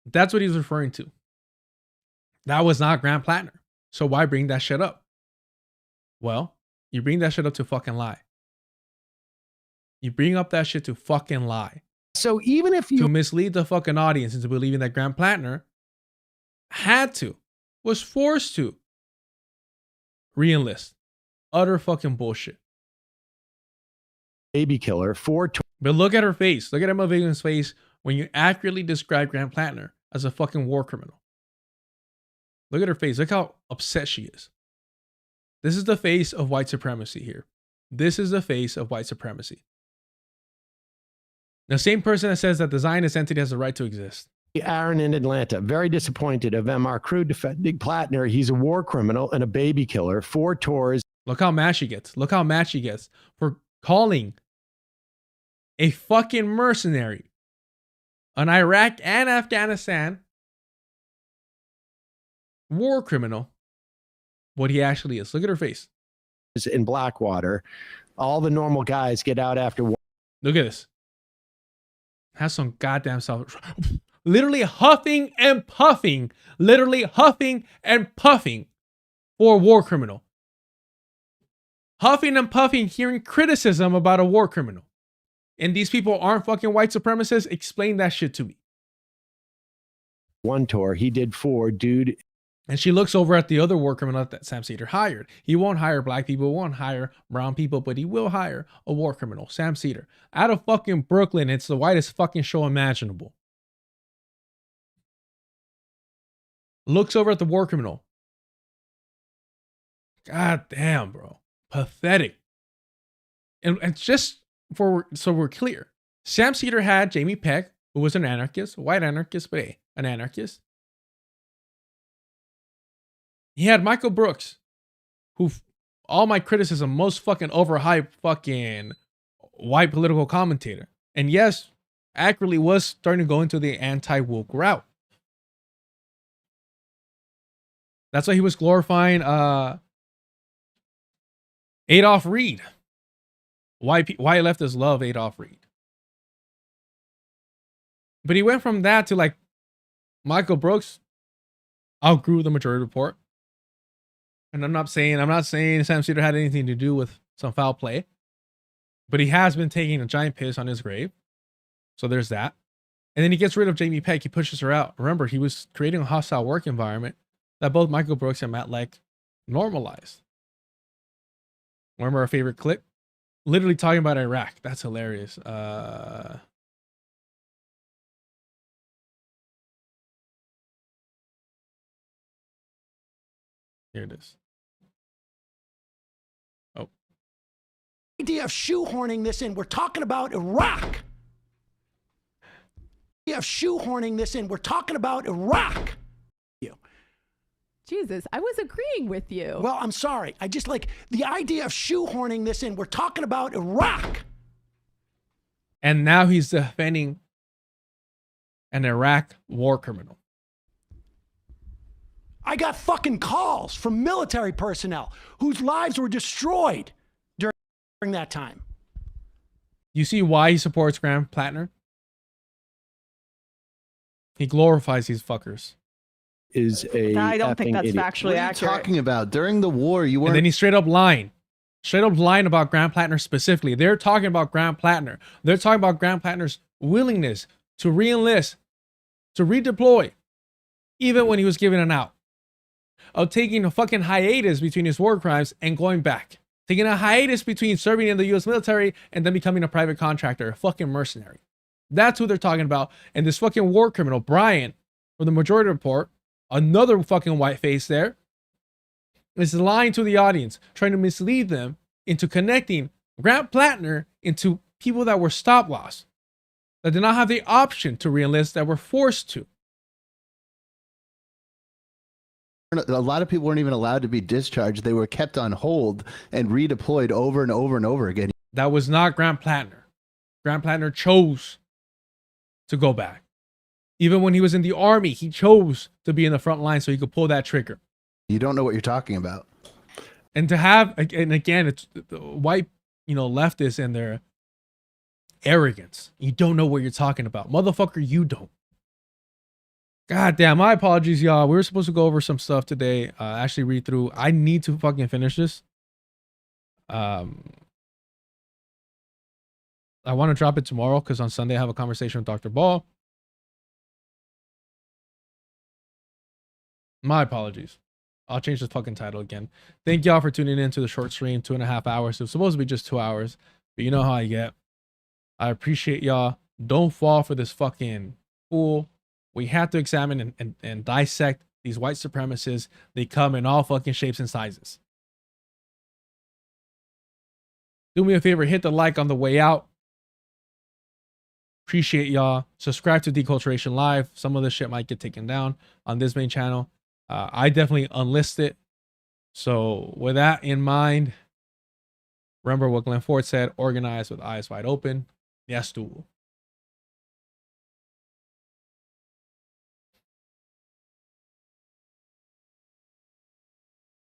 That's what he's referring to. That was not Grant Platner. So why bring that shit up? Well, you bring that shit up to fucking lie. You bring up that shit to fucking lie. So even if you... To mislead the fucking audience into believing that Grant Platner was forced to re-enlist. Utter fucking bullshit. Baby killer. 4 tours. But look at her face. Look at Emma Viglin's face when you accurately describe Grant Platner as a fucking war criminal. Look at her face. Look how upset she is. This is the face of white supremacy here. This is the face of white supremacy. The same person that says that the Zionist entity has the right to exist. Aaron in Atlanta, very disappointed of MR crew defending Platner. He's a war criminal and a baby killer. 4 tours. Look how mad she gets. Look how mad she gets for calling a fucking mercenary, an Iraq and Afghanistan war criminal, what he actually is. Look at her face. In Blackwater, all the normal guys get out after 1. Look at this. Has some goddamn self. Literally huffing and puffing. Literally huffing and puffing for a war criminal. Huffing and puffing, hearing criticism about a war criminal. And these people aren't fucking white supremacists? Explain that shit to me. 1 tour. He did 4. Dude. And she looks over at the other war criminal that Sam Seder hired. He won't hire black people, won't hire brown people, but he will hire a war criminal, Sam Seder. Out of fucking Brooklyn, it's the whitest fucking show imaginable. Looks over at the war criminal. God damn, bro. Pathetic. And just so we're clear, Sam Seder had Jamie Peck, who was an anarchist, white anarchist, but an anarchist. He had Michael Brooks, who all my criticism, most fucking overhyped fucking white political commentator. And yes, accurately was starting to go into the anti-woke route. That's why he was glorifying Adolph Reed. Why leftists love Adolph Reed. But he went from that to like Michael Brooks outgrew the Majority Report. And I'm not saying Sam Seder had anything to do with some foul play, but he has been taking a giant piss on his grave. So there's that. And then he gets rid of Jamie Peck. He pushes her out. Remember, he was creating a hostile work environment that both Michael Brooks and Matt Leck normalized. Remember our favorite clip? Literally talking about Iraq. That's hilarious. Here it is. Oh. Idea of shoehorning this in. We're talking about Iraq. Idea of shoehorning this in. We're talking about Iraq. Jesus, I was agreeing with you. Well, I'm sorry. I just like the idea of shoehorning this in. We're talking about Iraq. And now he's defending an Iraq war criminal. I got fucking calls from military personnel whose lives were destroyed during that time. You see why he supports Graham Platner? He glorifies these fuckers. Is a I don't think that's idiot. factually What are you accurate. talking about? During the war, you And weren't. then he straight up lying about Graham Platner specifically. They're talking about Graham Platner. They're talking about Graham Platner's willingness to re-enlist, to redeploy, even when he was given an out. Of taking a fucking hiatus between his war crimes and going back. Taking a hiatus between serving in the US military and then becoming a private contractor, a fucking mercenary. That's who they're talking about. And this fucking war criminal, Brian, from the Majority Report, another fucking white face there, is lying to the audience, trying to mislead them into connecting Grant Platner into people that were stop loss, that did not have the option to re-enlist, that were forced to. A lot of people weren't even allowed to be discharged. They were kept on hold and redeployed over and over and over again. That was not Grant Platner. Grant Platner chose to go back. Even when he was in the army, he chose to be in the front line so he could pull that trigger. You don't know what you're talking about. And to have, and again, it's the white, leftists and their arrogance. You don't know what you're talking about. Motherfucker, you don't. God damn, my apologies, y'all. We were supposed to go over some stuff today. Actually read through. I need to fucking finish this. I want to drop it tomorrow because on Sunday I have a conversation with Dr. Ball. My apologies. I'll change the fucking title again. Thank y'all for tuning in to the short stream, 2.5 hours. It was supposed to be just 2 hours, but you know how I get. I appreciate y'all. Don't fall for this fucking fool. We have to examine and dissect these white supremacists. They come in all fucking shapes and sizes. Do me a favor, hit the like on the way out. Appreciate y'all. Subscribe to Deculturation Live. Some of this shit might get taken down on this main channel. I definitely unlist it. So with that in mind, remember what Glenn Ford said, organize with eyes wide open. Yes, dude.